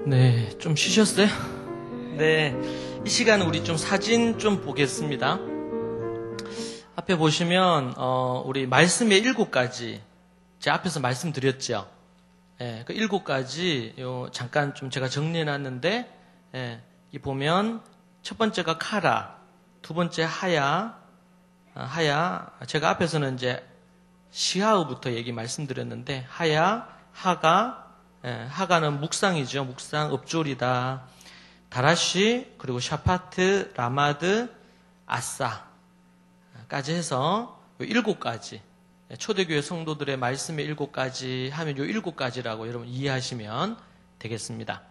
네, 좀 쉬셨어요? 네, 이 시간 우리 좀 사진 좀 보겠습니다. 앞에 보시면 우리 말씀의 7가지 제 앞에서 말씀드렸죠. 예, 그 7가지 잠깐 좀 제가 정리해놨는데 이 보면 첫 번째가 카라, 두 번째 하야, 제가 앞에서는 이제 시하우부터 얘기 말씀드렸는데 하야, 하가, 하가는 묵상이죠. 묵상, 읍조리다. 다라시, 그리고 샤파트, 라마드, 아싸까지 해서 7가지. 초대교회 성도들의 말씀의 7가지 하면 요 7가지라고 여러분 이해하시면 되겠습니다.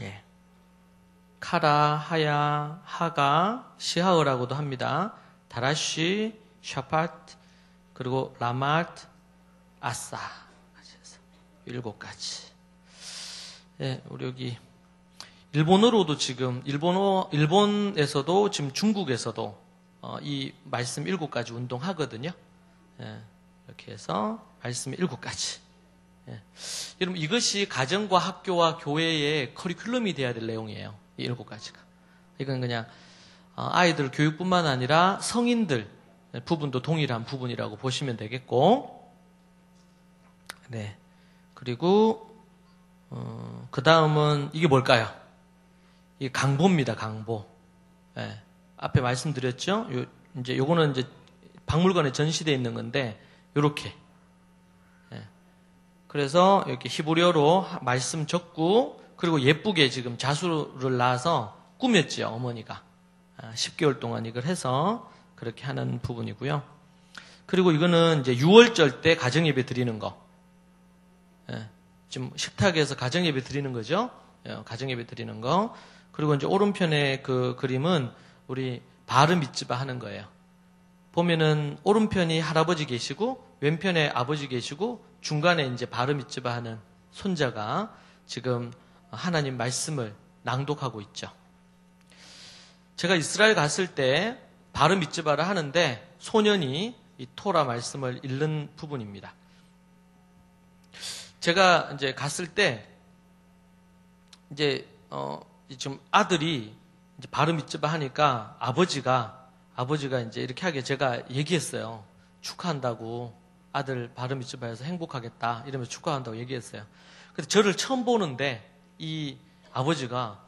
예. 카라, 하야, 하가, 시하우라고도 합니다. 다라시, 샤파트, 그리고 라마드, 아싸. 7가지. 예, 우리 여기 일본어로도 지금 일본에서도 지금 중국에서도 이 말씀 7가지 운동하거든요. 예, 이렇게 해서 말씀 7가지. 예. 여러분 이것이 가정과 학교와 교회의 커리큘럼이 돼야 될 내용이에요. 이 7가지가. 이건 그냥 아이들 교육뿐만 아니라 성인들 부분도 동일한 부분이라고 보시면 되겠고, 네. 그리고 그 다음은 이게 뭘까요? 이게 강보입니다. 강보. 예. 앞에 말씀드렸죠. 요거는 이제 박물관에 전시되어 있는 건데 요렇게. 예. 그래서 이렇게 히브리어로 말씀 적고 그리고 예쁘게 지금 자수를 놔서 꾸몄죠. 어머니가 10개월 동안 이걸 해서 그렇게 하는 부분이고요. 그리고 이거는 이제 6월절 때 가정예배 드리는 거. 예, 지금 식탁에서 가정예배 드리는 거죠. 예, 가정예배 드리는 거. 그리고 이제 오른편에 그 그림은 우리 바르 미츠바 하는 거예요. 보면은 오른편이 할아버지 계시고 왼편에 아버지 계시고 중간에 이제 바르 미츠바 하는 손자가 지금 하나님 말씀을 낭독하고 있죠. 제가 이스라엘 갔을 때 바르 미츠바를 하는데 소년이 이 토라 말씀을 읽는 부분입니다. 제가 이제 갔을 때 이제 좀 아들이 이제 바르 미츠바 하니까 아버지가 이제 이렇게 하게 제가 얘기했어요. 축하한다고 아들 바르 미츠바에서 행복하겠다 이러면서 축하한다고 얘기했어요. 근데 저를 처음 보는데 이 아버지가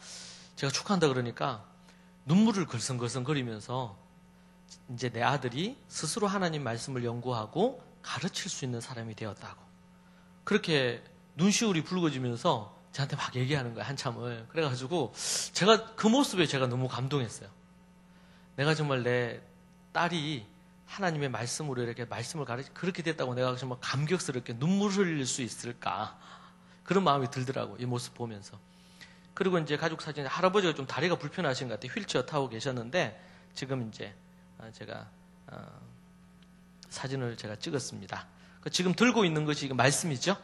제가 축하한다 그러니까 눈물을 글썽글썽거리면서 이제 내 아들이 스스로 하나님 말씀을 연구하고 가르칠 수 있는 사람이 되었다고. 그렇게 눈시울이 붉어지면서 저한테 막 얘기하는 거예요, 한참을. 그래가지고 제가 그 모습에 제가 너무 감동했어요. 내가 정말 내 딸이 하나님의 말씀으로 이렇게 말씀을 그렇게 됐다고 내가 정말 감격스럽게 눈물을 흘릴 수 있을까. 그런 마음이 들더라고요, 이 모습 보면서. 그리고 이제 가족 사진에 할아버지가 좀 다리가 불편하신 것 같아요. 휠체어 타고 계셨는데 지금 이제 제가 사진을 제가 찍었습니다. 지금 들고 있는 것이 이거 말씀이죠.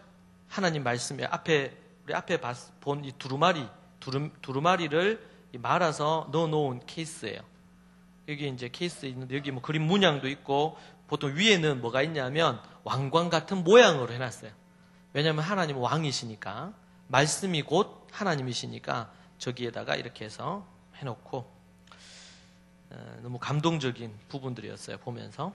하나님 말씀에 우리 앞에 본 이 두루마리를 말아서 넣어놓은 케이스예요. 여기 이제 케이스 있는데 여기 뭐 그림 문양도 있고 보통 위에는 뭐가 있냐면 왕관 같은 모양으로 해놨어요. 왜냐하면 하나님은 왕이시니까 말씀이 곧 하나님이시니까 저기에다가 이렇게 해서 해놓고 너무 감동적인 부분들이었어요. 보면서.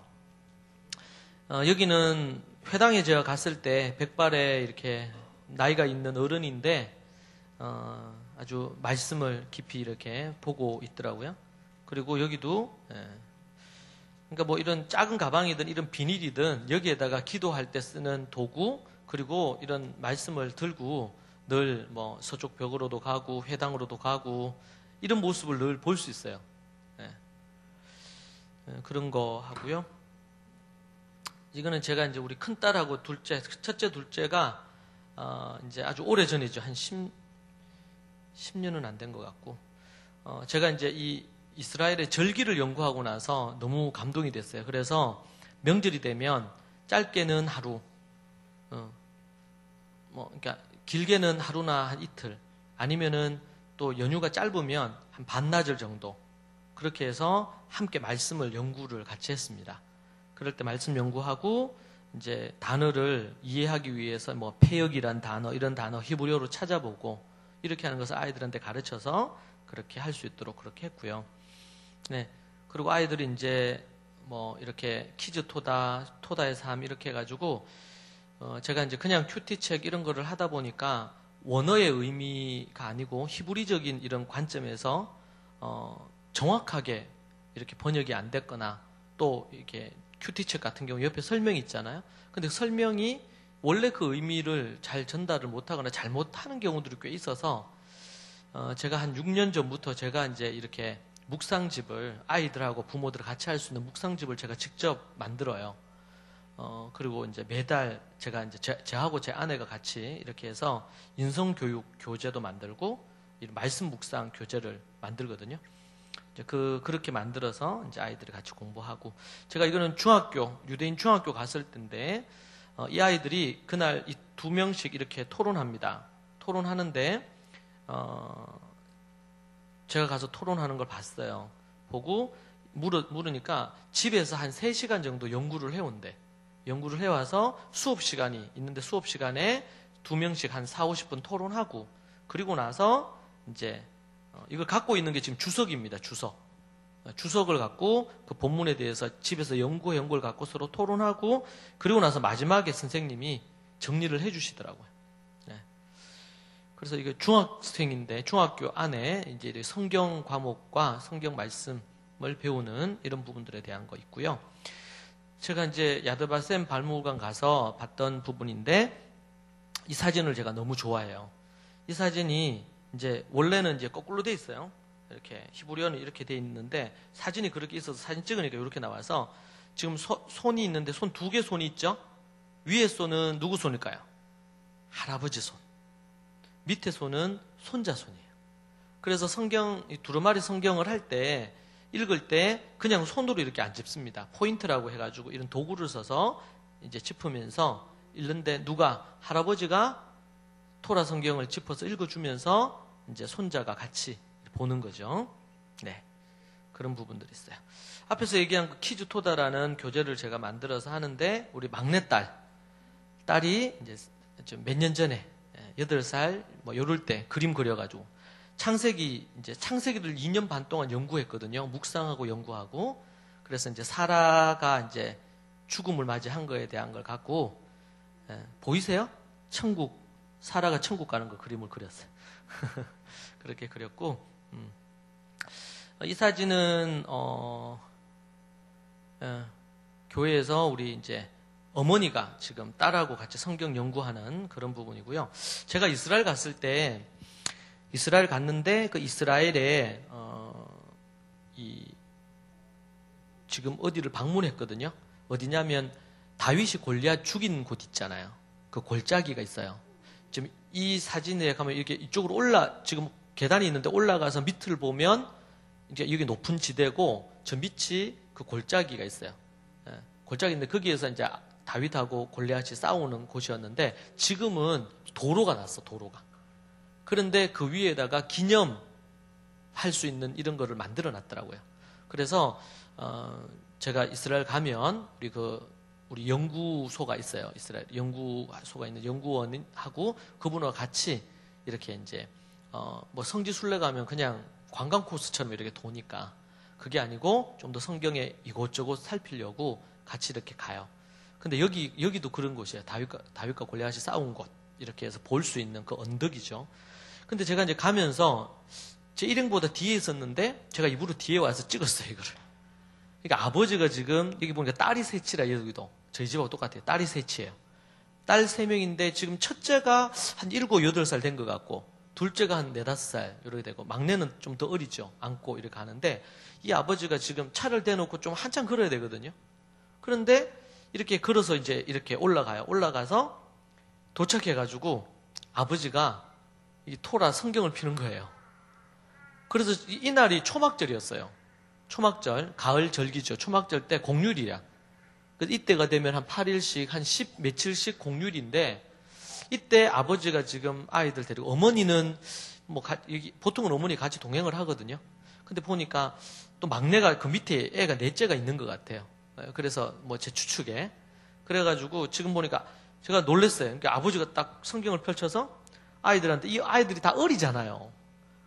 여기는 회당에 제가 갔을 때 백발에 이렇게 나이가 있는 어른인데 아주 말씀을 깊이 이렇게 보고 있더라고요. 그리고 여기도 그러니까 뭐 이런 작은 가방이든 이런 비닐이든 여기에다가 기도할 때 쓰는 도구 그리고 이런 말씀을 들고 늘 뭐 서쪽 벽으로도 가고 회당으로도 가고 이런 모습을 늘 볼 수 있어요. 그런 거 하고요. 이거는 제가 이제 우리 큰 딸하고 첫째, 둘째가, 이제 아주 오래 전이죠. 한 10년은 안 된 것 같고. 제가 이제 이 이스라엘의 절기를 연구하고 나서 너무 감동이 됐어요. 그래서 명절이 되면 짧게는 하루, 그러니까 길게는 하루나 한 이틀, 아니면은 또 연휴가 짧으면 한 반나절 정도. 그렇게 해서 함께 말씀을 연구를 같이 했습니다. 그럴 때 말씀 연구하고 이제 단어를 이해하기 위해서 뭐 폐역이란 단어, 이런 단어 히브리어로 찾아보고 이렇게 하는 것을 아이들한테 가르쳐서 그렇게 할 수 있도록 그렇게 했고요. 네. 그리고 아이들이 이제 뭐 이렇게 퀴즈 토다의 삶 이렇게 해가지고 제가 이제 그냥 큐티 책 이런 거를 하다 보니까 원어의 의미가 아니고 히브리적인 이런 관점에서 정확하게 이렇게 번역이 안 됐거나 또 이렇게 큐티 책 같은 경우 옆에 설명이 있잖아요. 근데 설명이 원래 그 의미를 잘 전달을 못하거나 잘못하는 경우들이 꽤 있어서 제가 한 6년 전부터 제가 이제 이렇게 묵상집을 아이들하고 부모들 같이 할 수 있는 묵상집을 제가 직접 만들어요. 그리고 이제 매달 제가 이제 저하고 제 아내가 같이 이렇게 해서 인성교육 교재도 만들고 말씀 묵상 교재를 만들거든요. 이제 그렇게 만들어서 이제 아이들이 같이 공부하고 제가 이거는 유대인 중학교 갔을 때인데 이 아이들이 그날 이 2명씩 이렇게 토론합니다. 토론하는데 제가 가서 토론하는 걸 봤어요. 보고 물으니까 집에서 한 3시간 정도 연구를 해온대. 연구를 해와서 수업 시간이 있는데 수업 시간에 2명씩 한 4, 50분 토론하고 그리고 나서 이제 이걸 갖고 있는 게 지금 주석입니다. 주석을 갖고 그 본문에 대해서 집에서 연구한 걸 갖고 서로 토론하고 그리고 나서 마지막에 선생님이 정리를 해주시더라고요. 네. 그래서 이게 중학생인데 중학교 안에 이제 성경 과목과 성경 말씀을 배우는 이런 부분들에 대한 거 있고요. 제가 이제 야드바셈 발목관 가서 봤던 부분인데 이 사진을 제가 너무 좋아해요. 이 사진이 이제 원래는 이제 거꾸로 돼 있어요. 이렇게 히브리어는 이렇게 돼 있는데 사진이 그렇게 있어서 사진 찍으니까 이렇게 나와서 지금 손이 있는데 손 2개 손이 있죠? 위에 손은 누구 손일까요? 할아버지 손. 밑에 손은 손자 손이에요. 그래서 두루마리 성경을 할 때 읽을 때 그냥 손으로 이렇게 안 짚습니다. 포인트라고 해가지고 이런 도구를 써서 이제 짚으면서 읽는데 할아버지가 토라 성경을 짚어서 읽어주면서 이제 손자가 같이 보는 거죠. 네. 그런 부분들이 있어요. 앞에서 얘기한 그 키즈 토다라는 교재를 제가 만들어서 하는데 우리 딸이 이제 몇 년 전에 8살 뭐 요럴 때 그림 그려가지고 창세기를 2년 반 동안 연구했거든요. 묵상하고 연구하고. 그래서 이제 사라가 이제 죽음을 맞이한 거에 대한 걸 갖고, 보이세요? 사라가 천국 가는 거 그림을 그렸어요. 그렇게 그렸고, 이 사진은, 교회에서 우리 이제 어머니가 지금 딸하고 같이 성경 연구하는 그런 부분이고요. 제가 이스라엘 갔는데 그 이스라엘에 지금 어디를 방문했거든요. 어디냐면 다윗이 골리앗 죽인 곳 있잖아요. 그 골짜기가 있어요. 지금 이 사진에 가면 이렇게 이쪽으로 지금 계단이 있는데 올라가서 밑을 보면 이제 여기 높은 지대고 저 밑이 그 골짜기가 있어요. 골짜기인데 거기에서 이제 다윗하고 골리앗이 싸우는 곳이었는데 지금은 도로가 났어. 도로가. 그런데 그 위에다가 기념할 수 있는 이런 거를 만들어 놨더라고요. 그래서 제가 이스라엘 가면 우리 연구소가 있어요. 이스라엘 연구소가 있는 연구원하고 그분과 같이 이렇게 이제 뭐 성지순례 가면 그냥 관광 코스처럼 이렇게 도니까 그게 아니고 좀 더 성경에 이곳저곳 살피려고 같이 이렇게 가요. 근데 여기도 그런 곳이에요. 다윗과 골리앗이 싸운 곳 이렇게 해서 볼 수 있는 그 언덕이죠. 근데 제가 이제 가면서 제 일행보다 뒤에 있었는데 제가 입으로 뒤에 와서 찍었어요, 이거를. 그러니까 아버지가 지금 여기 보니까 딸이 셋이라 여기도 저희 집하고 똑같아요. 딸이 셋이에요. 딸 3명인데 지금 첫째가 한 7, 8살 된 것 같고 둘째가 한 4, 5살 이렇게 되고 막내는 좀 더 어리죠. 안고 이렇게 가는데 이 아버지가 지금 차를 대놓고 좀 한참 걸어야 되거든요. 그런데 이렇게 걸어서 이제 이렇게 올라가요. 올라가서 도착해가지고 아버지가 이 토라 성경을 피는 거예요. 그래서 이날이 초막절이었어요. 초막절, 가을 절기죠. 초막절 때 공휴일이야. 그래서 이때가 되면 한 8일씩, 한 10 며칠씩 공휴일인데 이때 아버지가 지금 아이들 데리고 어머니는 보통은 어머니 같이 동행을 하거든요. 근데 보니까 또 막내가 그 밑에 애가 넷째가 있는 것 같아요. 그래서 제 추측에. 그래가지고 지금 보니까 제가 놀랐어요. 그러니까 아버지가 딱 성경을 펼쳐서 아이들한테, 이 아이들이 다 어리잖아요.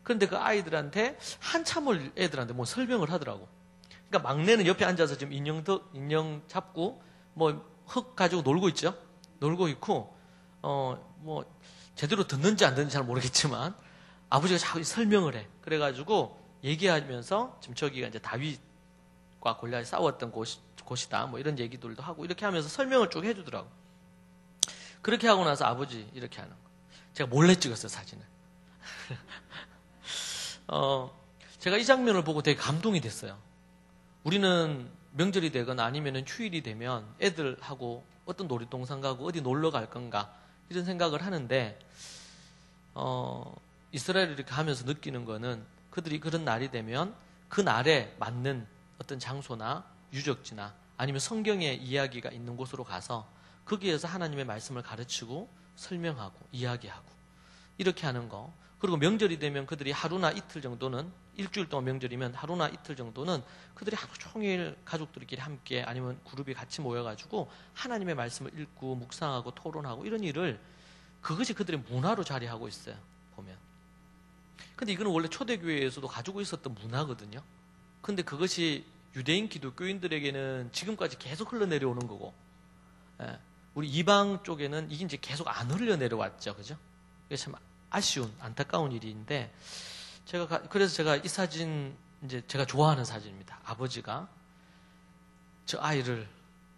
그런데 그 아이들한테 한참을 애들한테 뭐 설명을 하더라고. 그러니까 막내는 옆에 앉아서 지금 인형 잡고 뭐 흙 가지고 놀고 있죠. 놀고 있고 뭐 제대로 듣는지 안 듣는지 잘 모르겠지만 아버지가 자꾸 설명을 해. 그래가지고 얘기하면서 지금 저기가 이제 다윗과 골리앗이 싸웠던 곳이다. 뭐 이런 얘기들도 하고 이렇게 하면서 설명을 쭉 해주더라고. 그렇게 하고 나서 아버지 이렇게 하는 거. 제가 몰래 찍었어요, 사진을. 제가 이 장면을 보고 되게 감동이 됐어요. 우리는 명절이 되거나 아니면 휴일이 되면 애들하고 어떤 놀이동산 가고 어디 놀러 갈 건가 이런 생각을 하는데 이스라엘을 이렇게 하면서 느끼는 거는 그들이 그런 날이 되면 그 날에 맞는 어떤 장소나 유적지나 아니면 성경의 이야기가 있는 곳으로 가서 거기에서 하나님의 말씀을 가르치고 설명하고 이야기하고 이렇게 하는 거. 그리고 명절이 되면 그들이 하루나 이틀 정도는 일주일 동안 명절이면 하루나 이틀 정도는 그들이 하루 종일 가족들끼리 함께 아니면 그룹이 같이 모여가지고 하나님의 말씀을 읽고 묵상하고 토론하고 이런 일을 그것이 그들의 문화로 자리하고 있어요. 보면. 근데 이거는 원래 초대교회에서도 가지고 있었던 문화거든요. 근데 그것이 유대인 기독교인들에게는 지금까지 계속 흘러내려오는 거고, 우리 이방 쪽에는 이게 이제 계속 안 흘러내려왔죠. 그죠? 이게 참 아쉬운, 안타까운 일인데, 그래서 제가 이 사진, 이제 제가 좋아하는 사진입니다. 아버지가 저 아이를,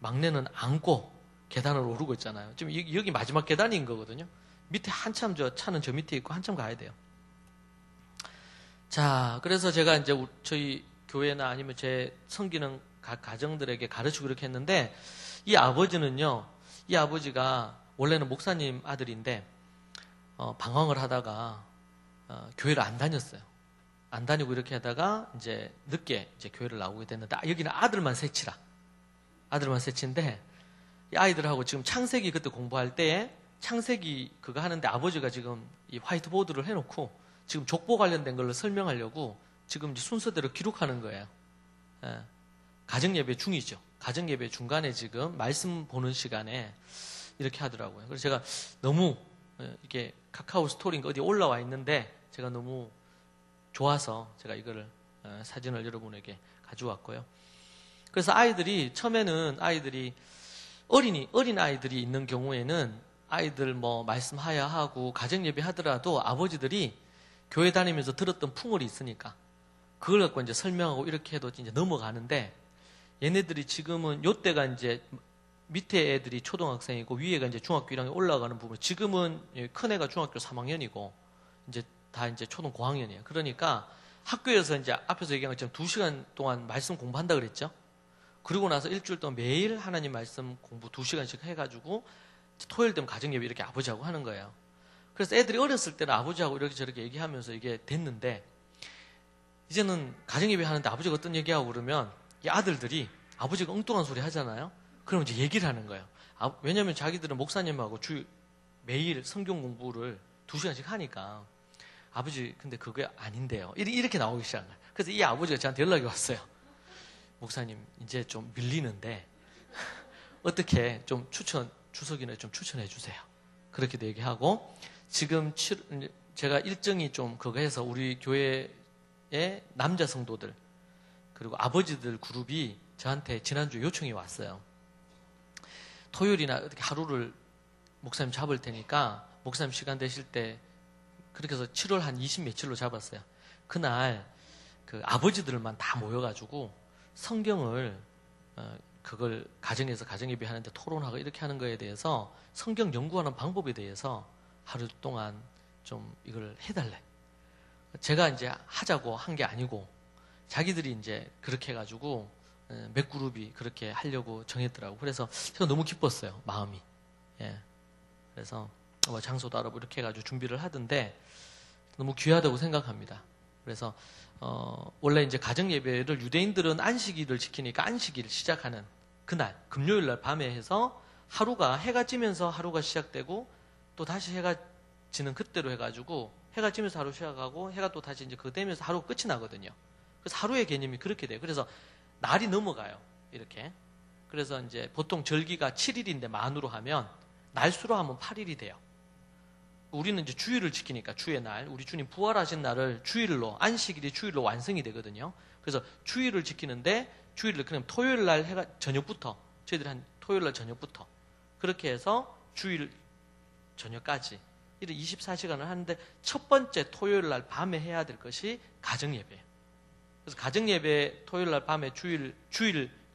막내는 안고 계단을 오르고 있잖아요. 지금 여기 마지막 계단인 거거든요. 밑에 한참 차는 저 밑에 있고 한참 가야 돼요. 자, 그래서 제가 이제 저희 교회나 아니면 제 섬기는 가정들에게 가르치고 그렇게 했는데, 이 아버지는요, 이 아버지가 원래는 목사님 아들인데, 방황을 하다가, 교회를 안 다녔어요. 안 다니고 이렇게 하다가, 이제 늦게 이제 교회를 나오게 됐는데, 여기는 아들만 셋이라. 아들만 셋인데, 이 아이들하고 지금 창세기 그때 공부할 때에, 창세기 그거 하는데 아버지가 지금 이 화이트보드를 해놓고, 지금 족보 관련된 걸로 설명하려고 지금 이제 순서대로 기록하는 거예요. 가정예배 중이죠. 가정예배 중간에 지금 말씀 보는 시간에 이렇게 하더라고요. 그래서 제가 너무 이게 카카오 스토리인가 어디 올라와 있는데 제가 너무 좋아서 제가 이거를 사진을 여러분에게 가져왔고요. 그래서 아이들이 처음에는 아이들이 어린 아이들이 있는 경우에는 아이들 뭐 말씀하야 하고 가정예배 하더라도 아버지들이 교회 다니면서 들었던 풍월이 있으니까 그걸 갖고 이제 설명하고 이렇게 해도 이제 넘어가는데 얘네들이 지금은 요때가 이제 밑에 애들이 초등학생이고 위에가 이제 중학교 1학년 올라가는 부분. 지금은 큰 애가 중학교 3학년이고 이제 다 이제 초등 고학년이에요. 그러니까 학교에서 이제 앞에서 얘기한 것처럼 2시간 동안 말씀 공부한다 그랬죠. 그리고 나서 일주일 동안 매일 하나님 말씀 공부 2시간씩 해가지고 토요일 되면 가정예배 이렇게 아버지하고 하는 거예요. 그래서 애들이 어렸을 때는 아버지하고 이렇게 저렇게 얘기하면서 이게 됐는데 이제는 가정예배 하는데 아버지가 어떤 얘기하고 그러면 이 아들들이 아버지가 엉뚱한 소리 하잖아요. 그러면 이제 얘기를 하는 거예요. 왜냐하면 자기들은 목사님하고 매일 성경 공부를 2시간씩 하니까 아버지 근데 그게 아닌데요. 이렇게 나오기 시작한 거예요. 그래서 이 아버지가 저한테 연락이 왔어요. 목사님 이제 좀 밀리는데 어떻게 좀 추석이나 좀 추천해 주세요. 그렇게도 얘기하고 지금 제가 일정이 좀 그거 해서 우리 교회의 남자 성도들 그리고 아버지들 그룹이 저한테 지난주에 요청이 왔어요. 토요일이나 어떻게 하루를 목사님 잡을 테니까 목사님 시간 되실 때 그렇게 해서 7월 한 20 며칠로 잡았어요. 그날 그 아버지들만 다 모여가지고 성경을 그걸 가정에서 가정예배 하는데 토론하고 이렇게 하는 거에 대해서 성경 연구하는 방법에 대해서 하루 동안 좀 이걸 해달래. 제가 이제 하자고 한 게 아니고 자기들이 이제 그렇게 해가지고 몇 그룹이 그렇게 하려고 정했더라고. 그래서 제가 너무 기뻤어요. 마음이. 예. 그래서 뭐 장소도 알아보고 이렇게 해가지고 준비를 하던데 너무 귀하다고 생각합니다. 그래서 원래 이제 가정 예배를 유대인들은 안식일을 지키니까 안식일 시작하는 그날 금요일 날 밤에 해서 하루가 해가 지면서 하루가 시작되고 또 다시 해가 지는 그때로 해가지고 해가 지면서 하루 시작하고 해가 또 다시 이제 그거 되면서 하루 끝이 나거든요. 그래서 하루의 개념이 그렇게 돼요. 그래서 날이 넘어가요. 이렇게. 그래서 이제 보통 절기가 7일인데 만으로 하면 날수로 하면 8일이 돼요. 우리는 이제 주일을 지키니까 주의 날, 우리 주님 부활하신 날을 주일로, 안식일이 주일로 완성이 되거든요. 그래서 주일을 지키는데 주일을 그냥 토요일 날 해가 저녁부터, 저희들이 한 토요일 날 저녁부터 그렇게 해서 주일 저녁까지 이런 24시간을 하는데 첫 번째 토요일 날 밤에 해야 될 것이 가정 예배예요. 그래서 가정 예배 토요일 날 밤에 주일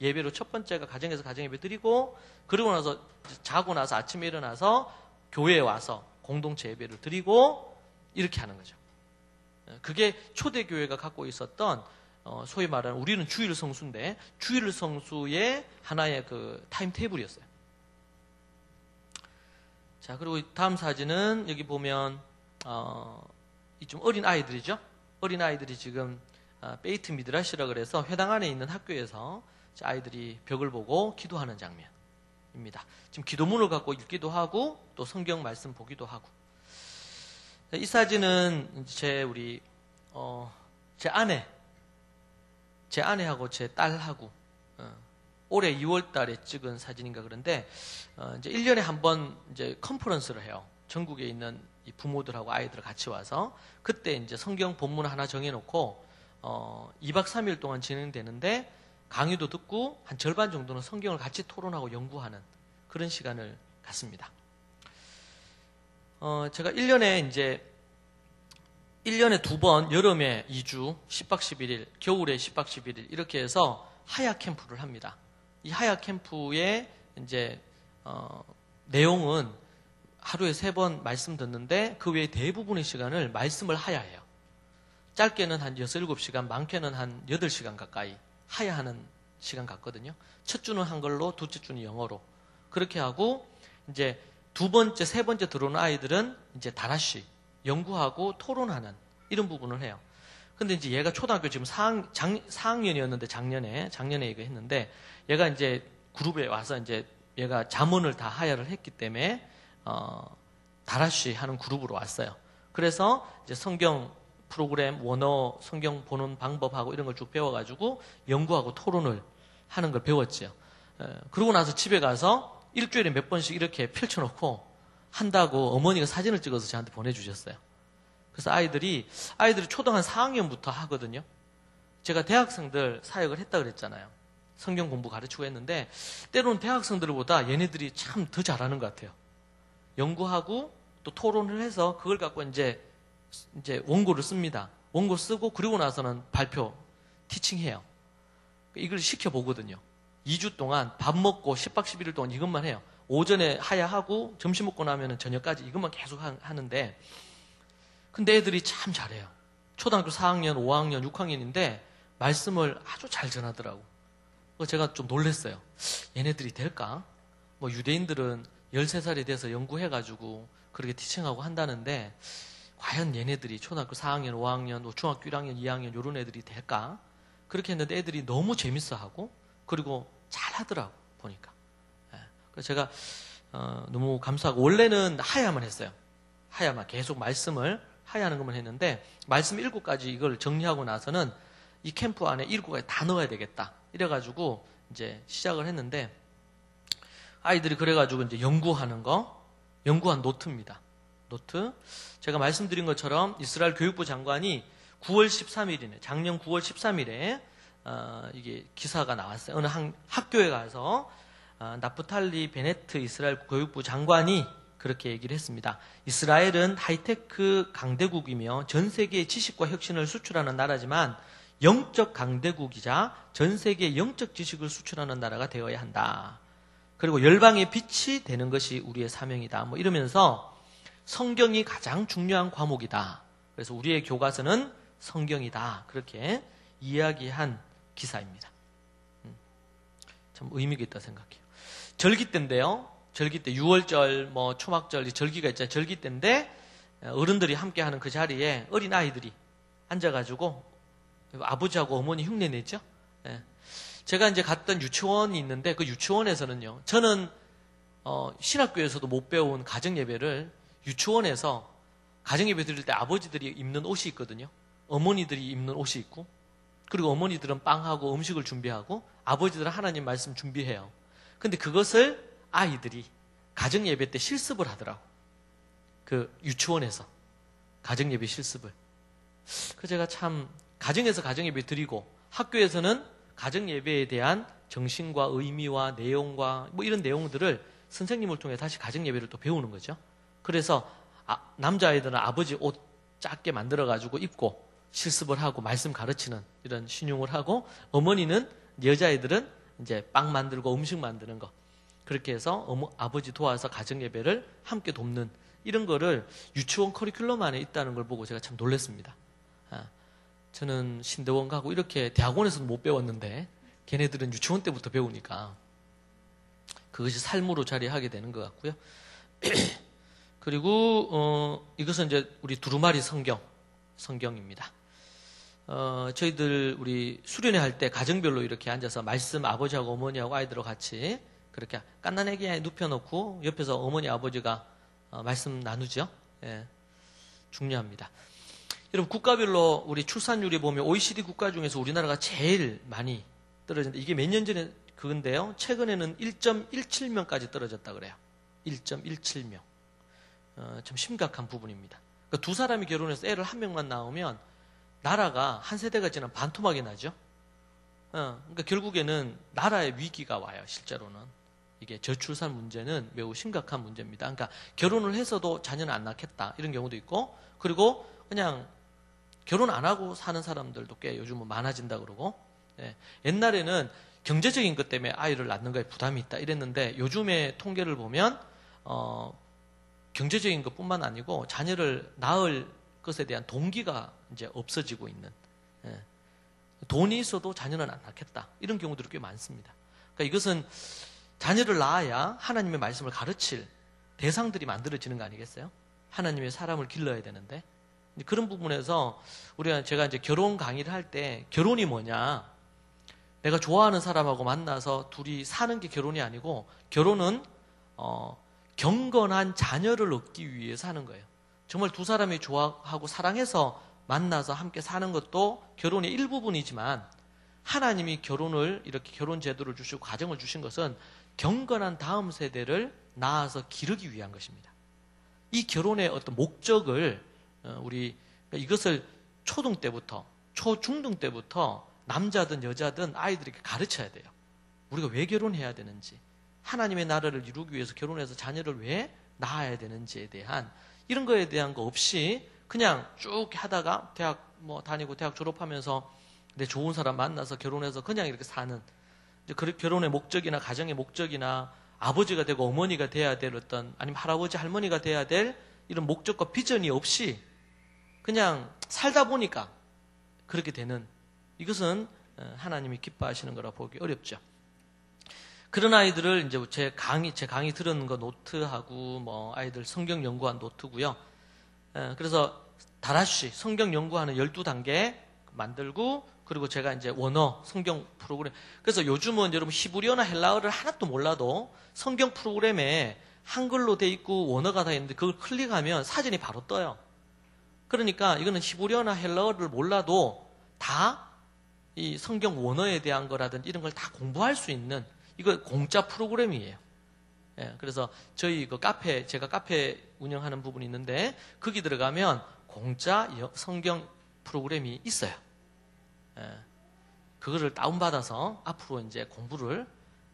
예배로 첫 번째가 가정에서 가정 예배 드리고, 그러고 나서 자고 나서 아침에 일어나서 교회에 와서 공동체 예배를 드리고 이렇게 하는 거죠. 그게 초대교회가 갖고 있었던 소위 말하는, 우리는 주일 성수인데 주일 성수의 하나의 그 타임 테이블이었어요. 자, 그리고 다음 사진은 여기 보면 이 좀 어린 아이들이죠. 어린 아이들이 지금 베이트 미드라시라 그래서 회당 안에 있는 학교에서 아이들이 벽을 보고 기도하는 장면입니다. 지금 기도문을 갖고 읽기도 하고 또 성경 말씀 보기도 하고. 이 사진은 제 아내하고 제 딸하고 올해 2월 달에 찍은 사진인가 그런데 이제 1년에 한 번 이제 컨퍼런스를 해요. 전국에 있는 이 부모들하고 아이들 같이 와서 그때 이제 성경 본문 하나 정해놓고 2박 3일 동안 진행되는데 강의도 듣고 한 절반 정도는 성경을 같이 토론하고 연구하는 그런 시간을 갖습니다. 제가 1년에 2번 여름에 2주 10박 11일, 겨울에 10박 11일 이렇게 해서 하야 캠프를 합니다. 이 하야 캠프의 이제 내용은 하루에 3번 말씀 듣는데 그 외에 대부분의 시간을 말씀을 하야해요. 짧게는 한 6, 7시간, 많게는 한 8시간 가까이 하야하는 시간 같거든요. 첫 주는 한글로, 둘째 주는 영어로. 그렇게 하고 이제 두 번째, 세 번째 들어오는 아이들은 이제 다라시 연구하고 토론하는 이런 부분을 해요. 근데 이제 얘가 초등학교 지금 4학년이었는데 작년에 이거 했는데 얘가 이제 그룹에 와서 이제 얘가 잠언을 다 하야를 했기 때문에 다라시 하는 그룹으로 왔어요. 그래서 이제 성경 프로그램, 원어, 성경 보는 방법하고 이런 걸 쭉 배워가지고 연구하고 토론을 하는 걸 배웠죠. 그러고 나서 집에 가서 일주일에 몇 번씩 이렇게 펼쳐놓고 한다고 어머니가 사진을 찍어서 저한테 보내주셨어요. 그래서 아이들이 초등 한 4학년부터 하거든요. 제가 대학생들 사역을 했다 그랬잖아요. 성경 공부 가르치고 했는데 때로는 대학생들보다 얘네들이 참 더 잘하는 것 같아요. 연구하고 또 토론을 해서 그걸 갖고 이제 원고를 씁니다. 원고 쓰고 그리고 나서는 발표, 티칭해요. 이걸 시켜보거든요. 2주 동안 밥 먹고 10박 11일 동안 이것만 해요. 오전에 하야하고 점심 먹고 나면 저녁까지 이것만 계속 하는데 근데 애들이 참 잘해요. 초등학교 4학년, 5학년, 6학년인데 말씀을 아주 잘 전하더라고. 제가 좀 놀랐어요. 얘네들이 될까? 뭐 유대인들은 13살이 돼서 연구해가지고 그렇게 티칭하고 한다는데 과연 얘네들이 초등학교 4학년, 5학년, 중학교 1학년, 2학년 이런 애들이 될까? 그렇게 했는데 애들이 너무 재밌어하고 그리고 잘하더라고 보니까. 그래서 제가 너무 감사하고 원래는 하야만 했어요. 하야만 계속 말씀을 하야하는 것만 했는데 말씀 7가지 이걸 정리하고 나서는 이 캠프 안에 7가지 다 넣어야 되겠다. 이래가지고 이제 시작을 했는데 아이들이 그래가지고 이제 연구한 노트입니다. 노트. 제가 말씀드린 것처럼 이스라엘 교육부 장관이 9월 13일이네. 작년 9월 13일에 이게 기사가 나왔어요. 어느 학교에 가서 나프탈리 베네트 이스라엘 교육부 장관이 그렇게 얘기를 했습니다. 이스라엘은 하이테크 강대국이며 전 세계의 지식과 혁신을 수출하는 나라지만 영적 강대국이자 전 세계의 영적 지식을 수출하는 나라가 되어야 한다. 그리고 열방의 빛이 되는 것이 우리의 사명이다. 뭐 이러면서 성경이 가장 중요한 과목이다. 그래서 우리의 교과서는 성경이다. 그렇게 이야기한 기사입니다. 참 의미가 있다 생각해요. 절기 때인데요. 절기 때 6월절, 뭐 초막절, 절기가 있잖아요. 절기 때인데 어른들이 함께하는 그 자리에 어린 아이들이 앉아가지고 아버지하고 어머니 흉내 내죠. 제가 이제 갔던 유치원이 있는데 그 유치원에서는요. 저는 신학교에서도 못 배운 가정 예배를 유치원에서 가정 예배 드릴 때 아버지들이 입는 옷이 있거든요. 어머니들이 입는 옷이 있고 그리고 어머니들은 빵하고 음식을 준비하고 아버지들은 하나님 말씀 준비해요. 근데 그것을 아이들이 가정예배 때 실습을 하더라고. 그 유치원에서 가정예배 실습을. 그 제가 참 가정에서 가정예배 드리고 학교에서는 가정예배에 대한 정신과 의미와 내용과 뭐 이런 내용들을 선생님을 통해 다시 가정예배를 또 배우는 거죠. 그래서 남자아이들은 아버지 옷 작게 만들어가지고 입고 실습을 하고 말씀 가르치는 이런 신용을 하고, 어머니는 여자아이들은 이제 빵 만들고 음식 만드는 거, 그렇게 해서 아버지 도와서 가정예배를 함께 돕는 이런 거를 유치원 커리큘럼 안에 있다는 걸 보고 제가 참 놀랐습니다. 저는 신대원 가고 이렇게 대학원에서도 못 배웠는데 걔네들은 유치원 때부터 배우니까 그것이 삶으로 자리하게 되는 것 같고요. 그리고 이것은 이제 우리 두루마리 성경입니다. 저희들 우리 수련회 할 때 가정별로 이렇게 앉아서 말씀 아버지하고 어머니하고 아이들하고 같이 그렇게 깐난애기에 눕혀놓고 옆에서 어머니 아버지가 말씀 나누죠. 예, 중요합니다. 여러분 국가별로 우리 출산율이 보면 OECD 국가 중에서 우리나라가 제일 많이 떨어진다. 이게 몇 년 전에 그건데요. 최근에는 1.17명까지 떨어졌다 그래요. 1.17명. 참 심각한 부분입니다. 그러니까 두 사람이 결혼해서 애를 한 명만 낳으면 나라가 한 세대가 지나면 반토막이 나죠. 그러니까 결국에는 나라의 위기가 와요. 실제로는 이게 저출산 문제는 매우 심각한 문제입니다. 그러니까 결혼을 해서도 자녀는 안 낳겠다 이런 경우도 있고, 그리고 그냥 결혼 안 하고 사는 사람들도 꽤 요즘은 많아진다 그러고, 옛날에는 경제적인 것 때문에 아이를 낳는 거에 부담이 있다 이랬는데 요즘에 통계를 보면 경제적인 것뿐만 아니고 자녀를 낳을 것에 대한 동기가 이제 없어지고 있는, 돈이 있어도 자녀는 안 낳겠다 이런 경우들이 꽤 많습니다. 그러니까 이것은 자녀를 낳아야 하나님의 말씀을 가르칠 대상들이 만들어지는 거 아니겠어요? 하나님의 사람을 길러야 되는데, 그런 부분에서 제가 이제 결혼 강의를 할 때 결혼이 뭐냐, 내가 좋아하는 사람하고 만나서 둘이 사는 게 결혼이 아니고 결혼은 경건한 자녀를 얻기 위해서 하는 거예요. 정말 두 사람이 좋아하고 사랑해서 만나서 함께 사는 것도 결혼의 일부분이지만, 하나님이 결혼을 이렇게 결혼 제도를 주시고 가정을 주신 것은 경건한 다음 세대를 낳아서 기르기 위한 것입니다. 이 결혼의 어떤 목적을 이것을 초등 때부터 초중등 때부터 남자든 여자든 아이들에게 가르쳐야 돼요. 우리가 왜 결혼해야 되는지, 하나님의 나라를 이루기 위해서 결혼해서 자녀를 왜 낳아야 되는지에 대한 이런 거에 대한 거 없이 그냥 쭉 하다가 대학 다니고 대학 졸업하면서 내 좋은 사람 만나서 결혼해서 그냥 이렇게 사는, 이제 결혼의 목적이나 가정의 목적이나 아버지가 되고 어머니가 돼야 될 어떤, 아니면 할아버지 할머니가 돼야 될 이런 목적과 비전이 없이 그냥 살다 보니까 그렇게 되는, 이것은 하나님이 기뻐하시는 거라 보기 어렵죠. 그런 아이들을 이제 제 강의 들은 거 노트하고 아이들 성경 연구한 노트고요. 그래서 다라쉬 성경 연구하는 12단계 만들고, 그리고 제가 이제 원어 성경 프로그램, 그래서 요즘은 여러분 히브리어나 헬라어를 하나도 몰라도 성경 프로그램에 한글로 돼 있고 원어가 다 있는데 그걸 클릭하면 사진이 바로 떠요. 그러니까 이거는 히브리어나 헬라어를 몰라도 다 이 성경 원어에 대한 거라든지 이런 걸 다 공부할 수 있는, 이거 공짜 프로그램이에요. 그래서 저희 제가 카페 운영하는 부분이 있는데 거기 들어가면 공짜 성경 프로그램이 있어요. 그거를 다운받아서 앞으로 이제 공부를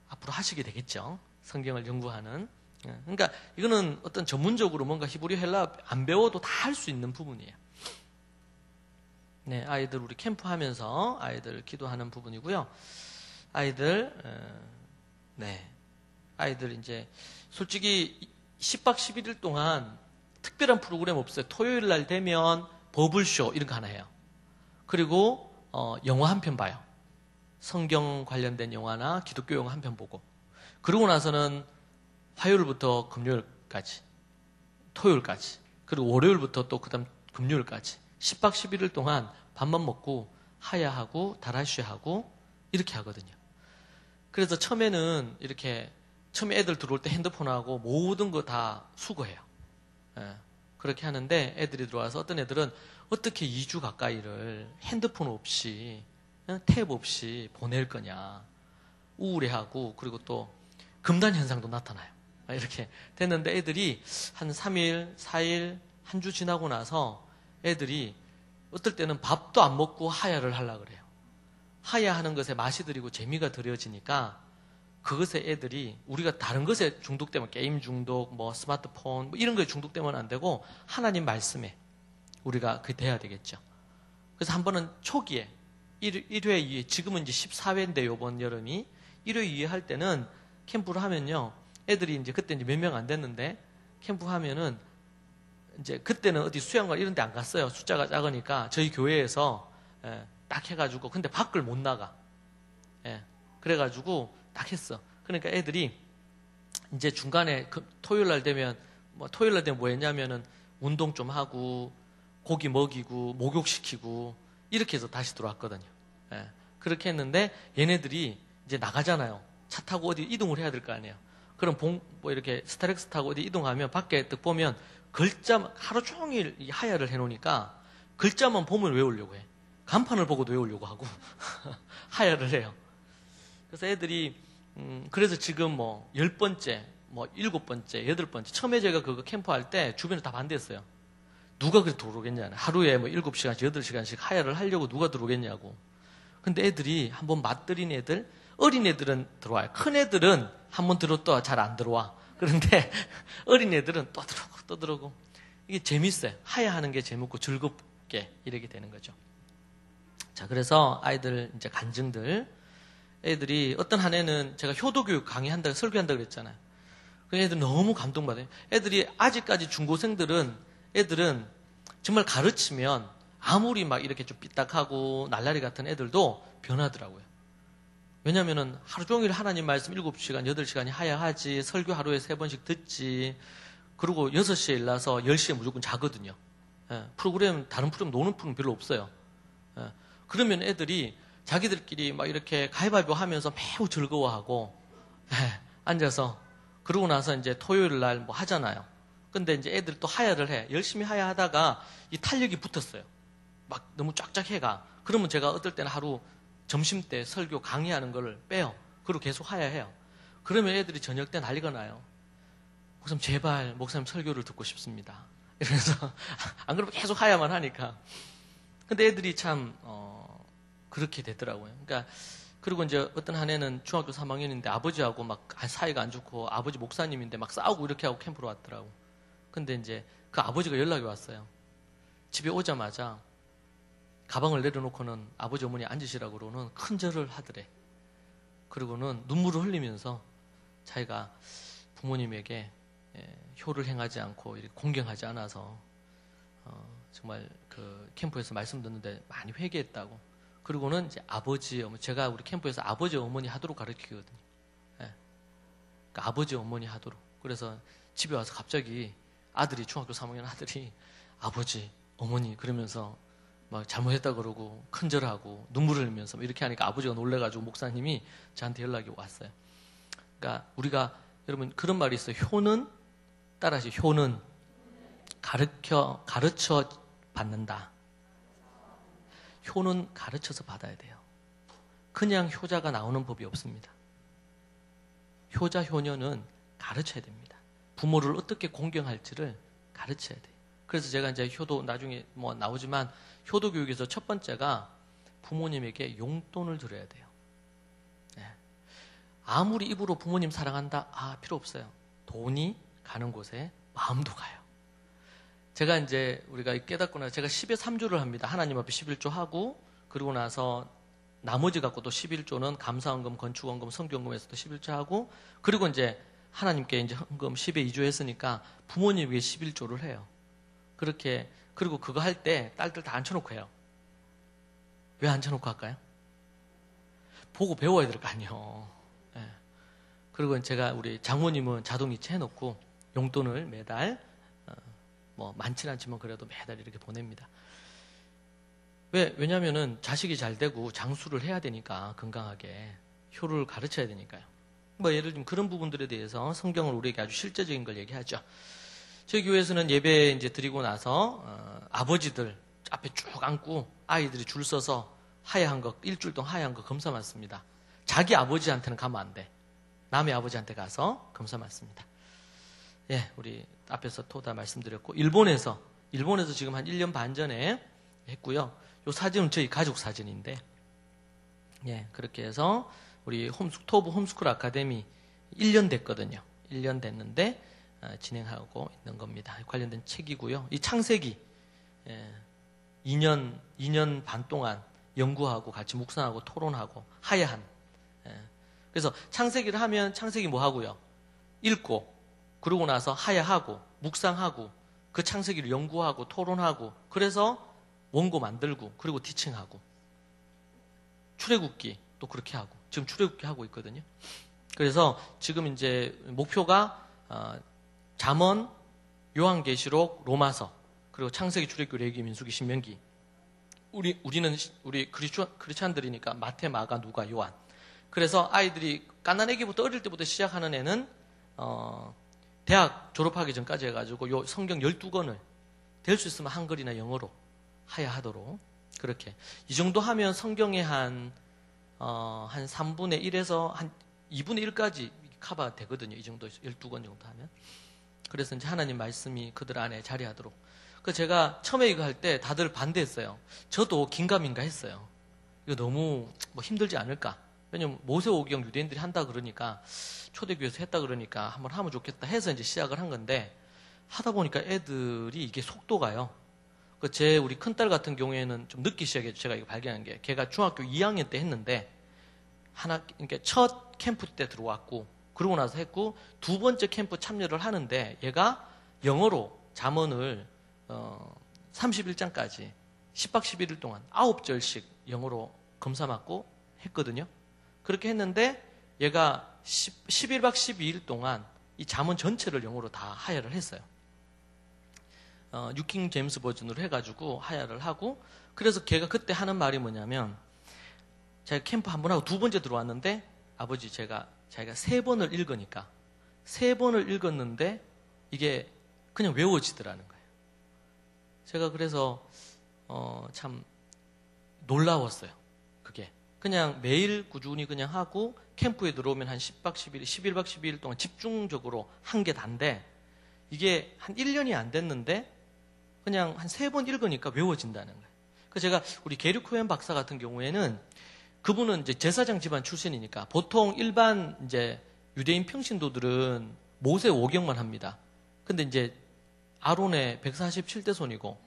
앞으로 하시게 되겠죠. 성경을 연구하는. 그러니까 이거는 어떤 전문적으로 뭔가 히브리어 헬라어 안 배워도 다 할 수 있는 부분이에요. 네, 아이들 우리 캠프 하면서 아이들 기도하는 부분이고요. 아이들 이제 솔직히 10박 11일 동안 특별한 프로그램 없어요. 토요일 날 되면 버블쇼 이런 거 하나 해요. 그리고 영화 한 편 봐요. 성경 관련된 영화나 기독교 영화 한 편 보고, 그러고 나서는 화요일부터 금요일까지, 토요일까지, 그리고 월요일부터 또 그다음 금요일까지 10박 11일 동안 밥만 먹고 하야하고 다라쉬하고 이렇게 하거든요. 그래서 처음에 애들 들어올 때 핸드폰하고 모든 거 다 수거해요. 그렇게 하는데 애들이 들어와서 어떤 애들은 어떻게 2주 가까이를 핸드폰 없이 탭 없이 보낼 거냐 우울해하고, 그리고 또 금단 현상도 나타나요. 이렇게 됐는데 애들이 한 3일, 4일, 한 주 지나고 나서 애들이 어떨 때는 밥도 안 먹고 하야를 하려고 그래요. 하야하는 것에 맛이 들이고 재미가 들여지니까 그것에 애들이 우리가 다른 것에 중독되면 게임 중독, 뭐 스마트폰 뭐 이런 거에 중독되면 안 되고 하나님 말씀에 우리가 그게 돼야 되겠죠. 그래서 한 번은 초기에 1회, 2회, 지금은 이제 14회인데 요번 여름이 1회, 2회 할 때는 캠프를 하면요. 애들이 이제 그때 이제 몇 명 안 됐는데 캠프 하면은 이제 그때는 어디 수영관 이런 데 안 갔어요. 숫자가 작으니까 저희 교회에서 딱 해가지고 근데 밖을 못 나가. 그래가지고 딱 했어. 그러니까 애들이 이제 중간에 토요일 날 되면 뭐 했냐면은 운동 좀 하고 고기 먹이고 목욕시키고 이렇게 해서 다시 들어왔거든요. 그렇게 했는데 얘네들이 이제 나가잖아요. 차 타고 어디 이동을 해야 될 거 아니에요. 그럼 뭐 이렇게 스타렉스 타고 어디 이동하면 밖에 딱 보면 글자 하루 종일 이 하야를 해놓으니까 글자만 보면 외우려고 해. 간판을 보고도 외우려고 하고 하야를 해요. 그래서 애들이 그래서 지금 뭐 10번째, 뭐 7번째, 8번째 처음에 제가 그거 캠프할 때 주변에 다 반대했어요. 누가 그렇게 들어오겠냐. 하루에 뭐 7시간씩, 8시간씩 하야를 하려고 누가 들어오겠냐고. 근데 애들이 한번 맛들인 애들, 어린 애들은 들어와요. 큰 애들은 한번 들어도 잘 안 들어와. 그런데 어린 애들은 또 들어오고 또 들어오고. 이게 재밌어요. 하야하는 게 재밌고 즐겁게 이렇게 되는 거죠. 자, 그래서 아이들 이제 간증들, 애들이 어떤 한 애는 제가 효도교육 강의한다고 설교한다고 그랬잖아요. 그 애들 너무 감동받아요. 애들이 아직까지 중고생들은 애들은 정말 가르치면 아무리 막 이렇게 좀 삐딱하고 날라리 같은 애들도 변하더라고요. 왜냐면은 하루 종일 하나님 말씀 7시간, 8시간이 하야하지, 설교 하루에 3번씩 듣지, 그리고 6시에 일어나서 10시에 무조건 자거든요. 다른 프로그램 노는 프로그램 별로 없어요. 그러면 애들이 자기들끼리 막 이렇게 가위바위보 하면서 매우 즐거워하고, 앉아서, 그러고 나서 이제 토요일 날 뭐 하잖아요. 근데 이제 애들 또 하야를 해. 열심히 하야하다가 이 탄력이 붙었어요. 막 너무 쫙쫙 해가. 그러면 제가 어떨 때는 하루 점심 때 설교 강의하는 걸 빼요. 그리고 계속 하야해요. 그러면 애들이 저녁 때 난리가 나요. 목사님 제발 목사님 설교를 듣고 싶습니다. 이러면서 안 그러면 계속 하야만 하니까. 근데 애들이 참 그렇게 되더라고요. 그러니까 그리고 이제 어떤 한 애는 중학교 3학년인데 아버지하고 막 사이가 안 좋고 아버지 목사님인데 막 싸우고 이렇게 하고 캠프로 왔더라고. 근데 이제 그 아버지가 연락이 왔어요. 집에 오자마자 가방을 내려놓고는 아버지 어머니 앉으시라고 그러고는 큰 절을 하더래. 그리고는 눈물을 흘리면서 자기가 부모님에게 효를 행하지 않고 이렇게 공경하지 않아서 정말 그 캠프에서 말씀 듣는데 많이 회개했다고. 그리고는 이제 아버지, 어머니, 제가 우리 캠프에서 아버지, 어머니 하도록 가르치거든요. 그러니까 아버지, 어머니 하도록. 그래서 집에 와서 갑자기 아들이, 중학교 3학년 아들이 아버지, 어머니 그러면서 막 잘못했다 그러고 큰절하고 눈물을 흘리면서 이렇게 하니까 아버지가 놀래가지고 목사님이 저한테 연락이 왔어요. 그러니까 우리가 여러분 그런 말이 있어요. 효는 따라하시. 효는 가르쳐 받는다. 효는 가르쳐서 받아야 돼요. 그냥 효자가 나오는 법이 없습니다. 효자, 효녀는 가르쳐야 됩니다. 부모를 어떻게 공경할지를 가르쳐야 돼요. 그래서 제가 이제 효도 나중에 뭐 나오지만 효도 교육에서 첫 번째가 부모님에게 용돈을 드려야 돼요. 아무리 입으로 부모님 사랑한다, 필요 없어요. 돈이 가는 곳에 마음도 가요. 제가 이제 우리가 깨닫고 나서 제가 10에 3조를 합니다. 하나님 앞에 11조 하고, 그리고 나서 나머지 갖고 또 11조는 감사헌금, 건축헌금, 성경금에서도 11조 하고, 그리고 이제 하나님께 이제 헌금 10에 2조 했으니까 부모님에게 11조를 해요. 그렇게, 그리고 그거 할 때 딸들 다 앉혀놓고 해요. 왜 앉혀놓고 할까요? 보고 배워야 될 거 아니에요. 그리고 제가 우리 장모님은 자동이체 해놓고 용돈을 매달 뭐 많지는 않지만 그래도 매달 이렇게 보냅니다. 왜냐면은 자식이 잘 되고 장수를 해야 되니까 건강하게 효를 가르쳐야 되니까요. 뭐 예를 들면 그런 부분들에 대해서 성경은 우리에게 아주 실제적인 걸 얘기하죠. 저희 교회에서는 예배 이제 드리고 나서 아버지들 앞에 쭉 앉고 아이들이 줄 서서 하야한 거 일주일 동안 하야한 거 검사 맞습니다. 자기 아버지한테는 가면 안 돼. 남의 아버지한테 가서 검사 맞습니다. 예, 우리 앞에서 토다 말씀드렸고, 일본에서 지금 한 1년 반 전에 했고요. 요 사진은 저희 가족 사진인데, 예, 그렇게 해서 우리 토브 홈스쿨 아카데미 1년 됐거든요. 1년 됐는데 진행하고 있는 겁니다. 관련된 책이고요. 이 창세기 2년 반 동안 연구하고 같이 묵상하고 토론하고 하야한. 그래서 창세기를 하면 창세기 뭐 하고요? 읽고 그러고 나서 하야하고 묵상하고 그 창세기를 연구하고 토론하고 그래서 원고 만들고 그리고 티칭하고 출애굽기 또 그렇게 하고 지금 출애굽기 하고 있거든요. 그래서 지금 이제 목표가 잠언, 요한계시록, 로마서 그리고 창세기, 출애굽기, 레위기, 민수기, 신명기. 우리는 크리스찬들이니까 마태, 마가, 누가, 요한. 그래서 아이들이 갓난아기부터 어릴 때부터 시작하는 애는 대학 졸업하기 전까지 해가지고 요 성경 12권을 될 수 있으면 한글이나 영어로 하야하도록 그렇게 이 정도 하면 성경의 한 3분의 1에서 한 2분의 1까지 커버가 되거든요. 이 정도 12권 정도 하면. 그래서 이제 하나님 말씀이 그들 안에 자리하도록. 그 제가 처음에 이거 할 때 다들 반대했어요. 저도 긴가민가 했어요. 이거 너무 힘들지 않을까? 왜냐면 모세오경 유대인들이 한다 그러니까 초대교회에서 했다 그러니까 한번 하면 좋겠다 해서 이제 시작을 한 건데 하다 보니까 애들이 이게 속도가요. 우리 큰딸 같은 경우에는 좀 늦기 시작했죠. 제가 이거 발견한 게. 걔가 중학교 2학년 때 했는데 그러니까 첫 캠프 때 들어왔고 그러고 나서 했고 두 번째 캠프 참여를 하는데 얘가 영어로 잠언을 31장까지 10박 11일 동안 9절씩 영어로 검사 맞고 했거든요. 그렇게 했는데 얘가 11박 12일 동안 이 잠언 전체를 영어로 다 하야를 했어요. 뉴킹 제임스 버전으로 해가지고 하야를 하고 그래서 걔가 그때 하는 말이 뭐냐면 제가 캠프 한 번 하고 두 번째 들어왔는데 아버지 자기가 3번을 읽으니까 3번을 읽었는데 이게 그냥 외워지더라는 거예요. 제가 그래서 참 놀라웠어요. 그게 그냥 매일 꾸준히 그냥 하고 캠프에 들어오면 한 10박 11일, 11박 12일 동안 집중적으로 한 게 단데 이게 한 1년이 안 됐는데 그냥 한 3번 읽으니까 외워진다는 거예요. 그래서 제가 우리 게리 코엔 박사 같은 경우에는 그분은 이제 제사장 집안 출신이니까 보통 일반 이제 유대인 평신도들은 모세 오경만 합니다. 근데 이제 아론의 147대 손이고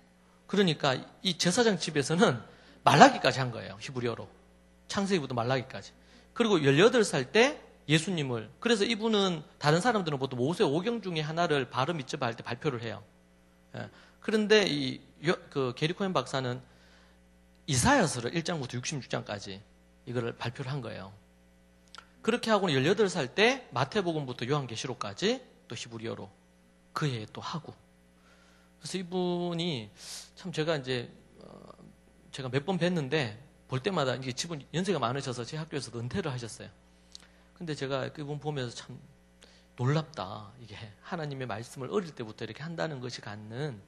그러니까 이 제사장 집에서는 말라기까지 한 거예요. 히브리어로. 창세기부터 말라기까지. 그리고 18살 때 예수님을 그래서 이분은 다른 사람들은 보통 모세 오경 중에 하나를 발음 밑접어 할 때 발표를 해요. 그런데 그 게리 코엔 박사는 이사야서를 1장부터 66장까지 이거를 발표를 한 거예요. 그렇게 하고는 18살 때 마태복음부터 요한계시록까지 또 히브리어로 그 해에 또 하고. 그래서 이분이 참 제가 몇 번 뵀는데 볼 때마다 이게 집은 연세가 많으셔서 제 학교에서도 은퇴를 하셨어요. 근데 제가 그분 보면서 참 놀랍다. 이게 하나님의 말씀을 어릴 때부터 이렇게 한다는 것이 갖는.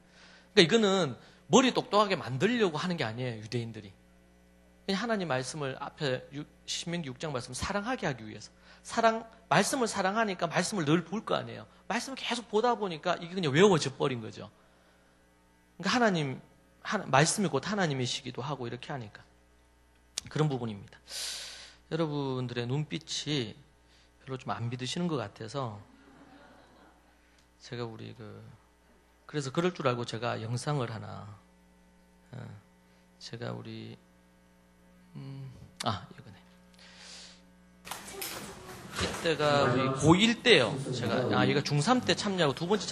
그러니까 이거는 머리 똑똑하게 만들려고 하는 게 아니에요. 유대인들이. 그냥 하나님 말씀을 앞에 신명기 6장 말씀 사랑하게 하기 위해서. 말씀을 사랑하니까 말씀을 늘 볼 거 아니에요. 말씀을 계속 보다 보니까 이게 그냥 외워져 버린 거죠. 그러니까 말씀이 곧 하나님이시기도 하고 이렇게 하니까. 그런 부분입니다. 여러분들의 눈빛이 별로 좀 안 믿으시는 것 같아서 제가 그래서 그럴 줄 알고 제가 영상을 하나 제가 이거네. 이때가 우리 고1 때요. 제가 얘가 중3 때 참여하고 두 번째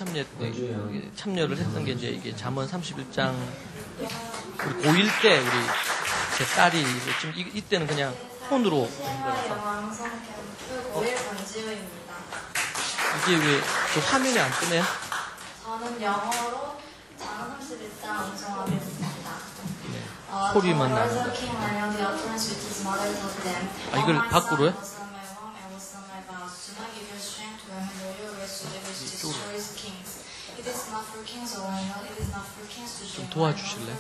참여를 했던 게 이게 잠언 31장 우리 고1 때 우리 제 딸이 지금 이때는 그냥 폰으로 이게 왜 저 화면이 안 뜨네요? 저는 영어로 잠언 31장 음성하겠습니다. 소리만 나는 이걸 밖으로요? 좀 도와주실래요?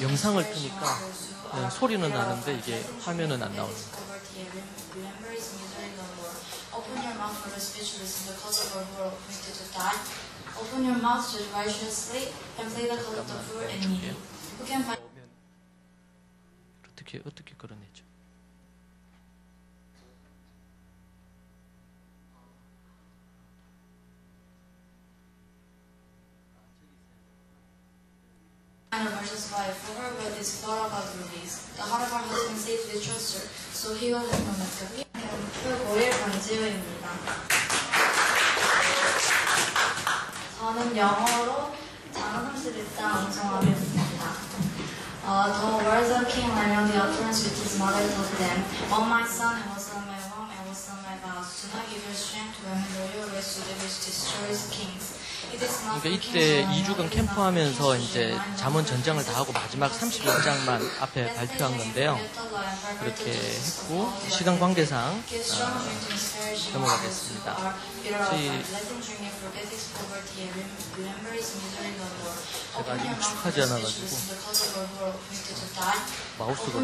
영상을 트니까 소리는 나는데 이게 화면은 안 나오는 거예요. Open your mouth for the speechless and the cause of our who are appointed to die. Open your mouth to righteously and play the cause of the poor and needy. Who can find 어떻게 걸어내죠? a merciless wife for her with his floral about rubies. The heart of our husband safely trusts her, so he will have no misgiving. 고일 권지우입니다. 저는 영어로 장은 31장 엉성하겠습니다. The words of King Lion, the utterance which his mother told them, O my son, I will sell my womb, I will sell my vows. Do not give your strength to him, nor your ways to the which destroys kings. 그러니까 이때 2주간 캠프하면서 이제 잠언 전장을 다 하고 마지막 31장만 앞에 발표한 건데요. 그렇게 했고 시간 관계상 넘어가겠습니다. 저희 제가 아직 익숙하지 않아가지고 마우스가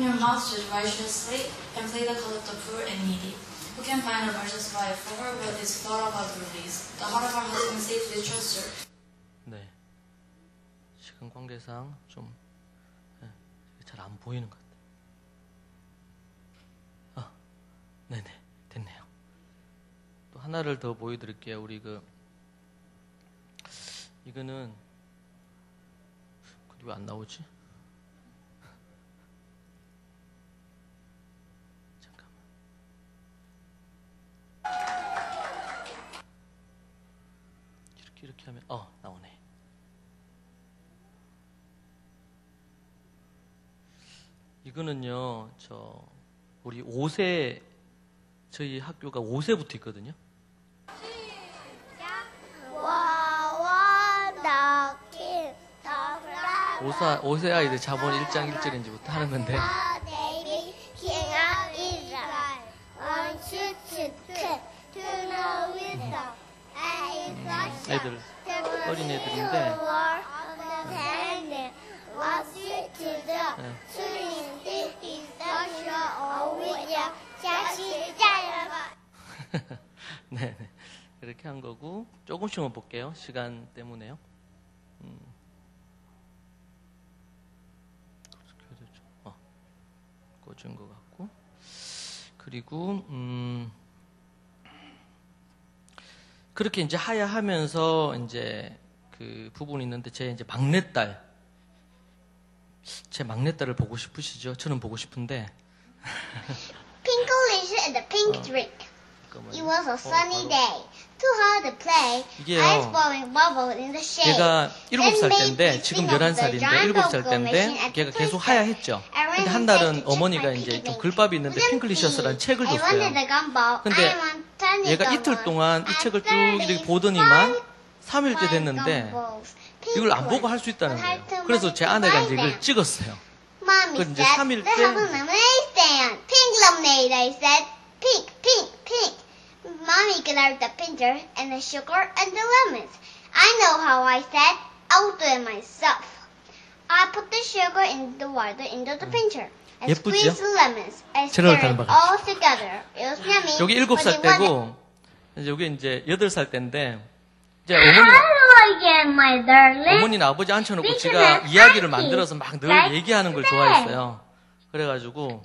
Who can find a virtuous wife for her with his floral about rubies? The heart of our husband safely trusts her. 네, 시간 관계상 좀 잘 안 보이는 것 같아요. 네네, 됐네요. 또 하나를 더 보여드릴게요. 우리 이거는 왜 안 나오지? 이렇게 하면 나오네. 이거는요, 우리 5세 저희 학교가 5세부터 있거든요. 시작. 5세 아이들 잠언 1장 1절인지부터 하는 건데. 애들 어린 애들인데 네, 이렇게 한 거고 조금씩만 볼게요. 시간 때문에요. 꽂은 것 같고 그리고 그렇게 이제 하야하면서 이제 그 부분이 있는데 제 막내딸을 보고 싶으시죠? 저는 보고 싶은데. Pinkalicious and the pink drink. It was a sunny day. Too hot to play. Ice blowing bubbles in the shade. 얘가 7살 때인데 지금 11살인데 7살 때인데 걔가 계속 하야했죠. 근데 한 날은 어머니가 이제 좀 글밥이 있는데 핑클리셔스라는 책을 줬어요. 근데 얘가 이틀 동안 이 책을 쭉 이렇게 보더니만 3일째 됐는데 이걸 안 보고 할 수 있다는 거예요. 그래서 제 아내가 이제 이걸 찍었어요. 그 이제 3일 때 pink lemonade, I said. Pink, pink, pink. Mommy got out the pincher and the sugar and the lemons. I know how, I said. I'll do it myself. I put the sugar in the water into the pincher and squeezed the lemons and stirred it all together. It was yummy. 여기 7살 때고 이제 여기 이제 8살 때인데 이제 어머니는 아버지 앉혀놓고 제가 이야기를 만들어서 막 늘 얘기하는 걸 좋아했어요. 그래가지고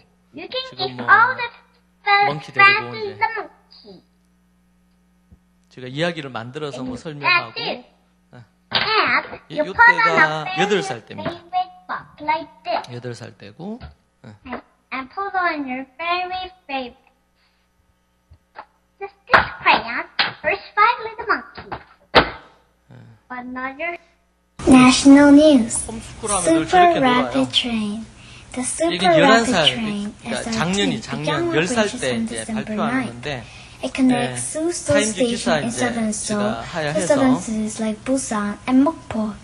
지금 뭐 멍키 데리고 이제 제가 이야기를 만들어서 뭐 설명하고 이때가 8살 때입니다. 8살 때고 And put on your very favorite. Just this crayon, first 5 little monkeys. Another national news. Super rapid train. The super rapid train 작년 10살 때 이제 발표하는 건데 it connects Suso Station in southern Seoul to southern cities like Busan and Mokpo.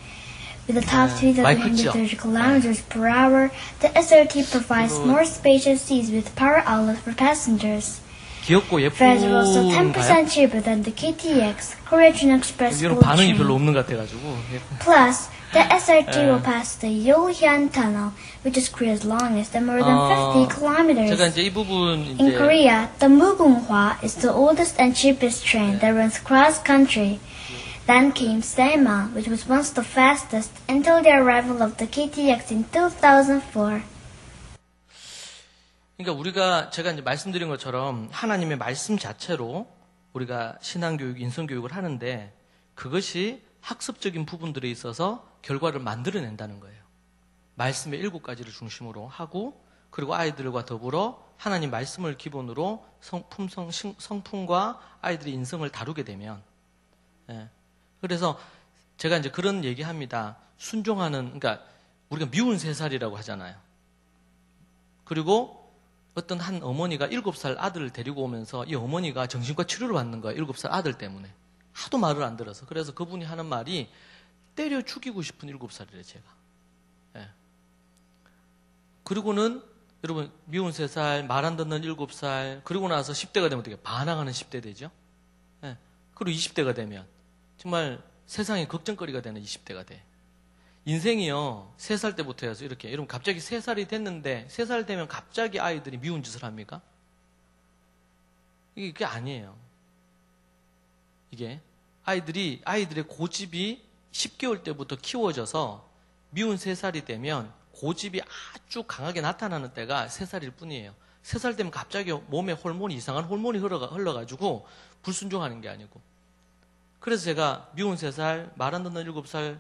With a top speed of 130 kilometers per hour, the SRT provides more spacious seats with power outlets for passengers. 귀엽고 Fares were also 예쁜가요? 10% cheaper than the KTX, Korean Express 이런 Gold 반응이 별로 train. 없는 것 같아가지고. Plus, the SRT will pass the Yeohyun Tunnel, which is Korea's longest and more than 50 제가 kilometers. 이제 이 부분 In 이제 Korea, the Mugunghwa is the oldest and cheapest train that runs cross-country. Then came Sema, which was once the fastest until the arrival of the KTX in 2004. 그러니까 우리가 제가 이제 말씀드린 것처럼 하나님의 말씀 자체로 우리가 신앙교육, 인성교육을 하는데 그것이 학습적인 부분들에 있어서 결과를 만들어낸다는 거예요. 말씀의 7가지를 중심으로 하고 그리고 아이들과 더불어 하나님 말씀을 기본으로 성품과 아이들의 인성을 다루게 되면 그래서 제가 이제 그런 얘기합니다. 순종하는 그러니까 우리가 미운 3살이라고 하잖아요. 그리고 어떤 한 어머니가 7살 아들을 데리고 오면서 이 어머니가 정신과 치료를 받는 거예요. 7살 아들 때문에. 하도 말을 안 들어서. 그래서 그분이 하는 말이 때려 죽이고 싶은 7살이래요, 제가. 예. 그리고는 여러분 미운 3살, 말 안 듣는 7살, 그리고 나서 10대가 되면 어떻게 반항하는 10대 되죠? 예. 그리고 20대가 되면 정말 세상에 걱정거리가 되는 20대가 돼. 인생이요, 3살 때부터 해서 이렇게, 여러분 갑자기 3살이 됐는데, 3살 되면 갑자기 아이들이 미운 짓을 합니까? 이게 그게 아니에요. 이게, 아이들의 고집이 10개월 때부터 키워져서 미운 3살이 되면 고집이 아주 강하게 나타나는 때가 3살일 뿐이에요. 3살 되면 갑자기 몸에 이상한 호르몬이 흘러가지고 불순종하는 게 아니고. 그래서 제가 미운 3살, 말 안 듣는 7살,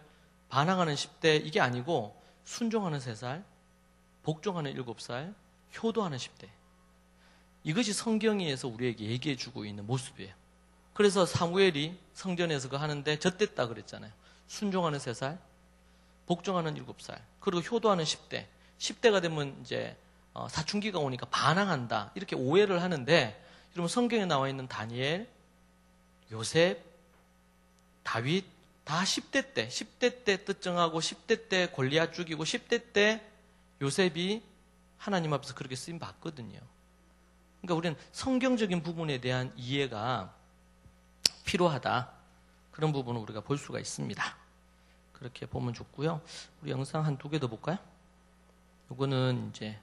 반항하는 10대 이게 아니고 순종하는 3살, 복종하는 7살, 효도하는 10대. 이것이 성경에서 우리에게 얘기해주고 있는 모습이에요. 그래서 사무엘이 성전에서 그거 하는데 젖됐다 그랬잖아요. 순종하는 3살, 복종하는 7살, 그리고 효도하는 10대. 10대가 되면 이제 사춘기가 오니까 반항한다. 이렇게 오해를 하는데 여러분 성경에 나와 있는 다니엘, 요셉, 다윗 다 10대 때 뜻 정하고 10대 때 골리앗 죽이고 10대 때 요셉이 하나님 앞에서 그렇게 쓰임 받거든요. 그러니까 우리는 성경적인 부분에 대한 이해가 필요하다. 그런 부분을 우리가 볼 수가 있습니다. 그렇게 보면 좋고요. 우리 영상 한 2개 더 볼까요? 요거는 이제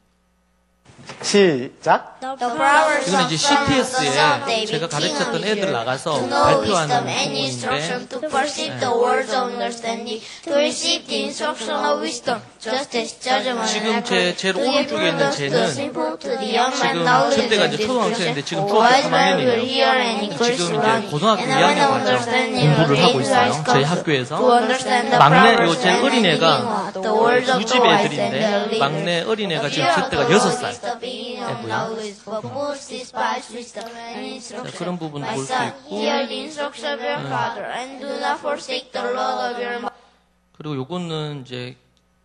시작. 이거는 이제 CTS에 제가 가르쳤던 애들 나가서 발표하는 부분인데 지금 제 제일 오른쪽에 있는 쟤는 지금 저때가 이제 초등학생인데 지금 중학교 3학년이에요. 지금 이제 고등학교 2학년 과정 공부를 하고 있어요. 저희 학교에서. 막내 요 제일 어린애가 2집 애들인데 막내 어린애가 지금 저때가 6살. 그런 부분 볼 수 있고 그리고 요거는 이제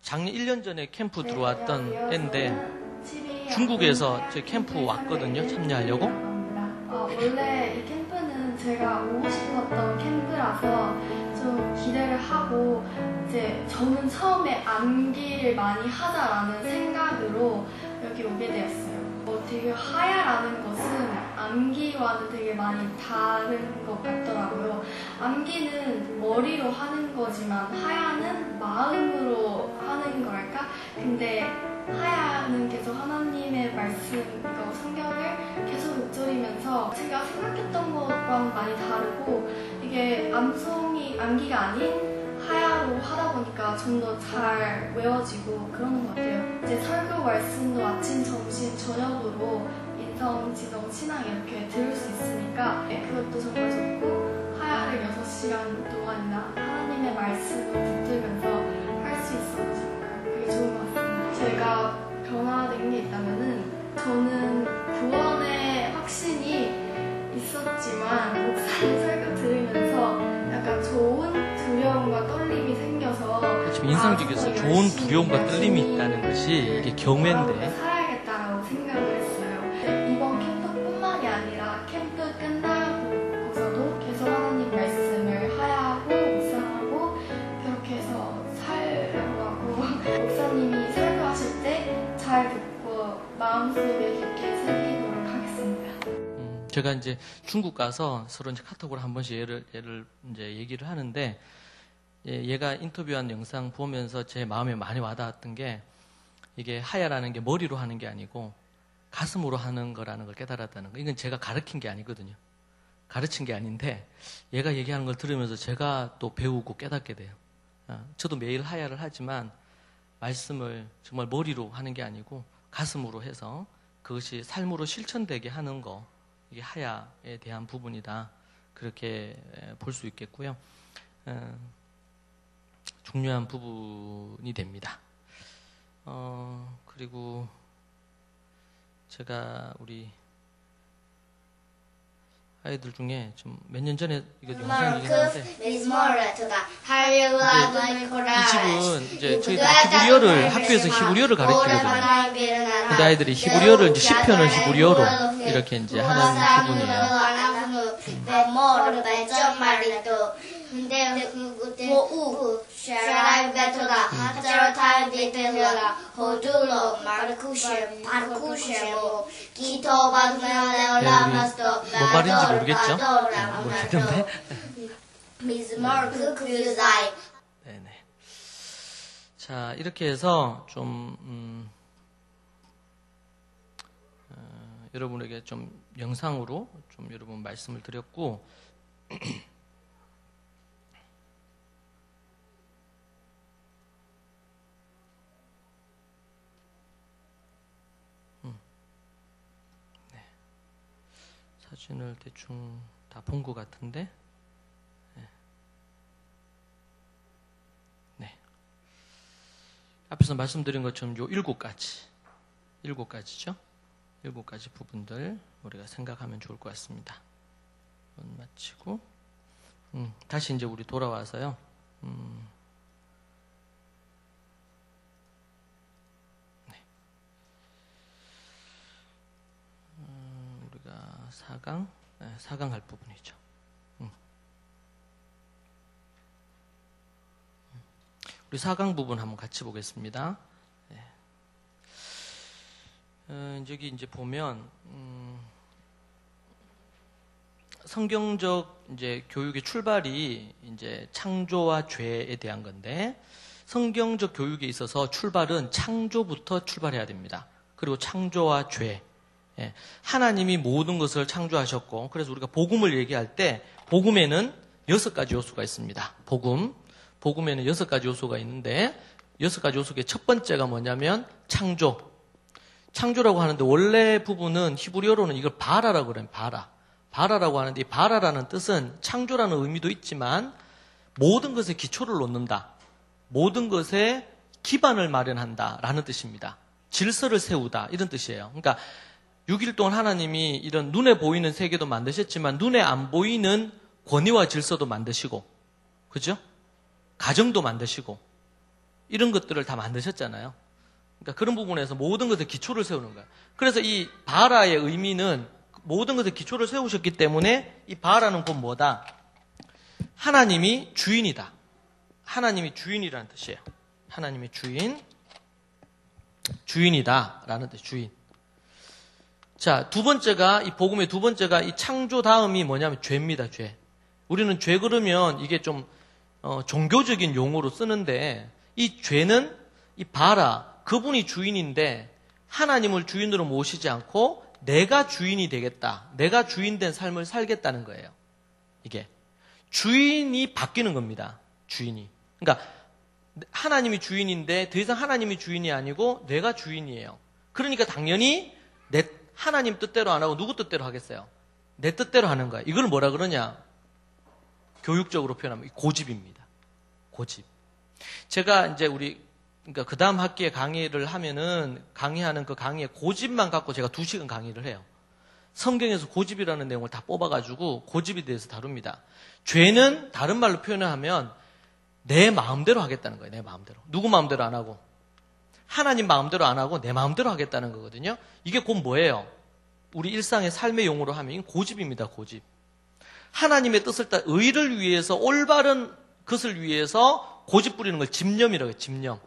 작년 1년 전에 캠프 들어왔던 애인데 중국에서 제 캠프 왔거든요. 참여하려고. 원래 이 캠프는 제가 오고 싶었던 캠프라서 좀 기대를 하고 이제 저는 처음에 암기를 많이 하자라는 생각으로 여기 오게 되었어요. 되게 하야라는 것은 암기와는 되게 많이 다른 것 같더라고요. 암기는 머리로 하는 거지만 하야는 마음으로 하는 거랄까? 근데 하야는 계속 하나님의 말씀, 성경을 계속 읊조리면서 제가 생각했던 것과는 많이 다르고 이게 암기가 아닌 하야로 하다 보니까 좀 더 잘 외워지고 그러는 것 같아요. 이제 설교 말씀도 아침, 점심, 저녁으로 인성, 지성, 신앙 이렇게 들을 수 있으니까 그것도 정말 좋고 하야를 6시간 동안이나 하나님의 말씀을 붙들면서 할 수 있어서 정말 그게 좋은 것 같습니다. 제가 변화된 게 있다면은 저는 구원의 확신이 있었지만 목사님 설교 들으면서 약간 좋은 두려움과 떨림이 생겨서 지금 인상적이어서 좋은 두려움과 떨림이 있다는 것이 이게 경외인데 살아야겠다라고 생각을 했어요. 이번 캠프뿐만이 아니라 캠프 끝나고서도 계속 하나님 말씀을 하야하고 묵상하고 그렇게 해서 살려고 하고 목사님이 설교하실 때 잘 듣고 마음속에 깊게 새기도록 하겠습니다. 제가 이제 중국 가서 서로 이제 카톡으로 한 번씩 얘를 이제 얘기를 하는데, 얘가 인터뷰한 영상 보면서 제 마음에 많이 와닿았던 게, 이게 하야라는 게 머리로 하는 게 아니고 가슴으로 하는 거라는 걸 깨달았다는 거. 이건 제가 가르친 게 아니거든요. 가르친 게 아닌데, 얘가 얘기하는 걸 들으면서 제가 또 배우고 깨닫게 돼요. 저도 매일 하야를 하지만 말씀을 정말 머리로 하는 게 아니고 가슴으로 해서 그것이 삶으로 실천되게 하는 거, 이게 하야에 대한 부분이다, 그렇게 볼 수 있겠고요. 중요한 부분이 됩니다. 그리고 제가 우리 아이들 중에 좀 몇 년 전에 이거 영상이긴 한데, 이 집은 이제 저희들 히브리어를 학교에서 히브리어를 가르치거든요. 근데 아이들이 히브리어를 이제 시편을 히브리어로 이렇게 이제 하는 부분이에요. 뭐 말인지 모르겠죠? 모르겠는데. 네네. 자, 이렇게 해서 좀 여러분에게 좀 영상으로 좀 여러분 말씀을 드렸고, 네. 사진을 대충 다 본 것 같은데, 네. 앞에서 말씀드린 것처럼 요 7가지죠? 7가지 부분들 우리가 생각하면 좋을 것 같습니다. 마치고 다시 이제 우리 돌아와서요. 네. 우리가 4강 할 부분이죠. 우리 4강 부분 한번 같이 보겠습니다. 여기 이제 보면 성경적 이제 교육의 출발이 이제 창조와 죄에 대한 건데, 성경적 교육에 있어서 출발은 창조부터 출발해야 됩니다. 그리고 창조와 죄. 하나님이 모든 것을 창조하셨고, 그래서 우리가 복음을 얘기할 때 복음에는 6가지 요소가 있습니다. 복음에는 6가지 요소가 있는데, 6가지 요소 중에 첫 번째가 뭐냐면 창조라고 하는데, 원래 부분은 히브리어로는 이걸 바라라고 그래요. 바라라고 하는데, 이 바라라는 뜻은 창조라는 의미도 있지만 모든 것에 기초를 놓는다, 모든 것에 기반을 마련한다 라는 뜻입니다. 질서를 세우다, 이런 뜻이에요. 그러니까 6일 동안 하나님이 이런 눈에 보이는 세계도 만드셨지만 눈에 안 보이는 권위와 질서도 만드시고, 그죠? 가정도 만드시고, 이런 것들을 다 만드셨잖아요. 그러니까 그런 부분에서 모든 것에 기초를 세우는 거예요. 그래서 이 바라의 의미는 모든 것에 기초를 세우셨기 때문에, 이 바라는 곧 뭐다? 하나님이 주인이다. 하나님이 주인이라는 뜻이에요. 하나님이 주인이다라는 뜻, 주인. 자, 두 번째가, 이 복음의 두 번째가 이 창조 다음이 뭐냐면 죄입니다, 죄. 우리는 죄 그러면 이게 좀 종교적인 용어로 쓰는데, 이 죄는 이 바라, 그분이 주인인데 하나님을 주인으로 모시지 않고 내가 주인이 되겠다, 내가 주인된 삶을 살겠다는 거예요. 이게 주인이 바뀌는 겁니다. 주인이. 그러니까 하나님이 주인인데 더 이상 하나님이 주인이 아니고 내가 주인이에요. 그러니까 당연히 내 하나님 뜻대로 안 하고 누구 뜻대로 하겠어요? 내 뜻대로 하는 거예요. 이걸 뭐라 그러냐? 교육적으로 표현하면 고집입니다. 고집. 제가 이제 그러니까 그 다음 학기에 강의를 하면은 강의하는 그 강의의 고집만 갖고 제가 2시간 강의를 해요. 성경에서 고집이라는 내용을 다 뽑아가지고 고집에 대해서 다룹니다. 죄는 다른 말로 표현하면 내 마음대로 하겠다는 거예요. 내 마음대로. 누구 마음대로 안 하고? 하나님 마음대로 안 하고 내 마음대로 하겠다는 거거든요. 이게 곧 뭐예요? 우리 일상의 삶의 용어로 하면 고집입니다. 고집. 하나님의 뜻을 따라 의를 위해서, 올바른 것을 위해서 고집 부리는 걸 집념이라고 해요. 집념.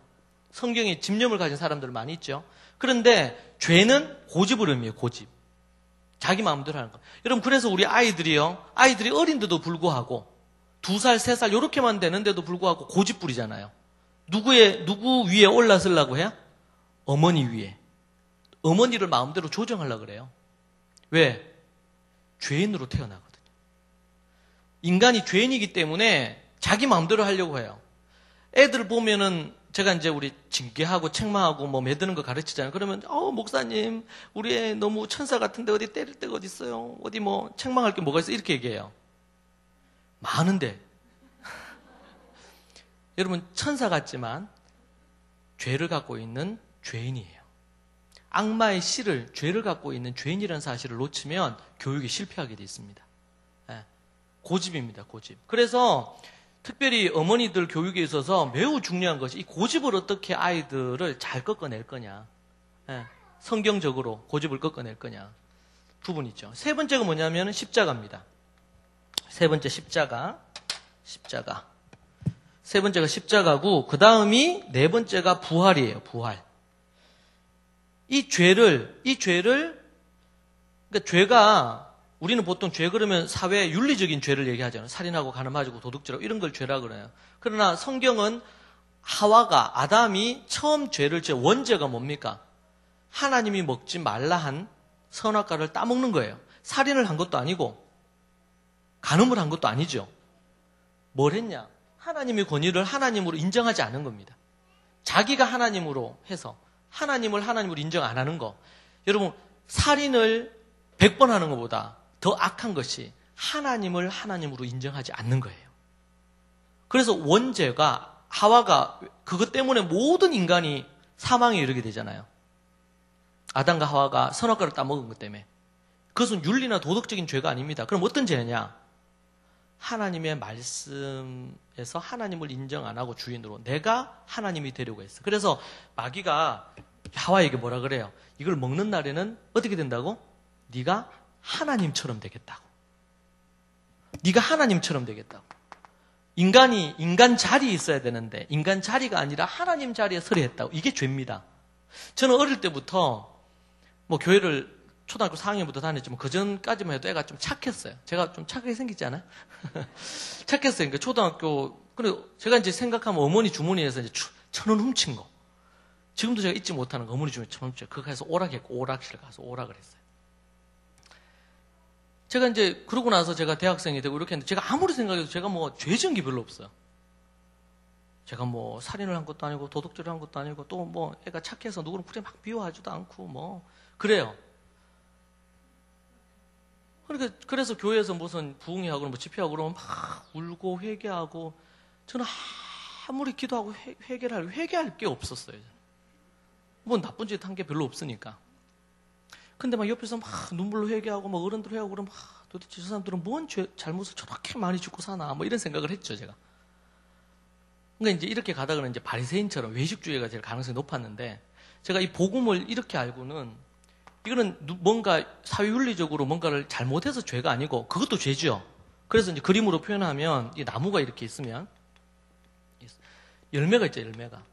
성경에 집념을 가진 사람들 많이 있죠. 그런데 죄는 고집을 의미해요. 고집. 자기 마음대로 하는 거. 여러분, 그래서 우리 아이들이 어린데도 불구하고 2살, 3살 요렇게만 되는데도 불구하고 고집 부리잖아요. 누구 위에 올라서려고 해요? 어머니 위에. 어머니를 마음대로 조정하려고 그래요. 왜? 죄인으로 태어나거든요. 인간이 죄인이기 때문에 자기 마음대로 하려고 해요. 애들 보면은 제가 이제 우리 징계하고 책망하고 뭐 매드는 거 가르치잖아요. 그러면 목사님 우리 애 너무 천사 같은데 어디 때릴 데가 어디 있어요? 어디 뭐 책망할 게 뭐가 있어? 이렇게 얘기해요. 많은데 여러분, 천사 같지만 죄를 갖고 있는 죄인이에요. 악마의 씨를, 죄를 갖고 있는 죄인이라는 사실을 놓치면 교육이 실패하게 돼 있습니다. 고집입니다, 고집. 그래서 특별히 어머니들 교육에 있어서 매우 중요한 것이 이 고집을 어떻게 아이들을 잘 꺾어낼 거냐. 성경적으로 고집을 꺾어낼 거냐. 부분이 있죠. 세 번째가 뭐냐면 십자가입니다. 세 번째 십자가. 세 번째가 십자가고 그 다음이 네 번째가 부활이에요. 부활. 이 죄를 그러니까 죄가 우리는 보통 죄 그러면 사회 윤리적인 죄를 얘기하잖아요. 살인하고 간음하고 도둑질하고 이런 걸 죄라 그래요. 그러나 성경은 하와가 아담이 처음 죄를 지은 원죄가 뭡니까? 하나님이 먹지 말라 한 선악과를 따먹는 거예요. 살인을 한 것도 아니고 간음을 한 것도 아니죠. 뭘 했냐? 하나님의 권위를 하나님으로 인정하지 않은 겁니다. 자기가 하나님으로 해서 하나님을 하나님으로 인정 안 하는 거. 여러분, 살인을 100번 하는 것보다 더 악한 것이 하나님을 하나님으로 인정하지 않는 거예요. 그래서 원죄가 하와가 그것 때문에 모든 인간이 사망에 이르게 되잖아요. 아담과 하와가 선악과를 따먹은 것 때문에. 그것은 윤리나 도덕적인 죄가 아닙니다. 그럼 어떤 죄냐? 하나님의 말씀에서 하나님을 인정 안 하고 주인으로 내가 하나님이 되려고 했어. 그래서 마귀가 하와에게 뭐라 그래요? 이걸 먹는 날에는 어떻게 된다고? 네가 하나님처럼 되겠다고. 네가 하나님처럼 되겠다고. 인간이 인간 자리에 있어야 되는데 인간 자리가 아니라 하나님 자리에 서려 했다고. 이게 죄입니다. 저는 어릴 때부터 뭐 교회를 초등학교 4학년부터 다녔지만 그 전까지만 해도 애가 좀 착했어요. 제가 좀 착하게 생기지 않아요? 착했어요. 그러니까 초등학교, 그리고 제가 이제 생각하면 어머니 주머니에서 이제 1,000원 훔친 거. 지금도 제가 잊지 못하는 거, 어머니 주머니 1,000원 훔친 거. 그거 가서 오락했고, 오락실 가서 오락을 했어요. 제가 이제 그러고 나서 제가 대학생이 되고 이렇게 했는데 제가 아무리 생각해도 제가 뭐 죄 지은 게 별로 없어요. 제가 뭐 살인을 한 것도 아니고 도둑질을 한 것도 아니고 또 뭐 애가 착해서 누구를 그래 막 미워하지도 않고 뭐 그래요. 그러니까 그래서 교회에서 무슨 부흥회하고 뭐 집회하고 그러면 막 울고 회개하고 저는 아무리 기도하고 회개할 게 없었어요. 뭐 나쁜 짓 한 게 별로 없으니까. 근데 막 옆에서 막 눈물로 회개하고 막 어른들 회개하고 그러면 도대체 저 사람들은 뭔 잘못을 저렇게 많이 짓고 사나 뭐 이런 생각을 했죠, 제가. 그러니까 이제 이렇게 가다가는 이제 바리새인처럼 외식주의가 제일 가능성이 높았는데 제가 이 복음을 이렇게 알고는 이거는 뭔가 사회윤리적으로 뭔가를 잘못해서 죄가 아니고 그것도 죄죠. 그래서 이제 그림으로 표현하면 이 나무가 이렇게 있으면 열매가 있죠, 열매가.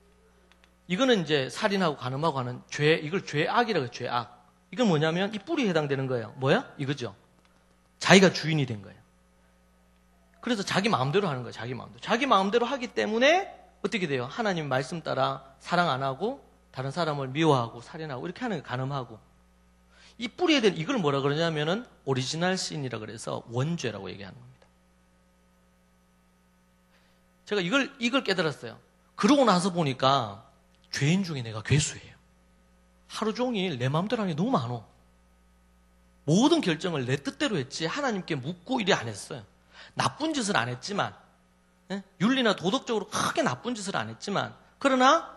이거는 이제 살인하고 간음하고 하는 죄, 이걸 죄악이라고 해요, 죄악. 이건 뭐냐면 이 뿌리에 해당되는 거예요. 뭐야? 이거죠. 자기가 주인이 된 거예요. 그래서 자기 마음대로 하는 거예요, 자기 마음대로. 자기 마음대로 하기 때문에 어떻게 돼요? 하나님 말씀 따라 사랑 안 하고 다른 사람을 미워하고 살인하고 이렇게 하는 거예요, 간음하고. 이 뿌리에 대한 이걸 뭐라 그러냐면은 오리지널 신이라 그래서 원죄라고 얘기하는 겁니다. 제가 이걸 깨달았어요. 그러고 나서 보니까 죄인 중에 내가 괴수예요. 하루 종일 내 마음대로 하는 게 너무 많어. 모든 결정을 내 뜻대로 했지 하나님께 묻고 이래 안 했어요. 나쁜 짓을 안 했지만 윤리나 도덕적으로 크게 나쁜 짓을 안 했지만 그러나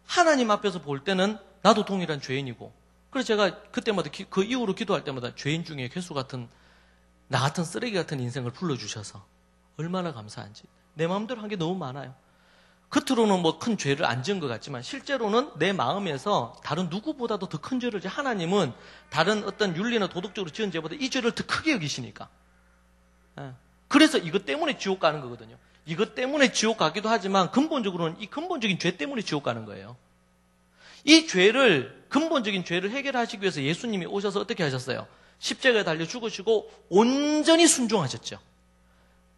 하나님 앞에서 볼 때는 나도 동일한 죄인이고 그래서 제가 그때마다 그 이후로 기도할 때마다 죄인 중에 괴수 같은 나 같은 쓰레기 같은 인생을 불러주셔서 얼마나 감사한지. 내 마음대로 한 게 너무 많아요. 겉으로는 뭐 큰 죄를 안 지은 것 같지만 실제로는 내 마음에서 다른 누구보다도 더 큰 죄를 하나님은 다른 어떤 윤리나 도덕적으로 지은 죄보다 이 죄를 더 크게 여기시니까. 그래서 이것 때문에 지옥 가는 거거든요. 이것 때문에 지옥 가기도 하지만 근본적으로는 이 근본적인 죄 때문에 지옥 가는 거예요. 이 죄를 근본적인 죄를 해결하시기 위해서 예수님이 오셔서 어떻게 하셨어요? 십자가에 달려 죽으시고 온전히 순종하셨죠.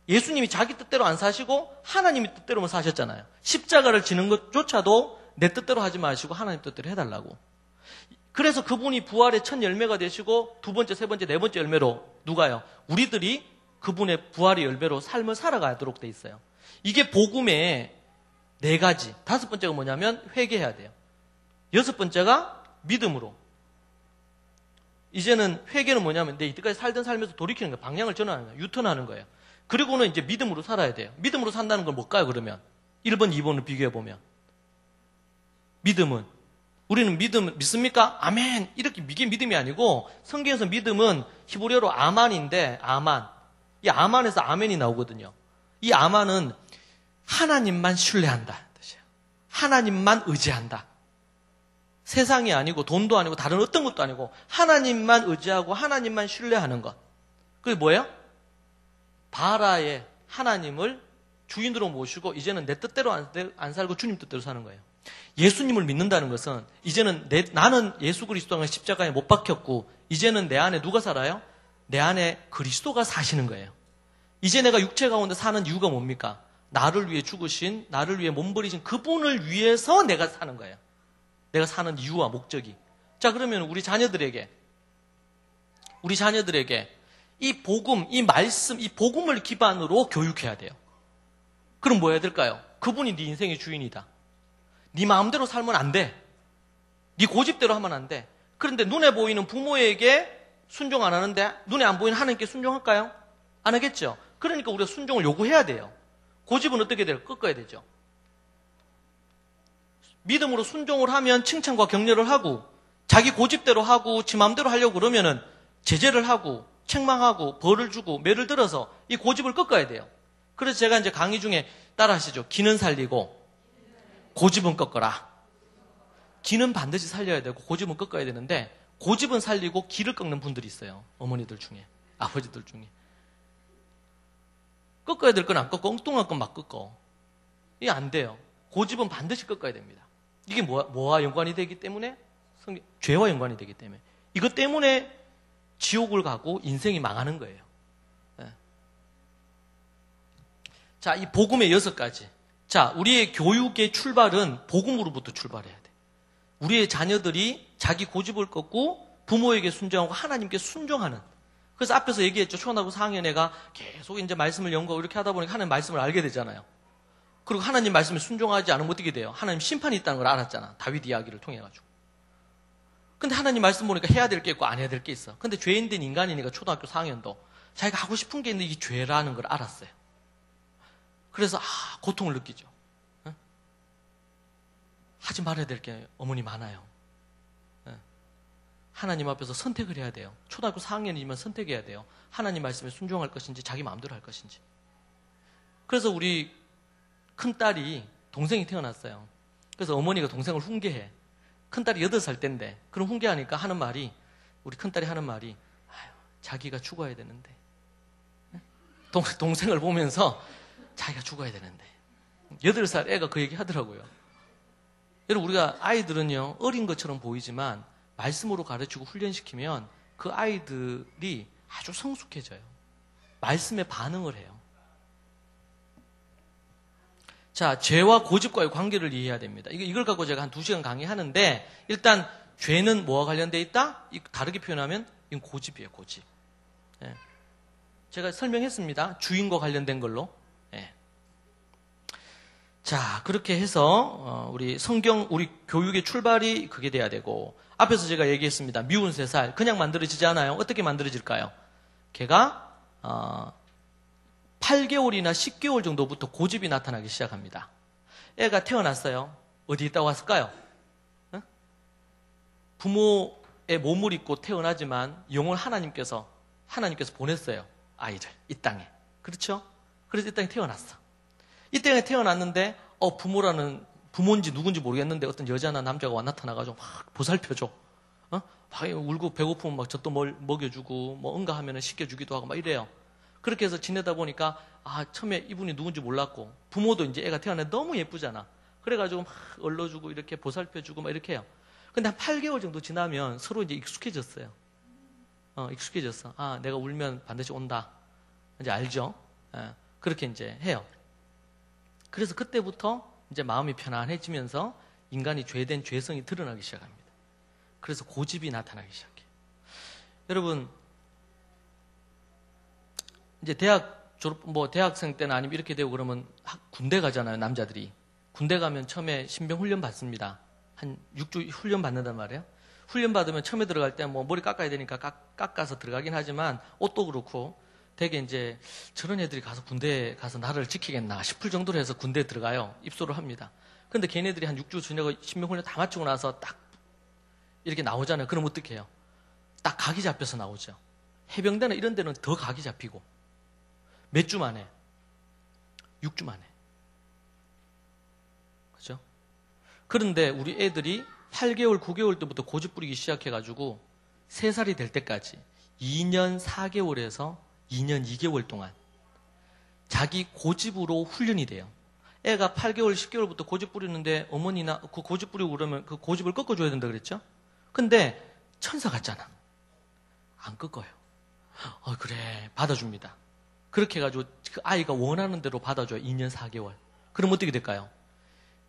예수님이 자기 뜻대로 안 사시고 하나님의 뜻대로만 사셨잖아요. 십자가를 지는 것조차도 내 뜻대로 하지 마시고 하나님 뜻대로 해달라고. 그래서 그분이 부활의 첫 열매가 되시고 두 번째, 세 번째, 네 번째 열매로 누가요? 우리들이 그분의 부활의 열매로 삶을 살아가도록 돼 있어요. 이게 복음의 4가지. 5번째가 뭐냐면 회개해야 돼요. 6번째가 믿음으로. 이제는 회개는 뭐냐면 내 이때까지 살던 삶에서 돌이키는 거예요. 방향을 전환하는 거예요. 유턴하는 거예요. 그리고는 이제 믿음으로 살아야 돼요. 믿음으로 산다는 건 뭘까요, 그러면? 1번, 2번을 비교해보면. 믿음은, 우리는 믿습니까? 아멘. 이게 믿음이 아니고, 성경에서 믿음은 히브리어로 아만인데, 아만. 이 아만에서 아멘이 나오거든요. 이 아만은 하나님만 신뢰한다. 뜻이에요. 하나님만 의지한다. 세상이 아니고, 돈도 아니고, 다른 어떤 것도 아니고, 하나님만 의지하고, 하나님만 신뢰하는 것. 그게 뭐예요? 바라의 하나님을 주인으로 모시고 이제는 내 뜻대로 안 살고 주님 뜻대로 사는 거예요. 예수님을 믿는다는 것은 이제는 나는 예수 그리스도가 십자가에 못 박혔고 이제는 내 안에 누가 살아요? 내 안에 그리스도가 사시는 거예요. 이제 내가 육체 가운데 사는 이유가 뭡니까? 나를 위해 죽으신, 나를 위해 몸버리신 그분을 위해서 내가 사는 거예요. 내가 사는 이유와 목적이. 자, 그러면 우리 자녀들에게 이 복음, 이 말씀, 이 복음을 기반으로 교육해야 돼요. 그럼 뭐 해야 될까요? 그분이 네 인생의 주인이다. 네 마음대로 살면 안 돼. 네 고집대로 하면 안 돼. 그런데 눈에 보이는 부모에게 순종 안 하는데 눈에 안 보이는 하나님께 순종할까요? 안 하겠죠. 그러니까 우리가 순종을 요구해야 돼요. 고집은 어떻게 돼요? 꺾어야 되죠. 믿음으로 순종을 하면 칭찬과 격려를 하고 자기 고집대로 하고 지 마음대로 하려고 그러면은 제재를 하고 책망하고 벌을 주고 매를 들어서 이 고집을 꺾어야 돼요. 그래서 제가 이제 강의 중에 따라하시죠. 기는 살리고 고집은 꺾어라. 기는 반드시 살려야 되고 고집은 꺾어야 되는데 고집은 살리고 기를 꺾는 분들이 있어요. 어머니들 중에, 아버지들 중에. 꺾어야 될 건 안 꺾고 엉뚱한 건 막 꺾어. 이게 안 돼요. 고집은 반드시 꺾어야 됩니다. 이게 뭐와 연관이 되기 때문에? 죄와 연관이 되기 때문에. 이것 때문에 지옥을 가고 인생이 망하는 거예요. 네. 자, 이 복음의 6가지. 자, 우리의 교육의 출발은 복음으로부터 출발해야 돼. 우리의 자녀들이 자기 고집을 꺾고 부모에게 순종하고 하나님께 순종하는. 그래서 앞에서 얘기했죠. 초등학교 4학년 애가 계속 이제 말씀을 연구하고 이렇게 하다 보니까 하나님 말씀을 알게 되잖아요. 그리고 하나님 말씀에 순종하지 않으면 어떻게 돼요? 하나님 심판이 있다는 걸 알았잖아. 다윗 이야기를 통해가지고. 근데 하나님 말씀 보니까 해야 될 게 있고 안 해야 될 게 있어. 근데 죄인 된 인간이니까 초등학교 4학년도 자기가 하고 싶은 게 있는데 이게 죄라는 걸 알았어요. 그래서 고통을 느끼죠. 응? 하지 말아야 될 게 어머니 많아요. 응? 하나님 앞에서 선택을 해야 돼요. 초등학교 4학년이면 선택해야 돼요. 하나님 말씀에 순종할 것인지 자기 마음대로 할 것인지. 그래서 우리 큰딸이 동생이 태어났어요. 그래서 어머니가 동생을 훈계해. 큰딸이 8살 때인데 그럼 훈계하니까 하는 말이, 우리 큰딸이 하는 말이, 자기가 죽어야 되는데, 동생을 보면서 자기가 죽어야 되는데. 8살 애가 그 얘기 하더라고요. 여러분, 우리가 아이들은요 어린 것처럼 보이지만 말씀으로 가르치고 훈련시키면 그 아이들이 아주 성숙해져요. 말씀에 반응을 해요. 자, 죄와 고집과의 관계를 이해해야 됩니다. 이걸 갖고 제가 한 2시간 강의하는데, 일단 죄는 뭐와 관련되어 있다? 다르게 표현하면 이건 고집이에요, 고집. 예. 제가 설명했습니다. 주인과 관련된 걸로. 예. 자, 그렇게 해서 우리 교육의 출발이 그게 돼야 되고, 앞에서 제가 얘기했습니다. 미운 3살 그냥 만들어지지 않아요. 어떻게 만들어질까요? 걔가 8개월이나 10개월 정도부터 고집이 나타나기 시작합니다. 애가 태어났어요. 어디 있다고 왔을까요? 응? 부모의 몸을 입고 태어나지만 영혼 하나님께서 보냈어요. 아이를 이 땅에. 그렇죠? 그래서 이 땅에 태어났어. 이 땅에 태어났는데 부모인지 누군지 모르겠는데 어떤 여자나 남자가 와 나타나가지고 막 보살펴줘. 막 울고 배고프면 막 젖도 먹여주고 뭐 응가하면 씻겨주기도 하고 막 이래요. 그렇게 해서 지내다 보니까 처음에 이분이 누군지 몰랐고, 부모도 이제 애가 태어났는데 너무 예쁘잖아. 그래가지고 막 얼러주고 이렇게 보살펴주고 막 이렇게 해요. 근데 한 8개월 정도 지나면 서로 이제 익숙해졌어요. 익숙해졌어. 아, 내가 울면 반드시 온다. 이제 알죠? 그렇게 이제 해요. 그래서 그때부터 이제 마음이 편안해지면서 인간이 죄된 죄성이 드러나기 시작합니다. 그래서 고집이 나타나기 시작해요. 여러분, 이제 대학생 때나 아니면 이렇게 되고 그러면 군대 가잖아요, 남자들이. 군대 가면 처음에 신병 훈련 받습니다. 한 6주 훈련 받는단 말이에요. 훈련 받으면 처음에 들어갈 때 뭐 머리 깎아야 되니까 깎아서 들어가긴 하지만 옷도 그렇고 되게 이제 저런 애들이 가서 군대에 가서 나라를 지키겠나 싶을 정도로 해서 군대에 들어가요. 입소를 합니다. 근데 걔네들이 한 6주 지내고 신병 훈련 다 마치고 나서 딱 이렇게 나오잖아요. 그럼 어떻게 해요? 딱 각이 잡혀서 나오죠. 해병대나 이런 데는 더 각이 잡히고 몇 주 만에 6주 만에 그죠? 그런데 우리 애들이 8개월, 9개월 때부터 고집 부리기 시작해가지고 3살이 될 때까지 2년 4개월에서 2년 2개월 동안 자기 고집으로 훈련이 돼요. 애가 8개월, 10개월부터 고집 부리는데 어머니나 그 고집 부리고 그러면 그 고집을 꺾어줘야 된다 그랬죠? 근데 천사 같잖아. 안 꺾어요. 그래. 받아줍니다. 그렇게 해가지고 그 아이가 원하는 대로 받아줘요. 2년 4개월. 그럼 어떻게 될까요?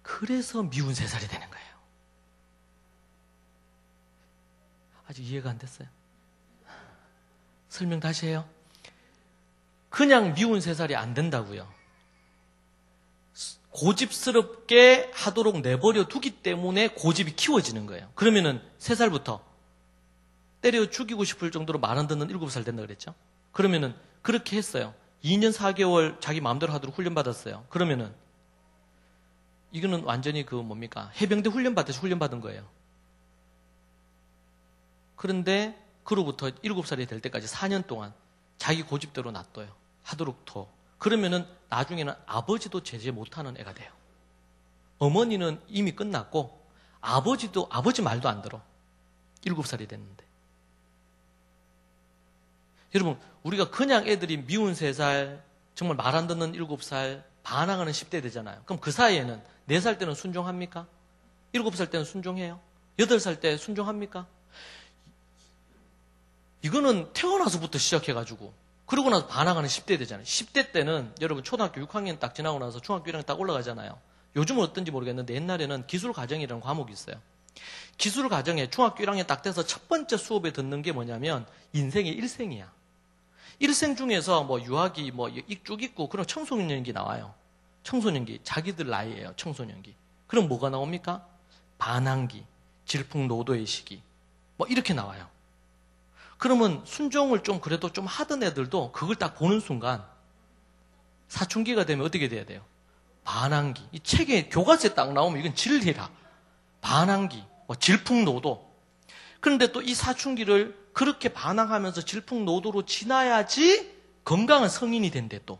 그래서 미운 3살이 되는 거예요. 아직 이해가 안 됐어요. 설명 다시 해요. 그냥 미운 3살이 안 된다고요. 고집스럽게 하도록 내버려 두기 때문에 고집이 키워지는 거예요. 그러면은 3살부터 때려 죽이고 싶을 정도로 말 안 듣는 7살 된다 그랬죠? 그러면은 그렇게 했어요. 2년 4개월 자기 마음대로 하도록 훈련받았어요. 그러면은 이거는 완전히 해병대 훈련받듯이 훈련받은 거예요. 그런데 그로부터 7살이 될 때까지 4년 동안 자기 고집대로 놔둬요. 하도록 둬. 그러면은 나중에는 아버지도 제재 못하는 애가 돼요. 어머니는 이미 끝났고 아버지도 아버지 말도 안 들어. 7살이 됐는데. 여러분, 우리가 그냥 애들이 미운 3살, 정말 말 안 듣는 7살, 반항하는 10대 되잖아요. 그럼 그 사이에는 4살 때는 순종합니까? 7살 때는 순종해요? 8살 때 순종합니까? 이거는 태어나서부터 시작해가지고 그러고 나서 반항하는 10대 되잖아요. 10대 때는 여러분 초등학교 6학년 딱 지나고 나서 중학교 1학년 딱 올라가잖아요. 요즘은 어떤지 모르겠는데 옛날에는 기술과정이라는 과목이 있어요. 기술과정에 중학교 1학년 딱 돼서 첫 번째 수업에 듣는 게 뭐냐면 인생의 일생이야. 일생 중에서 유아기, 쭉 있고 그런 청소년기 나와요. 청소년기, 자기들 나이예요. 청소년기. 그럼 뭐가 나옵니까? 반항기, 질풍노도의 시기, 이렇게 나와요. 그러면 순종을 그래도 좀 하던 애들도 그걸 딱 보는 순간 사춘기가 되면 어떻게 돼야 돼요? 반항기. 이 책에 교과서에 딱 나오면 이건 진리라. 반항기, 질풍노도. 그런데 또 이 사춘기를 그렇게 반항하면서 질풍노도로 지나야지 건강한 성인이 된대 또.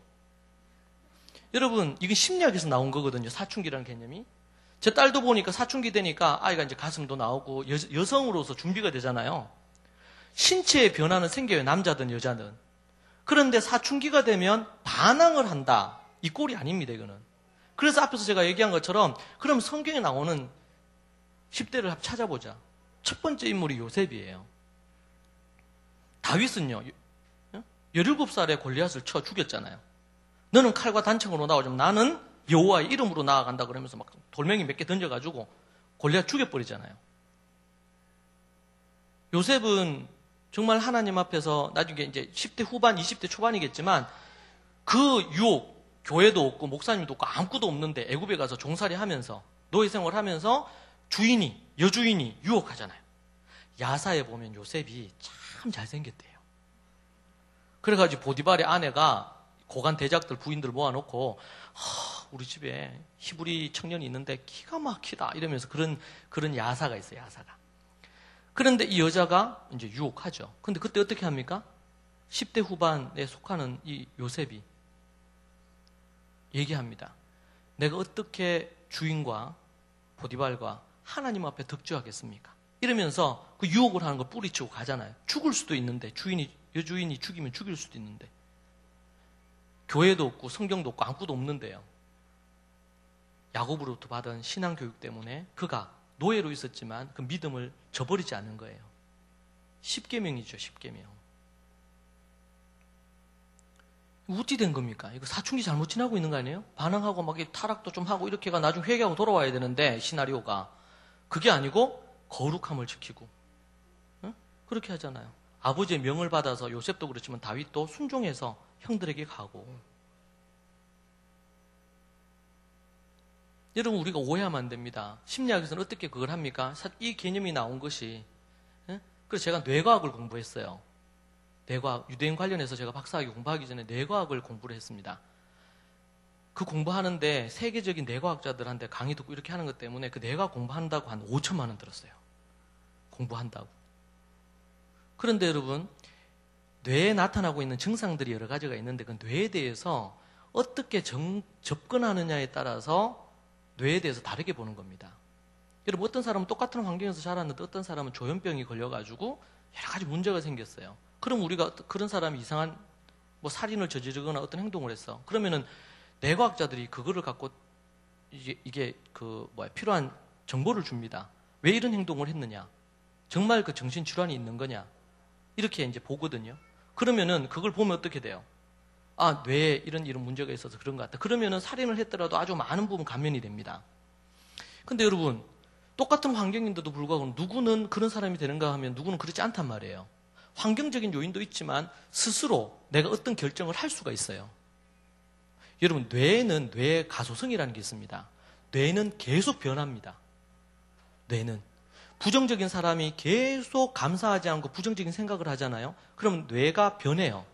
여러분, 이건 심리학에서 나온 거거든요. 사춘기라는 개념이. 제 딸도 보니까 사춘기 되니까 아이가 이제 가슴도 나오고 여성으로서 준비가 되잖아요. 신체의 변화는 생겨요. 남자든 여자든. 그런데 사춘기가 되면 반항을 한다. 이 꼴이 아닙니다. 이거는. 그래서 앞에서 제가 얘기한 것처럼 그럼 성경에 나오는 10대를 찾아보자. 첫 번째 인물이 요셉이에요. 다윗은요. 17살에 골리앗을 쳐 죽였잖아요. 너는 칼과 단창으로 나오지만 나는 여호와의 이름으로 나아간다 그러면서 막 돌멩이 몇 개 던져가지고 골리앗 죽여버리잖아요. 요셉은 정말 하나님 앞에서 나중에 이제 10대 후반, 20대 초반이겠지만 그 유혹, 교회도 없고 목사님도 없고 아무것도 없는데 애굽에 가서 종살이 하면서 노예 생활하면서 여주인이 유혹하잖아요. 야사에 보면 요셉이 참 잘생겼대요. 그래가지고 보디발의 아내가 고관 대작들 부인들 모아놓고 우리 집에 히브리 청년이 있는데 기가 막히다 이러면서 그런 야사가 있어요. 야사가. 그런데 이 여자가 이제 유혹하죠. 근데 그때 어떻게 합니까? 10대 후반에 속하는 이 요셉이 얘기합니다. 내가 어떻게 주인과 보디발과 하나님 앞에 덕주하겠습니까? 이러면서 그 유혹을 하는 거 뿌리치고 가잖아요. 죽을 수도 있는데 여주인이 죽이면 죽일 수도 있는데 교회도 없고 성경도 없고 아무것도 없는데요. 야곱으로부터 받은 신앙교육 때문에 그가 노예로 있었지만 그 믿음을 저버리지 않는 거예요. 10계명이죠, 10계명. 어떻게 된 겁니까? 이거 사춘기 잘못 지나고 있는 거 아니에요? 반항하고 막 타락도 좀 하고 이렇게가 나중에 회개하고 돌아와야 되는데 시나리오가 그게 아니고 거룩함을 지키고 응? 그렇게 하잖아요. 아버지의 명을 받아서 요셉도 그렇지만 다윗도 순종해서 형들에게 가고. 여러분 우리가 오해하면 안 됩니다. 심리학에서는 어떻게 그걸 합니까? 이 개념이 나온 것이 그래서 제가 뇌과학을 공부했어요. 뇌과학, 유대인 관련해서 제가 박사학위 공부하기 전에 뇌과학을 공부를 했습니다. 그 공부하는데 세계적인 뇌과학자들한테 강의 듣고 이렇게 하는 것 때문에 그 뇌과학 공부한다고 한 5천만 원 들었어요. 공부한다고. 그런데 여러분 뇌에 나타나고 있는 증상들이 여러 가지가 있는데 그 뇌에 대해서 어떻게 접근하느냐에 따라서 뇌에 대해서 다르게 보는 겁니다. 여러분 어떤 사람은 똑같은 환경에서 자랐는데 어떤 사람은 조현병이 걸려가지고 여러 가지 문제가 생겼어요. 그럼 우리가 그런 사람이 이상한 살인을 저지르거나 어떤 행동을 했어. 그러면은 뇌과학자들이 그거를 갖고 이게 필요한 정보를 줍니다. 왜 이런 행동을 했느냐? 정말 그 정신질환이 있는 거냐? 이렇게 이제 보거든요. 그러면은 그걸 보면 어떻게 돼요? 아, 뇌에 이런 문제가 있어서 그런 것 같다. 그러면은 살인을 했더라도 아주 많은 부분 감면이 됩니다. 근데 여러분, 똑같은 환경인데도 불구하고 누구는 그런 사람이 되는가 하면 누구는 그렇지 않단 말이에요. 환경적인 요인도 있지만 스스로 내가 어떤 결정을 할 수가 있어요. 여러분, 뇌에는 뇌의 가소성이라는 게 있습니다. 뇌는 계속 변합니다. 뇌는. 부정적인 사람이 계속 감사하지 않고 부정적인 생각을 하잖아요. 그러면 뇌가 변해요.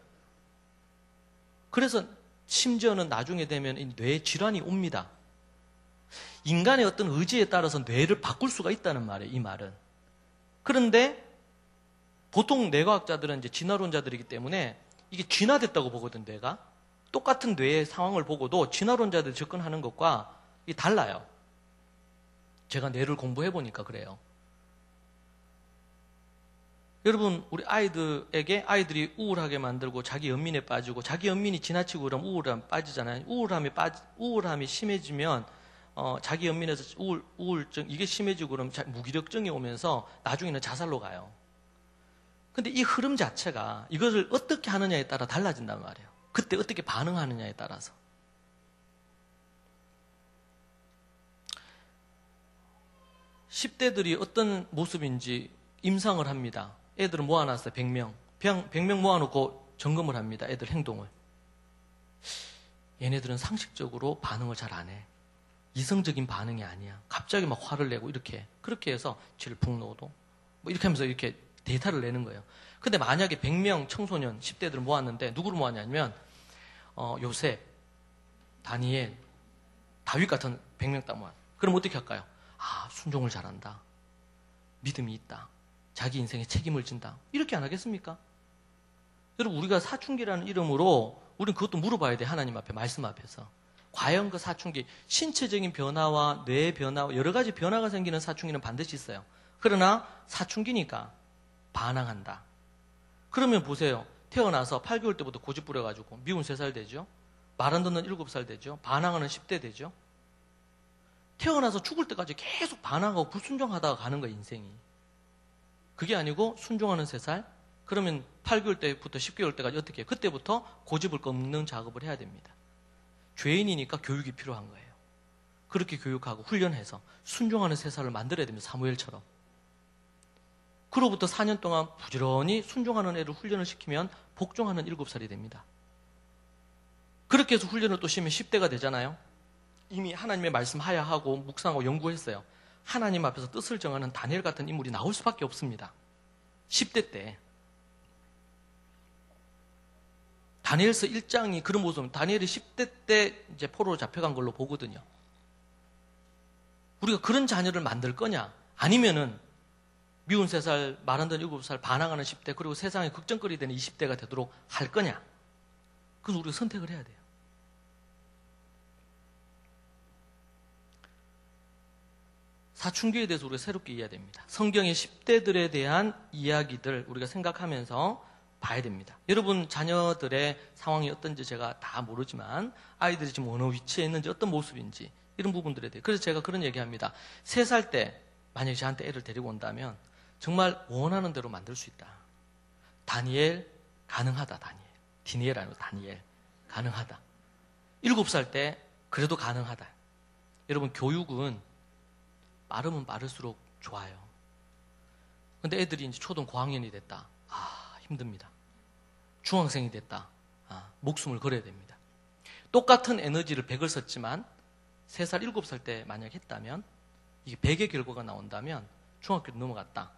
그래서 심지어는 나중에 되면 이 뇌 질환이 옵니다. 인간의 어떤 의지에 따라서 뇌를 바꿀 수가 있다는 말이에요, 이 말은. 그런데 보통 뇌과학자들은 이제 진화론자들이기 때문에 이게 진화됐다고 보거든, 뇌가. 똑같은 뇌의 상황을 보고도 진화론자들이 접근하는 것과 달라요. 제가 뇌를 공부해보니까 그래요. 여러분, 우리 아이들이 우울하게 만들고 자기 연민에 빠지고 자기 연민이 지나치고 그러면 우울함 빠지잖아요. 우울함이 심해지면 자기 연민에서 우울증 이게 심해지고 그러면 무기력증이 오면서 나중에는 자살로 가요. 근데 이 흐름 자체가 이것을 어떻게 하느냐에 따라 달라진단 말이에요. 그때 어떻게 반응하느냐에 따라서. (10대들이) 어떤 모습인지 임상을 합니다. 애들을 모아놨어요. 100명. 100명 모아놓고 점검을 합니다. 애들 행동을. 얘네들은 상식적으로 반응을 잘 안 해. 이성적인 반응이 아니야. 갑자기 막 화를 내고 이렇게. 그렇게 해서 질풍노도 이렇게 하면서 이렇게 데이터를 내는 거예요. 근데 만약에 100명 청소년 10대들을 모았는데 누구를 모았냐면 요셉, 다니엘, 다윗 같은 100명 딱 모았어요. 그럼 어떻게 할까요? 아, 순종을 잘한다. 믿음이 있다. 자기 인생에 책임을 진다. 이렇게 안 하겠습니까? 여러분, 우리가 사춘기라는 이름으로 우리는 그것도 물어봐야 돼. 하나님 앞에, 말씀 앞에서. 과연 그 사춘기, 신체적인 변화와 뇌의 변화와 여러 가지 변화가 생기는 사춘기는 반드시 있어요. 그러나 사춘기니까 반항한다. 그러면 보세요. 태어나서 8개월 때부터 고집 부려가지고 미운 3살 되죠. 말 안 듣는 7살 되죠. 반항하는 10대 되죠. 태어나서 죽을 때까지 계속 반항하고 불순종하다가 가는 거예요, 인생이. 그게 아니고 순종하는 3살? 그러면 8개월 때부터 10개월 때까지 어떻게 해요? 그때부터 고집을 꺾는 작업을 해야 됩니다. 죄인이니까 교육이 필요한 거예요. 그렇게 교육하고 훈련해서 순종하는 3살을 만들어야 됩니다. 사무엘처럼. 그로부터 4년 동안 부지런히 순종하는 애를 훈련을 시키면 복종하는 7살이 됩니다. 그렇게 해서 훈련을 또 시면 10대가 되잖아요. 이미 하나님의 말씀 하야하고 묵상하고 연구했어요. 하나님 앞에서 뜻을 정하는 다니엘 같은 인물이 나올 수밖에 없습니다. 10대 때. 다니엘서 1장이 그런 모습, 다니엘이 10대 때 이제 포로로 잡혀간 걸로 보거든요. 우리가 그런 자녀를 만들 거냐? 아니면은 미운 3살, 말 안 듣는 7살, 반항하는 10대, 그리고 세상에 걱정거리 되는 20대가 되도록 할 거냐? 그래서 우리가 선택을 해야 돼요. 사춘기에 대해서 우리가 새롭게 이해해야 됩니다. 성경의 10대들에 대한 이야기들 우리가 생각하면서 봐야 됩니다. 여러분 자녀들의 상황이 어떤지 제가 다 모르지만 아이들이 지금 어느 위치에 있는지 어떤 모습인지 이런 부분들에 대해 그래서 제가 그런 얘기합니다. 3살 때 만약에 저한테 애를 데리고 온다면 정말 원하는 대로 만들 수 있다. 다니엘 가능하다. 다니엘 아니고 다니엘 가능하다. 7살 때 그래도 가능하다. 여러분 교육은 빠르면 빠를수록 좋아요. 근데 애들이 이제 초등 고학년이 됐다. 힘듭니다. 중학생이 됐다. 목숨을 걸어야 됩니다. 똑같은 에너지를 100을 썼지만 3살, 7살 때 만약 했다면 이게 100의 결과가 나온다면 중학교로 넘어갔다.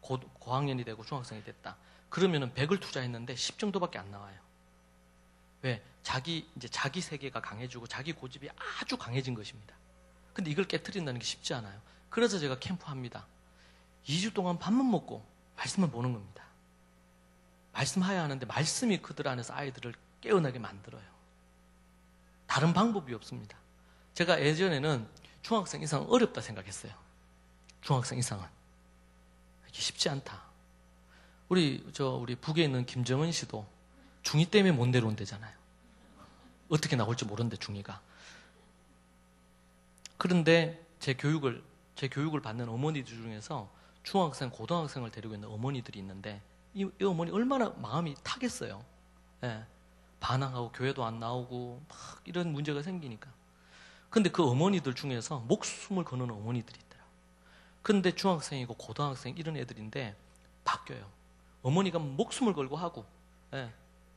고학년이 되고 중학생이 됐다. 그러면은 100을 투자했는데 10 정도밖에 안 나와요. 왜? 자기 세계가 강해지고 자기 고집이 아주 강해진 것입니다. 근데 이걸 깨트린다는 게 쉽지 않아요. 그래서 제가 캠프합니다. 2주 동안 밥만 먹고 말씀만 보는 겁니다. 말씀해야 하는데 말씀이 그들 안에서 아이들을 깨어나게 만들어요. 다른 방법이 없습니다. 제가 예전에는 중학생 이상은 어렵다 생각했어요. 중학생 이상은. 이게 쉽지 않다. 우리 북에 있는 김정은 씨도 중2 때문에 못 내려온대잖아요. 어떻게 나올지 모르는데 중2가. 그런데 제 교육을 받는 어머니들 중에서 중학생, 고등학생을 데리고 있는 어머니들이 있는데 이 어머니 얼마나 마음이 타겠어요. 예. 반항하고 교회도 안 나오고 막 이런 문제가 생기니까. 근데 그 어머니들 중에서 목숨을 거는 어머니들이 있더라고요. 근데 중학생이고 고등학생 이런 애들인데 바뀌어요. 어머니가 목숨을 걸고 하고 예.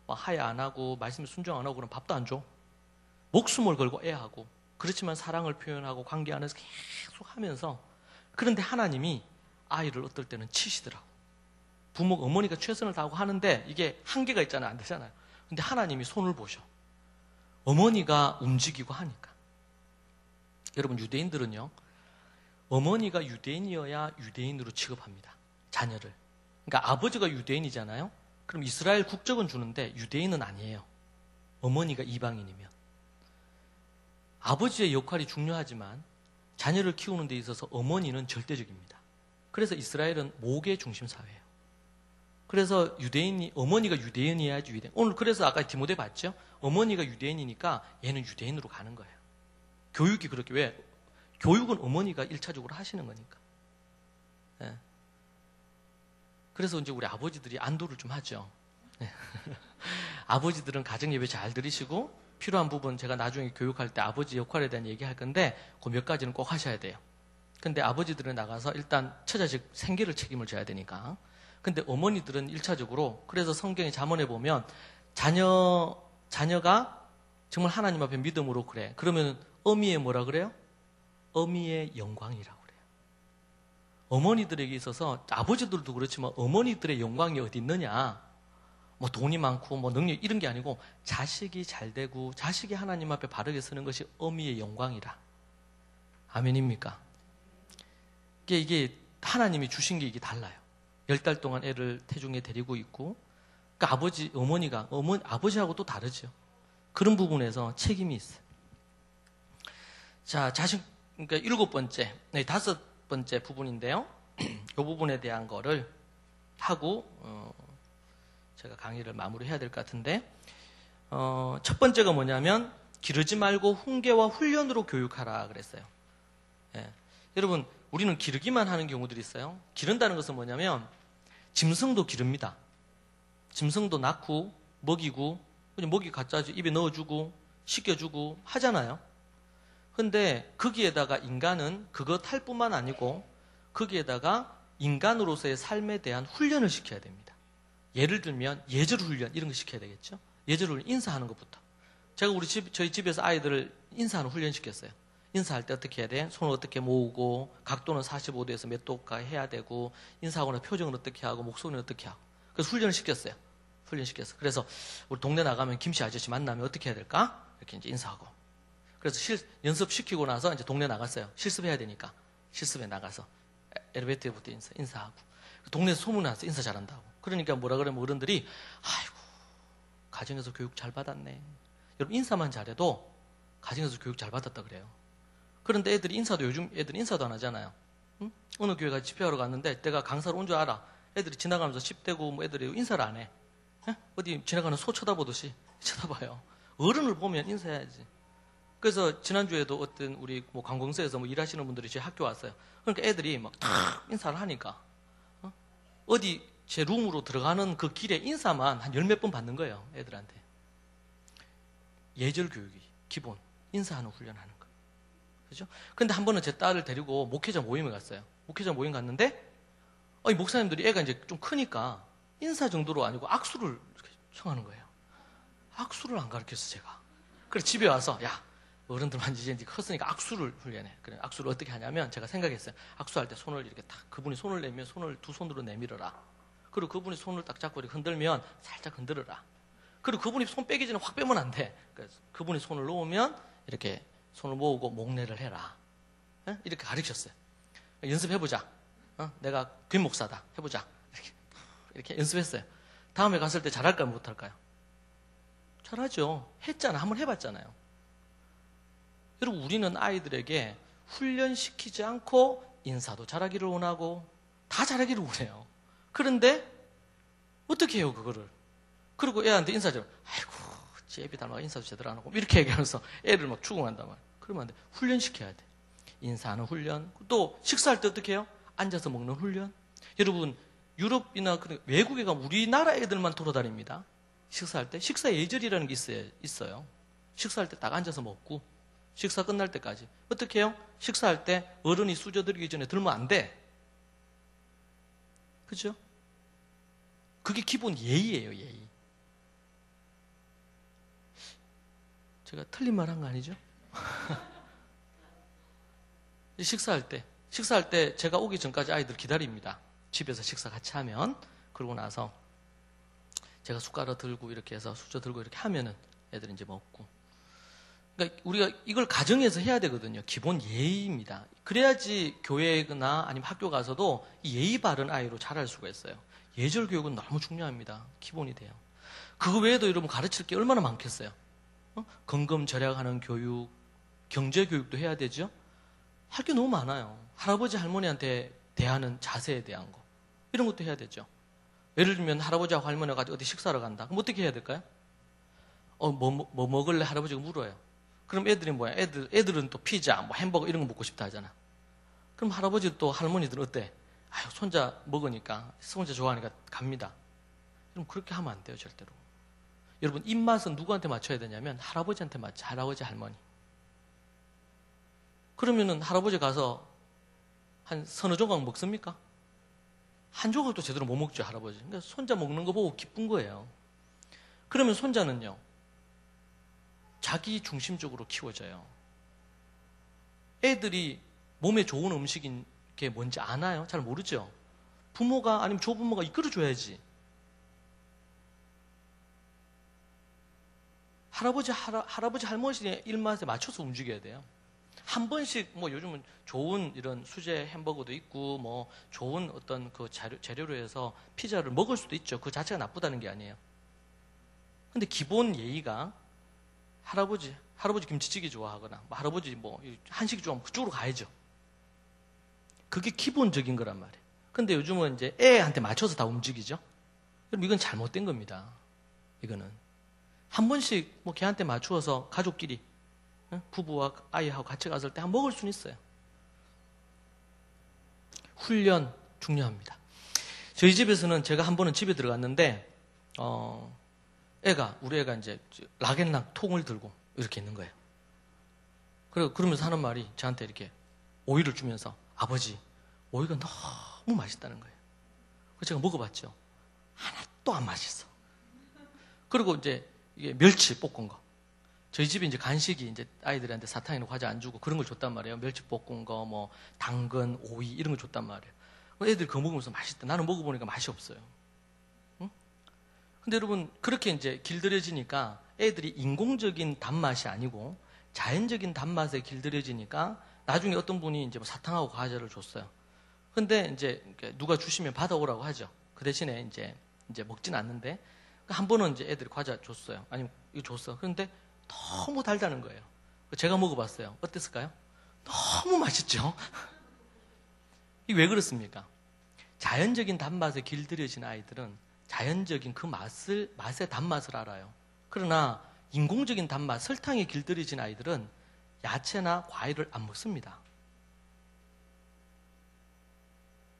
하야 안 하고 말씀에 순종 안 하고 그럼 밥도 안 줘. 목숨을 걸고 애하고 그렇지만 사랑을 표현하고 관계 안에서 계속 하면서 그런데 하나님이 아이를 어떨 때는 치시더라고. 어머니가 최선을 다하고 하는데 이게 한계가 있잖아요. 안 되잖아요. 근데 하나님이 손을 보셔. 어머니가 움직이고 하니까. 여러분 유대인들은요. 어머니가 유대인이어야 유대인으로 취급합니다. 자녀를. 그러니까 아버지가 유대인이잖아요. 그럼 이스라엘 국적은 주는데 유대인은 아니에요. 어머니가 이방인이면. 아버지의 역할이 중요하지만 자녀를 키우는 데 있어서 어머니는 절대적입니다. 그래서 이스라엘은 모계 중심 사회예요. 그래서 어머니가 유대인이어야지 유대인. 오늘 그래서 아까 디모데 봤죠? 어머니가 유대인이니까 얘는 유대인으로 가는 거예요. 교육이 그렇게 왜? 교육은 어머니가 1차적으로 하시는 거니까. 예. 그래서 이제 우리 아버지들이 안도를 좀 하죠. 예. 아버지들은 가정예배 잘 들으시고 필요한 부분 제가 나중에 교육할 때 아버지 역할에 대한 얘기할 건데 그 몇 가지는 꼭 하셔야 돼요. 근데 아버지들은 나가서 일단 처자식 생계를 책임을 져야 되니까. 근데 어머니들은 1차적으로 그래서 성경의 잠언에 보면 자녀가 정말 하나님 앞에 믿음으로 그래. 그러면 어미의 뭐라 그래요? 어미의 영광이라고 그래요. 어머니들에게 있어서 아버지들도 그렇지만 어머니들의 영광이 어디 있느냐? 뭐 돈이 많고 뭐 능력 이런 게 아니고 자식이 잘 되고 자식이 하나님 앞에 바르게 서는 것이 어미의 영광이라. 아멘입니까? 이게 하나님이 주신 게 이게 달라요. 10달 동안 애를 태중에 데리고 있고 그러니까 아버지하고 또 다르죠. 그런 부분에서 책임이 있어요. 자, 그러니까 7번째, 5번째 부분인데요. 이 부분에 대한 거를 하고 제가 강의를 마무리해야 될 것 같은데 첫 번째가 뭐냐면 기르지 말고 훈계와 훈련으로 교육하라 그랬어요. 예. 여러분 우리는 기르기만 하는 경우들이 있어요. 기른다는 것은 뭐냐면 짐승도 기릅니다. 짐승도 낳고 먹이고 먹이 갖다 입에 넣어주고 씻겨주고 하잖아요. 근데 거기에다가 인간은 그것 할 뿐만 아니고 거기에다가 인간으로서의 삶에 대한 훈련을 시켜야 됩니다. 예를 들면 예절 훈련 이런 거 시켜야 되겠죠. 예절 훈련 인사하는 것부터. 제가 저희 집에서 아이들을 인사하는 훈련 시켰어요. 인사할 때 어떻게 해야 돼? 손을 어떻게 모으고 각도는 45도에서 몇 도가 해야 되고 인사하거나 표정은 어떻게 하고 목소리는 어떻게 하고. 그래서 훈련을 시켰어요. 훈련시켰어. 그래서 우리 동네 나가면 김씨 아저씨 만나면 어떻게 해야 될까? 이렇게 이제 인사하고. 그래서 연습시키고 나서 이제 동네 나갔어요. 실습해야 되니까. 실습에 나가서 엘리베이터부터 인사하고. 동네에서 소문이 났어. 인사 잘한다고. 그러니까 뭐라 그러면 어른들이 아이고 가정에서 교육 잘 받았네. 여러분 인사만 잘해도 가정에서 교육 잘 받았다 그래요. 그런데 요즘 애들이 인사도 안 하잖아요. 응? 어느 교회 가서 집회하러 갔는데 내가 강사로 온 줄 알아. 애들이 지나가면서 씹대고 뭐 애들이 인사를 안 해. 어디 지나가는 소 쳐다보듯이 쳐다봐요. 어른을 보면 인사해야지. 그래서 지난주에도 어떤 우리 뭐 관공서에서 뭐 일하시는 분들이 제 학교 왔어요. 그러니까 애들이 막 탁 인사를 하니까 어디 제 룸으로 들어가는 그 길에 인사만 한 10몇 번 받는 거예요, 애들한테. 예절 교육이 기본, 인사하는 훈련하는 거. 그죠? 근데 한 번은 제 딸을 데리고 목회자 모임에 갔어요. 목회자 모임 갔는데, 이 목사님들이 애가 이제 좀 크니까 인사 정도로 아니고 악수를 이렇게 청하는 거예요. 악수를 안 가르쳤어, 제가. 그래, 집에 와서, 야, 어른들만 이제 컸으니까 악수를 훈련해. 그래, 악수를 어떻게 하냐면 제가 생각했어요. 악수할 때 손을 이렇게 딱, 그분이 손을 내면 손을 두 손으로 내밀어라. 그리고 그분이 손을 딱 잡고 이렇게 흔들면 살짝 흔들어라. 그리고 그분이 손 빼기 전에 확 빼면 안 돼. 그래서 그분이 손을 놓으면 이렇게 손을 모으고 목례를 해라. 이렇게 가르쳤어요. 연습해보자. 내가 귓목사다. 해보자. 이렇게 연습했어요. 다음에 갔을 때 잘할까요? 못할까요? 잘하죠. 했잖아. 한번 해봤잖아요. 여러분, 우리는 아이들에게 훈련시키지 않고 인사도 잘하기를 원하고 다 잘하기를 원해요. 그런데 어떻게 해요, 그거를? 그리고 애한테 인사 좀, 아이고, 쟤비 닮아 인사도 제대로 안 하고 이렇게 얘기하면서 애를 막 추궁한단 말이에요. 그러면 안 돼. 훈련시켜야 돼. 인사하는 훈련. 또 식사할 때 어떻게 해요? 앉아서 먹는 훈련. 여러분, 유럽이나 외국에 가면 우리나라 애들만 돌아다닙니다. 식사할 때. 식사 예절이라는 게 있어요. 식사할 때 딱 앉아서 먹고 식사 끝날 때까지. 어떻게 해요? 식사할 때 어른이 수저들기 전에 들면 안 돼. 그죠? 그게 기본 예의예요, 예의. 제가 틀린 말 한 거 아니죠? 식사할 때 제가 오기 전까지 아이들 기다립니다. 집에서 식사 같이 하면. 그러고 나서 제가 숟가락 들고 이렇게 해서 수저 들고 이렇게 하면은 애들이 이제 먹고. 그러니까 우리가 이걸 가정에서 해야 되거든요. 기본 예의입니다. 그래야지 교회나 아니면 학교 가서도 이 예의 바른 아이로 자랄 수가 있어요. 예절 교육은 너무 중요합니다. 기본이 돼요. 그거 외에도 여러분 가르칠 게 얼마나 많겠어요. 건금절약하는 교육, 경제 교육도 해야 되죠. 할 게 너무 많아요. 할아버지 할머니한테 대하는 자세에 대한 거 이런 것도 해야 되죠. 예를 들면 할아버지하고 할머니가 어디 식사를 간다. 그럼 어떻게 해야 될까요? 뭐 먹을래? 할아버지가 물어요. 그럼 애들이 뭐야? 애들은 또 피자, 뭐 햄버거 이런 거 먹고 싶다 하잖아. 그럼 할아버지 또 할머니들은 어때? 아유, 손자 먹으니까, 손자 좋아하니까 갑니다. 그럼 그렇게 하면 안 돼요, 절대로. 여러분, 입맛은 누구한테 맞춰야 되냐면 할아버지한테 맞춰. 할아버지, 할머니. 그러면은 할아버지 가서 한 서너 조각 먹습니까? 한 조각도 제대로 못 먹죠, 할아버지. 그러니까 손자 먹는 거 보고 기쁜 거예요. 그러면 손자는요, 자기 중심적으로 키워져요. 애들이 몸에 좋은 음식인 게 뭔지 아나요? 잘 모르죠? 부모가 아니면 조부모가 이끌어줘야지. 할아버지, 할머니의 입맛에 맞춰서 움직여야 돼요. 한 번씩, 뭐 요즘은 좋은 이런 수제 햄버거도 있고, 뭐 좋은 어떤 그 재료로 해서 피자를 먹을 수도 있죠. 그 자체가 나쁘다는 게 아니에요. 근데 기본 예의가 할아버지 김치찌개 좋아하거나, 할아버지 뭐 한식 좋아하면 그쪽으로 가야죠. 그게 기본적인 거란 말이에요. 근데 요즘은 이제 애한테 맞춰서 다 움직이죠. 그럼 이건 잘못된 겁니다. 이거는. 한 번씩 뭐 걔한테 맞추어서 가족끼리, 부부와 아이하고 같이 갔을 때 한번 먹을 수는 있어요. 훈련 중요합니다. 저희 집에서는 제가 한 번은 집에 들어갔는데, 우리 애가 이제 락앤락 통을 들고 이렇게 있는 거예요. 그러면서 하는 말이 저한테 이렇게 오이를 주면서, 아버지, 오이가 너무 맛있다는 거예요. 그래서 제가 먹어봤죠. 하나도 안 맛있어. 그리고 이제 이게 멸치 볶은 거. 저희 집에 이제 간식이 이제 아이들한테 사탕이나 과자 안 주고 그런 걸 줬단 말이에요. 멸치 볶은 거, 뭐 당근, 오이 이런 걸 줬단 말이에요. 애들이 그거 먹으면서 맛있다. 나는 먹어보니까 맛이 없어요. 응? 근데 여러분, 그렇게 이제 길들여지니까 애들이 인공적인 단맛이 아니고 자연적인 단맛에 길들여지니까 나중에 어떤 분이 이제 뭐 사탕하고 과자를 줬어요. 근데 이제 누가 주시면 받아오라고 하죠. 그 대신에 이제 먹진 않는데, 한 번은 이제 애들이 과자 줬어요. 아니면 이거 줬어. 그런데 너무 달다는 거예요. 제가 먹어봤어요. 어땠을까요? 너무 맛있죠? 이게 왜 그렇습니까? 자연적인 단맛에 길들여진 아이들은 자연적인 그 맛의 단맛을 알아요. 그러나 인공적인 단맛, 설탕에 길들여진 아이들은 야채나 과일을 안 먹습니다.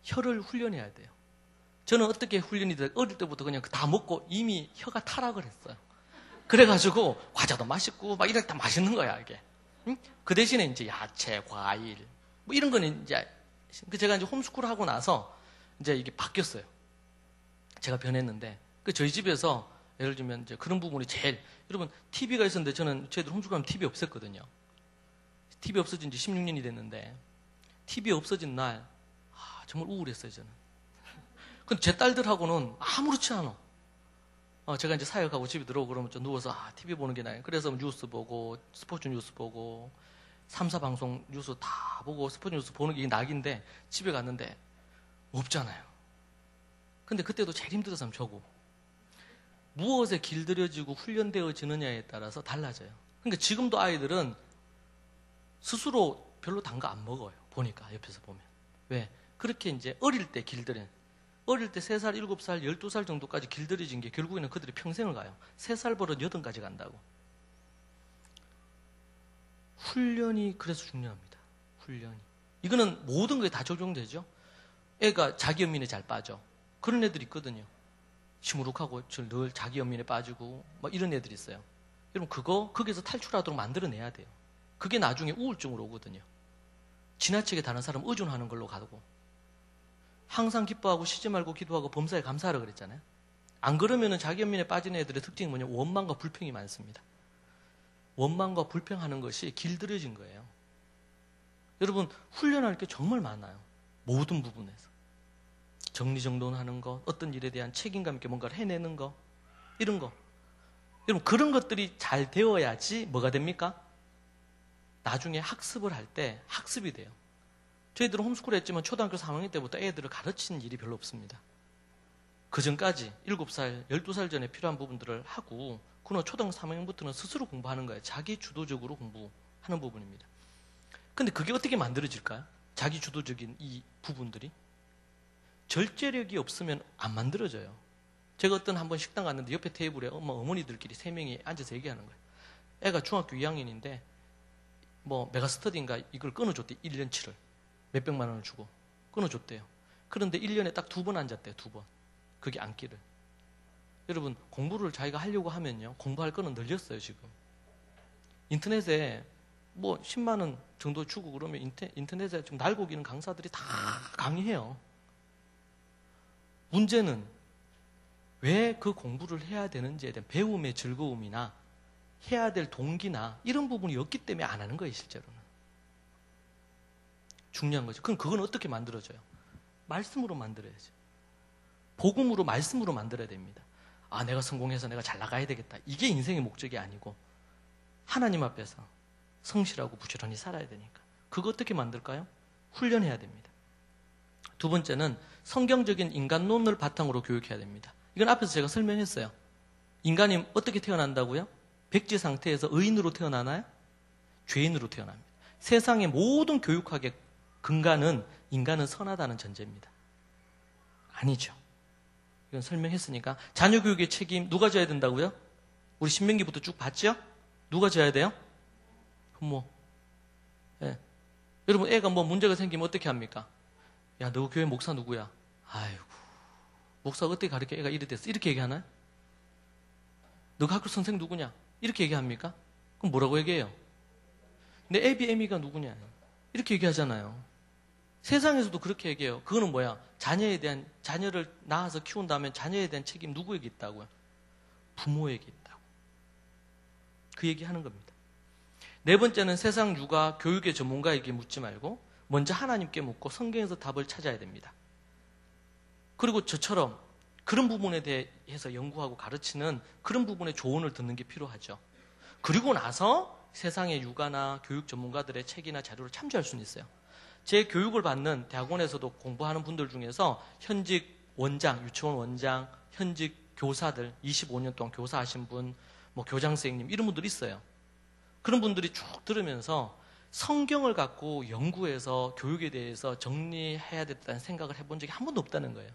혀를 훈련해야 돼요. 저는 어떻게 훈련이 돼? 어릴 때부터 그냥 다 먹고 이미 혀가 타락을 했어요. 그래가지고 과자도 맛있고 막 이런 다 맛있는 거야 이게. 응? 그 대신에 이제 야채, 과일 뭐 이런 거는 이제 제가 이제 홈스쿨 하고 나서 이제 이게 바뀌었어요. 제가 변했는데 저희 집에서 예를 들면 이제 그런 부분이 제일 여러분 TV가 있었는데 저는 저희들 홈스쿨하면 TV 없었거든요. TV 없어진 지 16년이 됐는데 TV 없어진 날 정말 우울했어요 저는. 근데 제 딸들하고는 아무렇지 않아. 제가 이제 사역하고 집에 들어오고 그러면 좀 누워서 TV 보는 게 나아요. 그래서 뉴스 보고 스포츠 뉴스 보고 3사 방송 뉴스 다 보고 스포츠 뉴스 보는 게 낙인데 집에 갔는데 없잖아요. 근데 그때도 제일 힘들어서 하면 저고 무엇에 길들여지고 훈련되어지느냐에 따라서 달라져요. 그러니까 지금도 아이들은 스스로 별로 단 거 안 먹어요. 보니까 옆에서 보면. 왜? 그렇게 이제 어릴 때 길들여. 어릴 때 3살, 7살, 12살 정도까지 길들여진 게 결국에는 그들이 평생을 가요. 3살 버릇 8까지 간다고. 훈련이 그래서 중요합니다. 훈련이. 이거는 모든 거에 다 적용되죠. 애가 자기 연민에 잘 빠져. 그런 애들이 있거든요. 시무룩하고 늘 자기 연민에 빠지고 막 이런 애들이 있어요. 여러분 거기서 탈출하도록 만들어내야 돼요. 그게 나중에 우울증으로 오거든요. 지나치게 다른 사람 의존하는 걸로 가고 항상 기뻐하고 쉬지 말고 기도하고 범사에 감사하라 그랬잖아요. 안 그러면은 자기 연민에 빠진 애들의 특징이 뭐냐? 원망과 불평이 많습니다. 원망과 불평하는 것이 길들여진 거예요. 여러분 훈련할 게 정말 많아요. 모든 부분에서. 정리정돈하는 거, 어떤 일에 대한 책임감 있게 뭔가를 해내는 거, 이런 거. 여러분 그런 것들이 잘 되어야지 뭐가 됩니까? 나중에 학습을 할 때 학습이 돼요. 저희들은 홈스쿨을 했지만 초등학교 3학년 때부터 애들을 가르치는 일이 별로 없습니다. 그 전까지 7살, 12살 전에 필요한 부분들을 하고 그러나 초등학교 3학년부터는 스스로 공부하는 거예요. 자기 주도적으로 공부하는 부분입니다. 근데 그게 어떻게 만들어질까요? 자기 주도적인 이 부분들이 절제력이 없으면 안 만들어져요. 제가 한번 식당 갔는데 옆에 테이블에 어머니들끼리 3명이 앉아서 얘기하는 거예요. 애가 중학교 2학년인데 메가스터디인가 이걸 끊어줬대. 1년치를 몇백만 원을 주고 끊어줬대요. 그런데 1년에 딱 2번 앉았대요. 2번. 그게 앉기를. 여러분 공부를 자기가 하려고 하면요 공부할 거는 늘렸어요. 지금 인터넷에 10만 원 정도 주고 그러면 인터넷에 좀 날고 기는 강사들이 다 강의해요. 문제는 왜 그 공부를 해야 되는지에 대한 배움의 즐거움이나 해야 될 동기나 이런 부분이 없기 때문에 안 하는 거예요. 실제로는. 중요한 거죠. 그럼 그건 어떻게 만들어져요? 말씀으로 만들어야죠. 복음으로 말씀으로 만들어야 됩니다. 내가 성공해서 내가 잘 나가야 되겠다. 이게 인생의 목적이 아니고 하나님 앞에서 성실하고 부지런히 살아야 되니까. 그거 어떻게 만들까요? 훈련해야 됩니다. 두 번째는 성경적인 인간론을 바탕으로 교육해야 됩니다. 이건 앞에서 제가 설명했어요. 인간이 어떻게 태어난다고요? 백지 상태에서 의인으로 태어나나요? 죄인으로 태어납니다. 세상의 모든 교육학의 근간은 인간은 선하다는 전제입니다. 아니죠. 이건 설명했으니까. 자녀 교육의 책임 누가 져야 된다고요? 우리 신명기부터 쭉 봤죠? 누가 져야 돼요? 부모. 예. 여러분 애가 문제가 생기면 어떻게 합니까? 야, 너 교회 목사 누구야? 아이고, 목사가 어떻게 가르쳐 애가 이래 됐어? 이렇게 얘기하나요? 너가 학교 선생 누구냐? 이렇게 얘기합니까? 그럼 뭐라고 얘기해요? 내 애비 애미가 누구냐? 이렇게 얘기하잖아요. 세상에서도 그렇게 얘기해요. 그거는 뭐야? 자녀를 낳아서 키운다면 자녀에 대한 책임 누구에게 있다고요? 부모에게 있다고. 그 얘기 하는 겁니다. 네 번째는 세상 육아 교육의 전문가에게 묻지 말고 먼저 하나님께 묻고 성경에서 답을 찾아야 됩니다. 그리고 저처럼 그런 부분에 대해서 연구하고 가르치는 그런 부분의 조언을 듣는 게 필요하죠. 그리고 나서 세상의 육아나 교육 전문가들의 책이나 자료를 참조할 수는 있어요. 제 교육을 받는 대학원에서도 공부하는 분들 중에서 현직 원장, 유치원 원장, 현직 교사들, 25년 동안 교사하신 분, 교장 선생님 이런 분들이 있어요. 그런 분들이 쭉 들으면서 성경을 갖고 연구해서 교육에 대해서 정리해야 됐다는 생각을 해본 적이 한 번도 없다는 거예요.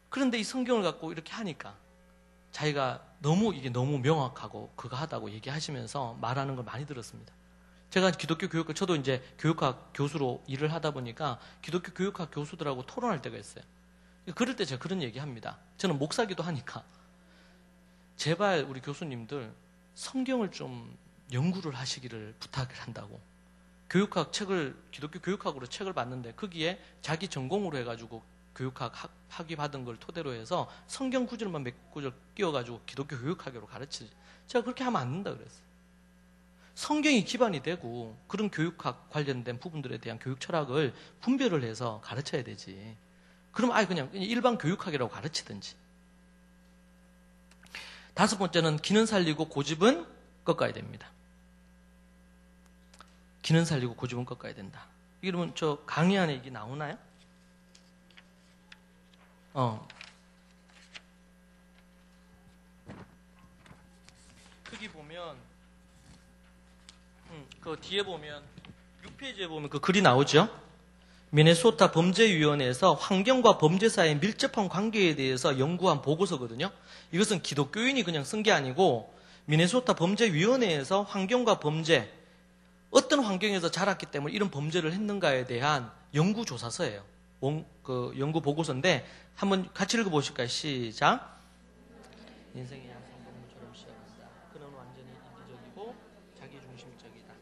그런데 이 성경을 갖고 이렇게 하니까 자기가 이게 너무 명확하고 그거 하다고 얘기하시면서 말하는 걸 많이 들었습니다. 제가 기독교 교육학, 저도 이제 교육학 교수로 일을 하다 보니까 기독교 교육학 교수들하고 토론할 때가 있어요. 그럴 때 제가 그런 얘기 합니다. 저는 목사기도 하니까. 제발 우리 교수님들 성경을 좀 연구를 하시기를 부탁을 한다고. 교육학 책을, 기독교 교육학으로 책을 봤는데 거기에 자기 전공으로 해가지고 교육학 학위 받은 걸 토대로 해서 성경 구절만 몇 구절 끼워가지고 기독교 교육학으로 가르치지. 제가 그렇게 하면 안 된다 그랬어요. 성경이 기반이 되고 그런 교육학 관련된 부분들에 대한 교육 철학을 분별을 해서 가르쳐야 되지. 그럼 아예 그냥 일반 교육학이라고 가르치든지. 5번째는 기는 살리고 고집은 꺾어야 됩니다. 기는 살리고 고집은 꺾어야 된다. 이러면 저 강의 안에 이게 나오나요? 거기 보면 그 뒤에 보면 6페이지에 보면 그 글이 나오죠. 미네소타 범죄위원회에서 환경과 범죄 사이의 밀접한 관계에 대해서 연구한 보고서거든요. 이것은 기독교인이 그냥 쓴 게 아니고 미네소타 범죄위원회에서 환경과 범죄, 어떤 환경에서 자랐기 때문에 이런 범죄를 했는가에 대한 연구조사서예요. 그 연구 보고서인데 한번 같이 읽어보실까요? 시작. 인생의 양성동물처럼 시작한다. 그는 완전히 이기적이고 자기중심적이다.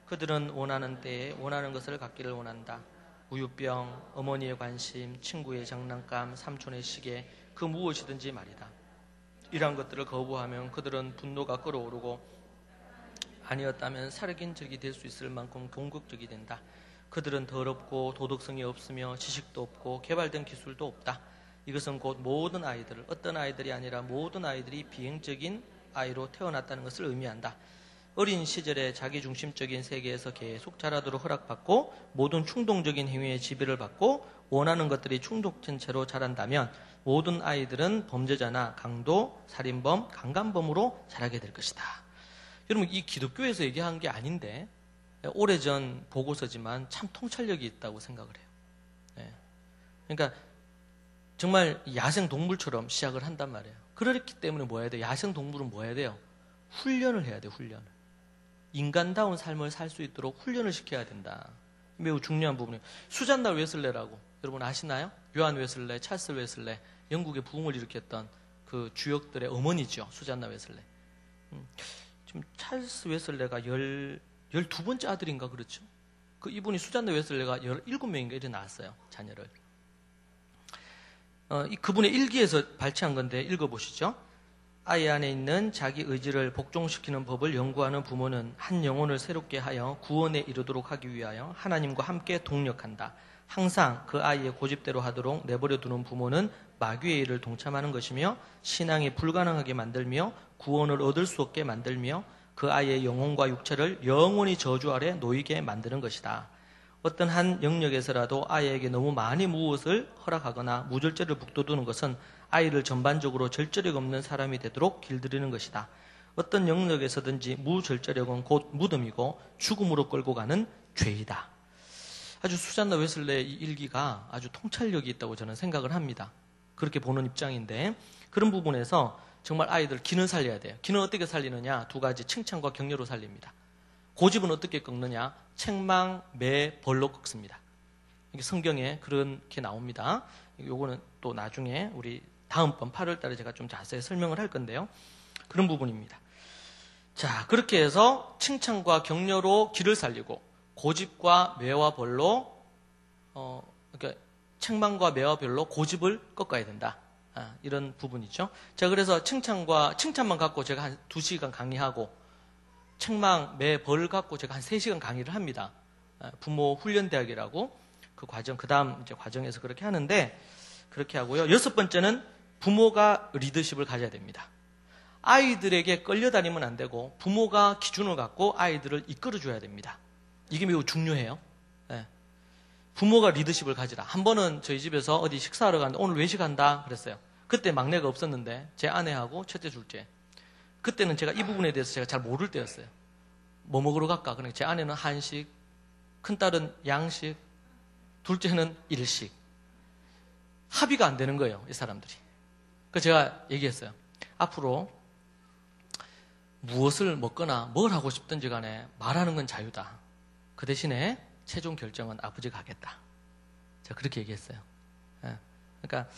그들은 원하는 때에 원하는 것을 갖기를 원한다. 우유병, 어머니의 관심, 친구의 장난감, 삼촌의 시계, 그 무엇이든지 말이다. 이러한 것들을 거부하면 그들은 분노가 끓어오르고 아니었다면 살인적이 될 수 있을 만큼 공격적이 된다. 그들은 더럽고 도덕성이 없으며 지식도 없고 개발된 기술도 없다. 이것은 곧 모든 아이들, 어떤 아이들이 아니라 모든 아이들이 비행적인 아이로 태어났다는 것을 의미한다. 어린 시절에 자기중심적인 세계에서 계속 자라도록 허락받고 모든 충동적인 행위에 지배를 받고 원하는 것들이 충족된 채로 자란다면 모든 아이들은 범죄자나 강도, 살인범, 강간범으로 자라게 될 것이다. 여러분, 이 기독교에서 얘기한 게 아닌데 오래전 보고서지만 참 통찰력이 있다고 생각을 해요. 네. 그러니까 정말 야생동물처럼 시작을 한단 말이에요. 그렇기 때문에 뭐 해야 돼요? 야생동물은 뭐 해야 돼요? 훈련을 해야 돼요. 훈련을. 인간다운 삶을 살 수 있도록 훈련을 시켜야 된다. 매우 중요한 부분이에요. 수잔나 웨슬레라고 여러분 아시나요? 요한 웨슬레, 찰스 웨슬레, 영국의 부흥을 일으켰던 그 주역들의 어머니죠. 수잔나 웨슬레. 지금 찰스 웨슬레가 12번째 아들인가 그렇죠? 그 이분이 수잔나 웨슬레가 17명인가 이렇게 낳았어요. 자녀를. 그분의 일기에서 발췌한 건데 읽어보시죠. 아이 안에 있는 자기 의지를 복종시키는 법을 연구하는 부모는 한 영혼을 새롭게 하여 구원에 이르도록 하기 위하여 하나님과 함께 동력한다. 항상 그 아이의 고집대로 하도록 내버려 두는 부모는 마귀의 일을 동참하는 것이며 신앙이 불가능하게 만들며 구원을 얻을 수 없게 만들며 그 아이의 영혼과 육체를 영원히 저주 아래 놓이게 만드는 것이다. 어떤 한 영역에서라도 아이에게 너무 많이 무엇을 허락하거나 무절제를 북돋우는 것은 아이를 전반적으로 절제력 없는 사람이 되도록 길들이는 것이다. 어떤 영역에서든지 무절제력은 곧 무덤이고 죽음으로 끌고 가는 죄이다. 아주 수잔나 웨슬레의 이 일기가 아주 통찰력이 있다고 저는 생각을 합니다. 그렇게 보는 입장인데 그런 부분에서 정말 아이들 기는 살려야 돼요. 기는 어떻게 살리느냐? 2가지 칭찬과 격려로 살립니다. 고집은 어떻게 꺾느냐? 책망, 매, 벌로 꺾습니다. 이게 성경에 그렇게 나옵니다. 요거는 또 나중에 우리 다음번 8월 달에 제가 좀 자세히 설명을 할 건데요. 그런 부분입니다. 자, 그렇게 해서 칭찬과 격려로 기를 살리고 고집과 매와 벌로 그러니까 책망과 매와 벌로 고집을 꺾어야 된다. 이런 부분이죠. 자, 그래서 칭찬만 갖고 제가 한 2시간 강의하고 책망, 매, 벌 갖고 제가 한 3시간 강의를 합니다. 부모 훈련대학이라고 그 과정, 그 다음 이제 과정에서 그렇게 하는데 그렇게 하고요. 6번째는 부모가 리더십을 가져야 됩니다. 아이들에게 끌려다니면 안 되고 부모가 기준을 갖고 아이들을 이끌어줘야 됩니다. 이게 매우 중요해요. 네. 부모가 리더십을 가지라. 한 번은 저희 집에서 어디 식사하러 갔는데 오늘 외식한다 그랬어요. 그때 막내가 없었는데 제 아내하고 첫째, 둘째. 그때는 제가 이 부분에 대해서 제가 잘 모를 때였어요. 뭐 먹으러 갈까? 그러니까 제 아내는 한식, 큰딸은 양식, 둘째는 일식. 합의가 안 되는 거예요, 이 사람들이. 그래서 제가 얘기했어요. 앞으로 무엇을 먹거나 뭘 하고 싶든지 간에 말하는 건 자유다. 그 대신에 최종 결정은 아버지가 하겠다. 제가 그렇게 얘기했어요. 그러니까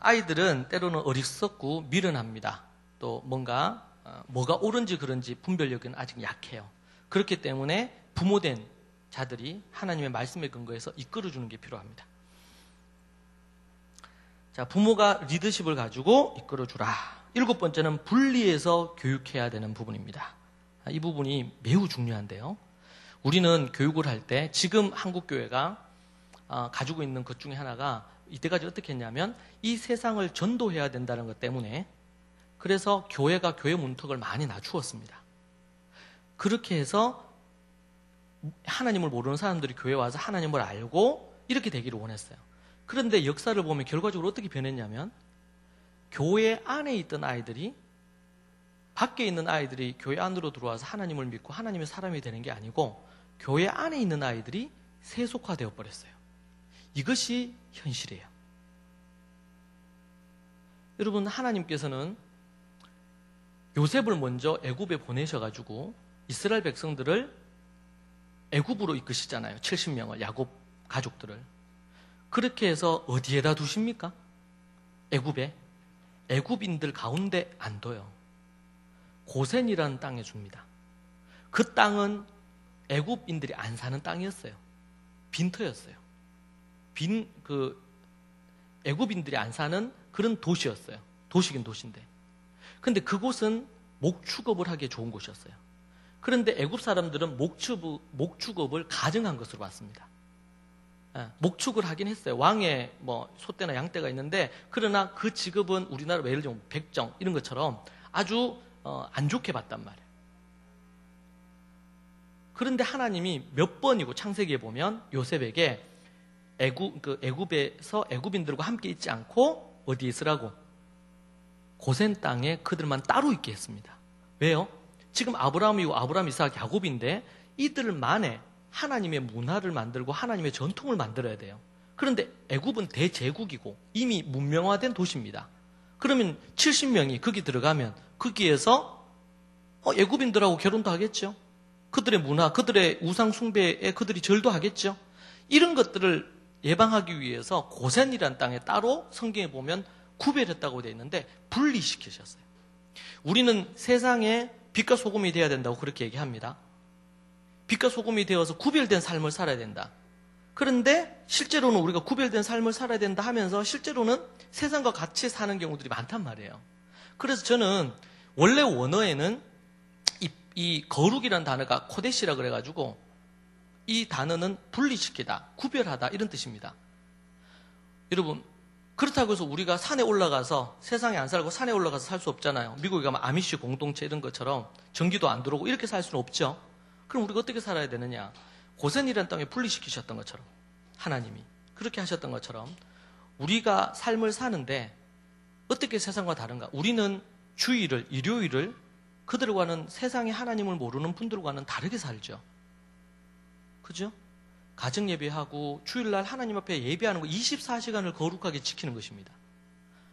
아이들은 때로는 어리석고 미련합니다. 또 뭐가 옳은지 그른지 분별력은 아직 약해요. 그렇기 때문에 부모된 자들이 하나님의 말씀에 근거해서 이끌어주는 게 필요합니다. 자, 부모가 리더십을 가지고 이끌어주라. 7번째는 분리해서 교육해야 되는 부분입니다. 이 부분이 매우 중요한데요. 우리는 교육을 할 때 지금 한국교회가 가지고 있는 것 중에 하나가 이때까지 어떻게 했냐면 이 세상을 전도해야 된다는 것 때문에 그래서 교회가 교회 문턱을 많이 낮추었습니다. 그렇게 해서 하나님을 모르는 사람들이 교회에 와서 하나님을 알고 이렇게 되기를 원했어요. 그런데 역사를 보면 결과적으로 어떻게 변했냐면 교회 안에 있던 아이들이 밖에 있는 아이들이 교회 안으로 들어와서 하나님을 믿고 하나님의 사람이 되는 게 아니고 교회 안에 있는 아이들이 세속화되어 버렸어요. 이것이 현실이에요. 여러분, 하나님께서는 요셉을 먼저 애굽에 보내셔가지고 이스라엘 백성들을 애굽으로 이끄시잖아요. 70명을, 야곱 가족들을. 그렇게 해서 어디에다 두십니까? 애굽에. 애굽인들 가운데 안 둬요. 고센이라는 땅에 줍니다. 그 땅은 애굽인들이 안 사는 땅이었어요. 빈터였어요. 애굽인들이 안 사는 그런 도시였어요. 도시긴 도시인데. 근데 그곳은 목축업을 하기에 좋은 곳이었어요. 그런데 애굽 사람들은 목축업을 가증한 것으로 봤습니다. 목축을 하긴 했어요. 왕의 소떼나 양떼가 있는데 그러나 그 직업은 우리나라 예를 들면 백정 이런 것처럼 아주 안 좋게 봤단 말이에요. 그런데 하나님이 몇 번이고 창세기에 보면 요셉에게 애굽에서 애굽인들과 함께 있지 않고 어디에 있으라고? 고센 땅에 그들만 따로 있게 했습니다. 왜요? 지금 아브라함이고 아브라함, 이삭, 야곱인데 이들만의 하나님의 문화를 만들고 하나님의 전통을 만들어야 돼요. 그런데 애굽은 대제국이고 이미 문명화된 도시입니다. 그러면 70명이 거기 들어가면 거기에서 애굽인들하고 결혼도 하겠죠. 그들의 문화, 그들의 우상 숭배에 그들이 절도 하겠죠. 이런 것들을 예방하기 위해서 고센이라는 땅에 따로 성경에 보면 구별했다고 되어 있는데 분리시키셨어요. 우리는 세상에 빛과 소금이 되어야 된다고 그렇게 얘기합니다. 빛과 소금이 되어서 구별된 삶을 살아야 된다. 그런데 실제로는 우리가 구별된 삶을 살아야 된다 하면서 실제로는 세상과 같이 사는 경우들이 많단 말이에요. 그래서 저는 원래 원어에는 이 거룩이라는 단어가 코데시라 그래가지고 이 단어는 분리시키다, 구별하다 이런 뜻입니다. 여러분, 그렇다고 해서 우리가 산에 올라가서 세상에 안 살고 산에 올라가서 살 수 없잖아요. 미국에 가면 아미시 공동체 이런 것처럼 전기도 안 들어오고 이렇게 살 수는 없죠. 그럼 우리가 어떻게 살아야 되느냐? 고센이라는 땅에 분리시키셨던 것처럼 하나님이 그렇게 하셨던 것처럼 우리가 삶을 사는데 어떻게 세상과 다른가? 우리는 주일을, 일요일을 그들과는 세상에 하나님을 모르는 분들과는 다르게 살죠. 그죠? 가정 예배하고 주일날 하나님 앞에 예배하는 거 24시간을 거룩하게 지키는 것입니다.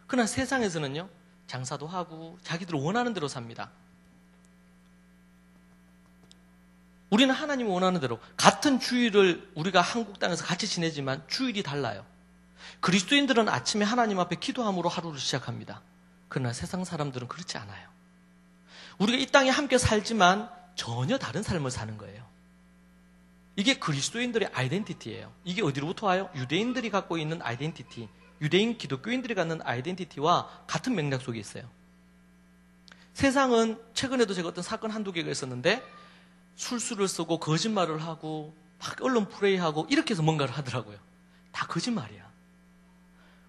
그러나 세상에서는요, 장사도 하고 자기들 원하는 대로 삽니다. 우리는 하나님이 원하는 대로 같은 주일을 우리가 한국 땅에서 같이 지내지만 주일이 달라요. 그리스도인들은 아침에 하나님 앞에 기도함으로 하루를 시작합니다. 그러나 세상 사람들은 그렇지 않아요. 우리가 이 땅에 함께 살지만 전혀 다른 삶을 사는 거예요. 이게 그리스도인들의 아이덴티티예요. 이게 어디로부터 와요? 유대인들이 갖고 있는 아이덴티티, 유대인 기독교인들이 갖는 아이덴티티와 같은 맥락 속에 있어요. 세상은 최근에도 제가 어떤 사건 한두 개가 있었는데 술수를 쓰고 거짓말을 하고 막 언론 플레이하고 이렇게 해서 뭔가를 하더라고요. 다 거짓말이야.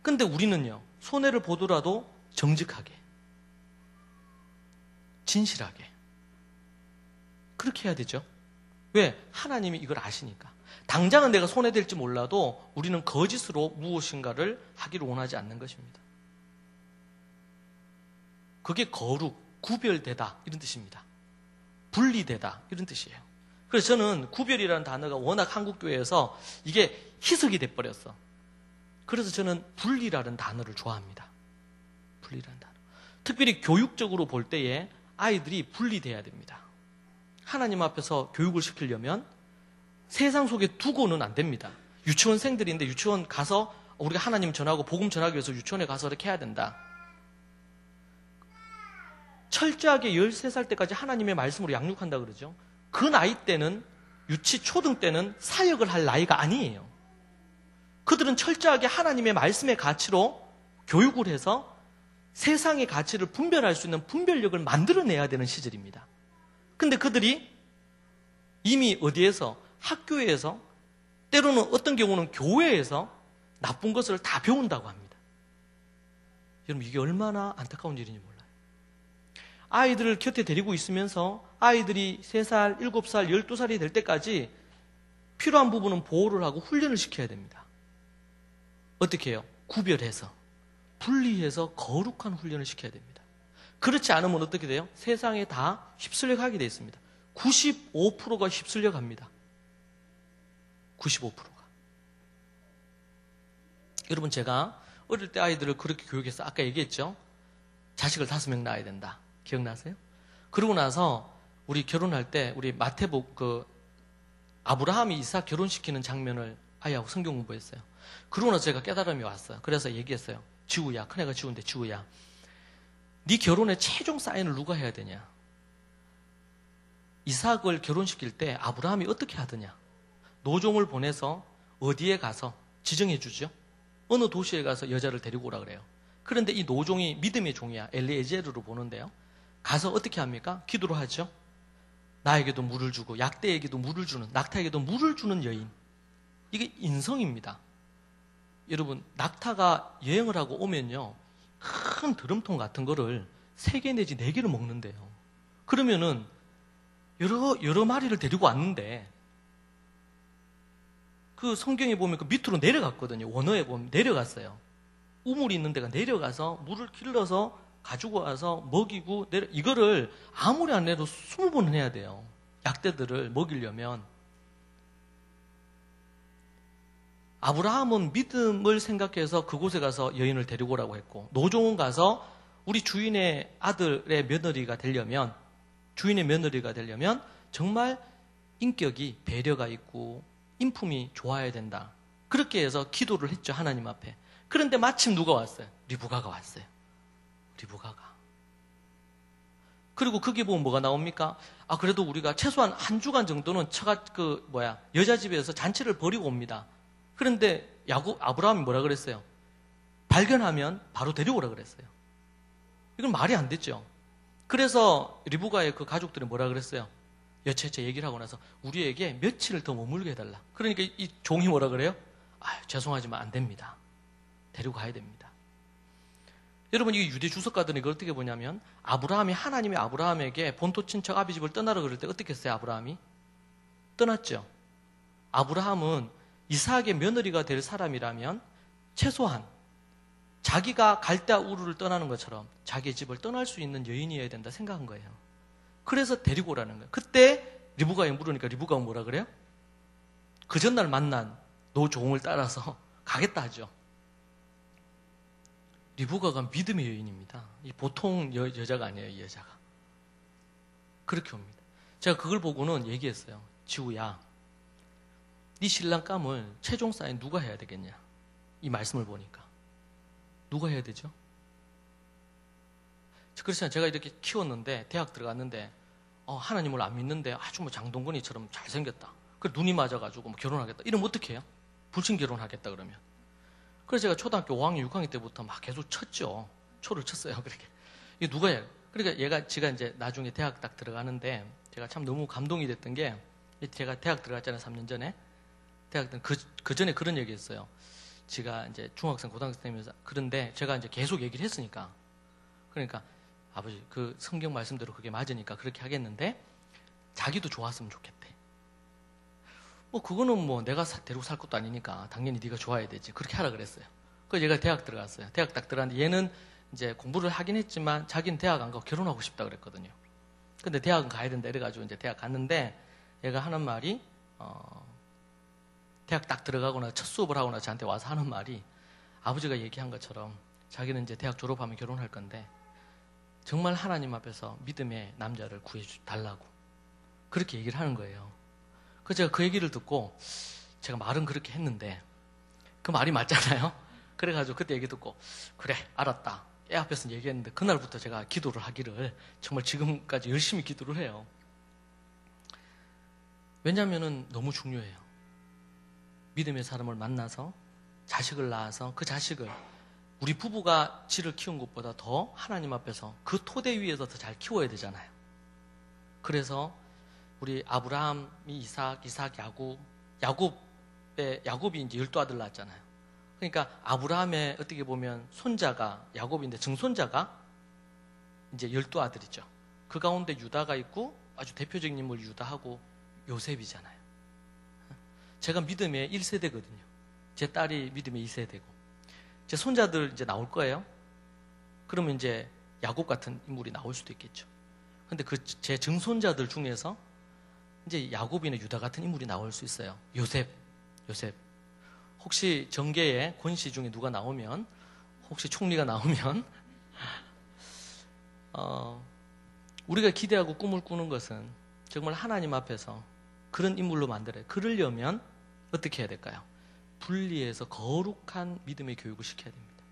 근데 우리는요, 손해를 보더라도 정직하게, 진실하게 그렇게 해야 되죠. 왜? 하나님이 이걸 아시니까. 당장은 내가 손해될지 몰라도 우리는 거짓으로 무엇인가를 하기를 원하지 않는 것입니다. 그게 거룩, 구별되다 이런 뜻입니다. 분리되다 이런 뜻이에요. 그래서 저는 구별이라는 단어가 워낙 한국교회에서 이게 희석이 돼버렸어. 그래서 저는 분리라는 단어를 좋아합니다. 분리라는 단어. 특별히 교육적으로 볼 때에 아이들이 분리돼야 됩니다. 하나님 앞에서 교육을 시키려면 세상 속에 두고는 안 됩니다. 유치원생들인데 유치원 가서 우리가 하나님 전하고 복음 전하기 위해서 유치원에 가서 이렇게 해야 된다. 철저하게 13살 때까지 하나님의 말씀으로 양육한다 그러죠. 그 나이 때는 유치 초등 때는 사역을 할 나이가 아니에요. 그들은 철저하게 하나님의 말씀의 가치로 교육을 해서 세상의 가치를 분별할 수 있는 분별력을 만들어내야 되는 시절입니다. 근데 그들이 이미 어디에서 학교에서 때로는 어떤 경우는 교회에서 나쁜 것을 다 배운다고 합니다. 여러분 이게 얼마나 안타까운 일인지 몰라요. 아이들을 곁에 데리고 있으면서 아이들이 3살, 7살, 12살이 될 때까지 필요한 부분은 보호를 하고 훈련을 시켜야 됩니다. 어떻게 해요? 구별해서 분리해서 거룩한 훈련을 시켜야 됩니다. 그렇지 않으면 어떻게 돼요? 세상에 다 휩쓸려 가게 되어 있습니다. 95%가 휩쓸려 갑니다. 95%가. 여러분 제가 어릴 때 아이들을 그렇게 교육해서 아까 얘기했죠? 자식을 5명 낳아야 된다. 기억나세요? 그러고 나서 우리 결혼할 때 우리 마태복 아브라함이 이삭 결혼시키는 장면을 아이하고 성경 공부했어요. 그러고 나서 제가 깨달음이 왔어요. 그래서 얘기했어요. 지우야, 큰애가 지우인데 지우야, 네 결혼의 최종 사인을 누가 해야 되냐? 이삭을 결혼시킬 때 아브라함이 어떻게 하더냐? 노종을 보내서 어디에 가서 지정해 주죠? 어느 도시에 가서 여자를 데리고 오라 그래요. 그런데 이 노종이 믿음의 종이야. 엘리에제르로 보는데요. 가서 어떻게 합니까? 기도를 하죠. 나에게도 물을 주고 약대에게도 물을 주는, 낙타에게도 물을 주는 여인. 이게 인성입니다. 여러분 낙타가 여행을 하고 오면요, 큰 드럼통 같은 거를 3개 내지 4개를 먹는데요. 그러면은 여러 마리를 데리고 왔는데 그 성경에 보면 그 밑으로 내려갔거든요. 원어에 보면 내려갔어요. 우물이 있는 데가 내려가서 물을 길러서 가지고 와서 먹이고 이거를 아무리 안 해도 20번은 해야 돼요. 약대들을 먹이려면. 아브라함은 믿음을 생각해서 그곳에 가서 여인을 데리고 오라고 했고, 노종은 가서 우리 주인의 아들의 며느리가 되려면, 주인의 며느리가 되려면 정말 인격이 배려가 있고 인품이 좋아야 된다. 그렇게 해서 기도를 했죠, 하나님 앞에. 그런데 마침 누가 왔어요? 리브가가 왔어요. 리브가가. 그리고 거기 보면 뭐가 나옵니까? 아, 그래도 우리가 최소한 한 주간 정도는 여자 집에서 잔치를 벌이고 옵니다. 그런데 아브라함이 뭐라 그랬어요? 발견하면 바로 데려오라 그랬어요. 이건 말이 안 됐죠. 그래서 리브가의 그 가족들이 뭐라 그랬어요? 여차저차 얘기를 하고 나서 우리에게 며칠을 더 머물게 해달라. 그러니까 이 종이 뭐라 그래요? 아, 죄송하지만 안 됩니다. 데리고 가야 됩니다. 여러분, 이 유대 주석가들은 이걸 어떻게 보냐면, 하나님이 아브라함에게 본토 친척 아비 집을 떠나라 그럴 때 어떻게 했어요? 아브라함이 떠났죠. 아브라함은 이삭의 며느리가 될 사람이라면 최소한 자기가 갈대아 우르를 떠나는 것처럼 자기의 집을 떠날 수 있는 여인이어야 된다 생각한 거예요. 그래서 데리고 오라는 거예요. 그때 리브가에 물으니까 리브가가 뭐라 그래요? 그 전날 만난 노종을 따라서 가겠다 하죠. 리브가가 믿음의 여인입니다. 이 보통 여자가 아니에요, 이 여자가. 그렇게 옵니다. 제가 그걸 보고는 얘기했어요. 지우야, 네 신랑감을 최종 사인 누가 해야 되겠냐? 이 말씀을 보니까. 누가 해야 되죠? 그렇잖아요. 제가 이렇게 키웠는데, 대학 들어갔는데, 하나님을 안 믿는데 아주 장동건이처럼 잘생겼다. 그 눈이 맞아가지고 결혼하겠다. 이러면 어떻게 해요? 불신 결혼하겠다 그러면. 그래서 제가 초등학교 5학년, 6학년 때부터 막 계속 쳤죠. 초를 쳤어요. 그렇게. 이게 누가 해요? 그러니까 제가 이제 나중에 대학 딱 들어가는데, 제가 참 너무 감동이 됐던 게, 제가 대학 들어갔잖아요, 3년 전에. 대학 때 그 전에 그런 얘기 했어요. 제가 이제 중학생, 고등학생 때면서. 그런데 제가 이제 계속 얘기를 했으니까. 그러니까, 아버지, 그 성경 말씀대로 그게 맞으니까 그렇게 하겠는데, 자기도 좋았으면 좋겠대. 그거는 내가 데리고 살 것도 아니니까 당연히 네가 좋아야 되지. 그렇게 하라 그랬어요. 그래서 얘가 대학 들어갔어요. 대학 딱 들어갔는데 얘는 이제 공부를 하긴 했지만 자기는 대학 안 가고 결혼하고 싶다 그랬거든요. 근데 대학은 가야 된다 이래가지고 이제 대학 갔는데, 얘가 하는 말이, 대학 딱 들어가고 나서 첫 수업을 하고 나서 저한테 와서 하는 말이, 아버지가 얘기한 것처럼 자기는 이제 대학 졸업하면 결혼할 건데 정말 하나님 앞에서 믿음의 남자를 구해달라고 그렇게 얘기를 하는 거예요. 그래서 제가 그 얘기를 듣고 제가 말은 그렇게 했는데 그 말이 맞잖아요. 그래가지고 그때 얘기 듣고 그래 알았다. 애 앞에서 얘기했는데 그날부터 제가 기도를 하기를 정말 지금까지 열심히 기도를 해요. 왜냐하면 너무 중요해요. 믿음의 사람을 만나서 자식을 낳아서 그 자식을 우리 부부가 지를 키운 것보다 더 하나님 앞에서 그 토대 위에서 더 잘 키워야 되잖아요. 그래서 우리 아브라함이 이삭 야곱이 이제 12아들 낳았잖아요. 그러니까 아브라함의 어떻게 보면 손자가 야곱인데 증손자가 이제 12아들이죠. 그 가운데 유다가 있고 아주 대표적인 인물 유다하고 요셉이잖아요. 제가 믿음의 1세대거든요. 제 딸이 믿음의 2세대고 제 손자들 이제 나올 거예요. 그러면 이제 야곱 같은 인물이 나올 수도 있겠죠. 근데 그 제 증손자들 중에서 이제 야곱이나 유다 같은 인물이 나올 수 있어요. 요셉. 혹시 정계의 권씨 중에 누가 나오면, 혹시 총리가 나오면, 우리가 기대하고 꿈을 꾸는 것은 정말 하나님 앞에서 그런 인물로 만들어요. 그러려면 어떻게 해야 될까요? 분리해서 거룩한 믿음의 교육을 시켜야 됩니다.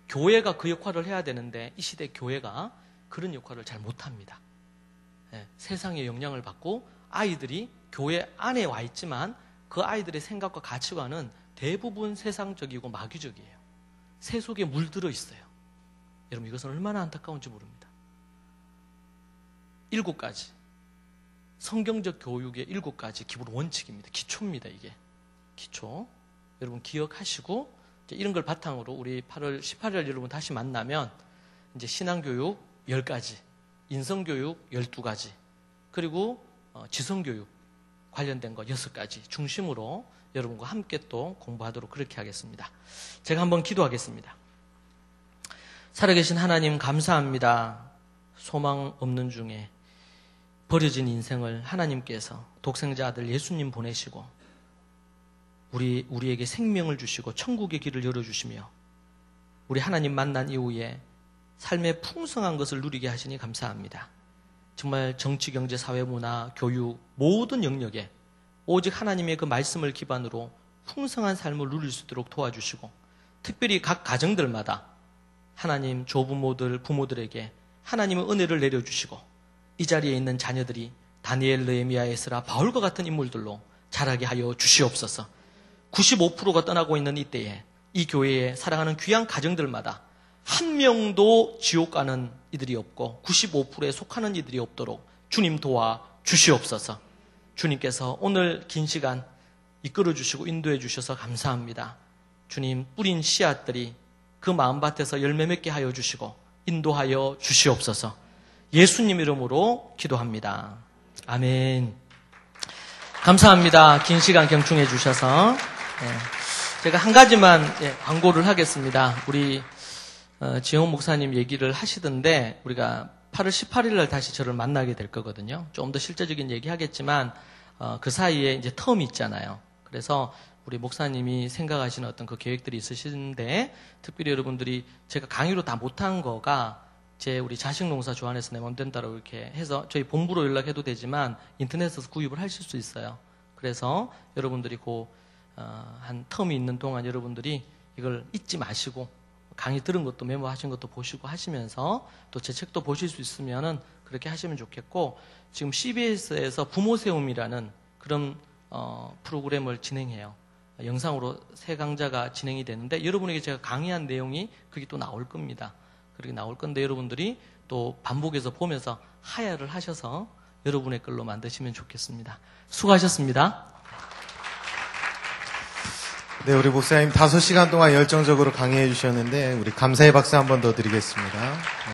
교회가 그 역할을 해야 되는데 이 시대 교회가 그런 역할을 잘 못합니다. 세상의 영향을 받고 아이들이 교회 안에 와 있지만 그 아이들의 생각과 가치관은 대부분 세상적이고 마귀적이에요. 새 속에 물들어 있어요. 여러분 이것은 얼마나 안타까운지 모릅니다. 7가지 성경적 교육의 7가지 기본 원칙입니다. 기초입니다. 이게 기초. 여러분 기억하시고 이제 이런 걸 바탕으로 우리 8월 18일 여러분 다시 만나면 이제 신앙교육 10가지, 인성교육 12가지, 그리고 지성교육 관련된 거 6가지 중심으로 여러분과 함께 또 공부하도록 그렇게 하겠습니다. 제가 한번 기도하겠습니다. 살아계신 하나님 감사합니다. 소망 없는 중에 버려진 인생을 하나님께서 독생자 아들 예수님 보내시고 우리에게 생명을 주시고 천국의 길을 열어주시며 우리 하나님 만난 이후에 삶의 풍성한 것을 누리게 하시니 감사합니다. 정말 정치, 경제, 사회, 문화, 교육 모든 영역에 오직 하나님의 그 말씀을 기반으로 풍성한 삶을 누릴 수 있도록 도와주시고 특별히 각 가정들마다 하나님 조부모들, 부모들에게 하나님의 은혜를 내려주시고 이 자리에 있는 자녀들이 다니엘, 느헤미야, 에스라, 바울과 같은 인물들로 자라게 하여 주시옵소서. 95%가 떠나고 있는 이때에 이 교회에 사랑하는 귀한 가정들마다 한 명도 지옥 가는 이들이 없고 95%에 속하는 이들이 없도록 주님 도와 주시옵소서. 주님께서 오늘 긴 시간 이끌어 주시고 인도해 주셔서 감사합니다. 주님 뿌린 씨앗들이 그 마음밭에서 열매 맺게 하여 주시고 인도하여 주시옵소서. 예수님 이름으로 기도합니다. 아멘. 감사합니다. 긴 시간 경청해 주셔서. 제가 한 가지만 광고를 하겠습니다. 우리 지영 목사님 얘기를 하시던데 우리가 8월 18일 날 다시 저를 만나게 될 거거든요. 좀 더 실제적인 얘기 하겠지만 그 사이에 이제 텀이 있잖아요. 그래서 우리 목사님이 생각하시는 어떤 그 계획들이 있으신데 특별히 여러분들이 제가 강의로 다 못한 거가 우리 자식농사 조안해서 내 맘 된다고 이렇게 해서 저희 본부로 연락해도 되지만 인터넷에서 구입을 하실 수 있어요. 그래서 여러분들이 한 텀이 있는 동안 여러분들이 이걸 잊지 마시고 강의 들은 것도 메모하신 것도 보시고 하시면서 또 제 책도 보실 수 있으면은 그렇게 하시면 좋겠고 지금 CBS에서 부모 세움이라는 그런 프로그램을 진행해요. 영상으로 3강좌가 진행이 되는데 여러분에게 제가 강의한 내용이 그게 또 나올 겁니다. 그렇게 나올 건데 여러분들이 또 반복해서 보면서 하야를 하셔서 여러분의 걸로 만드시면 좋겠습니다. 수고하셨습니다. 네, 우리 목사님 5시간 동안 열정적으로 강의해 주셨는데 우리 감사의 박수 한 번 더 드리겠습니다.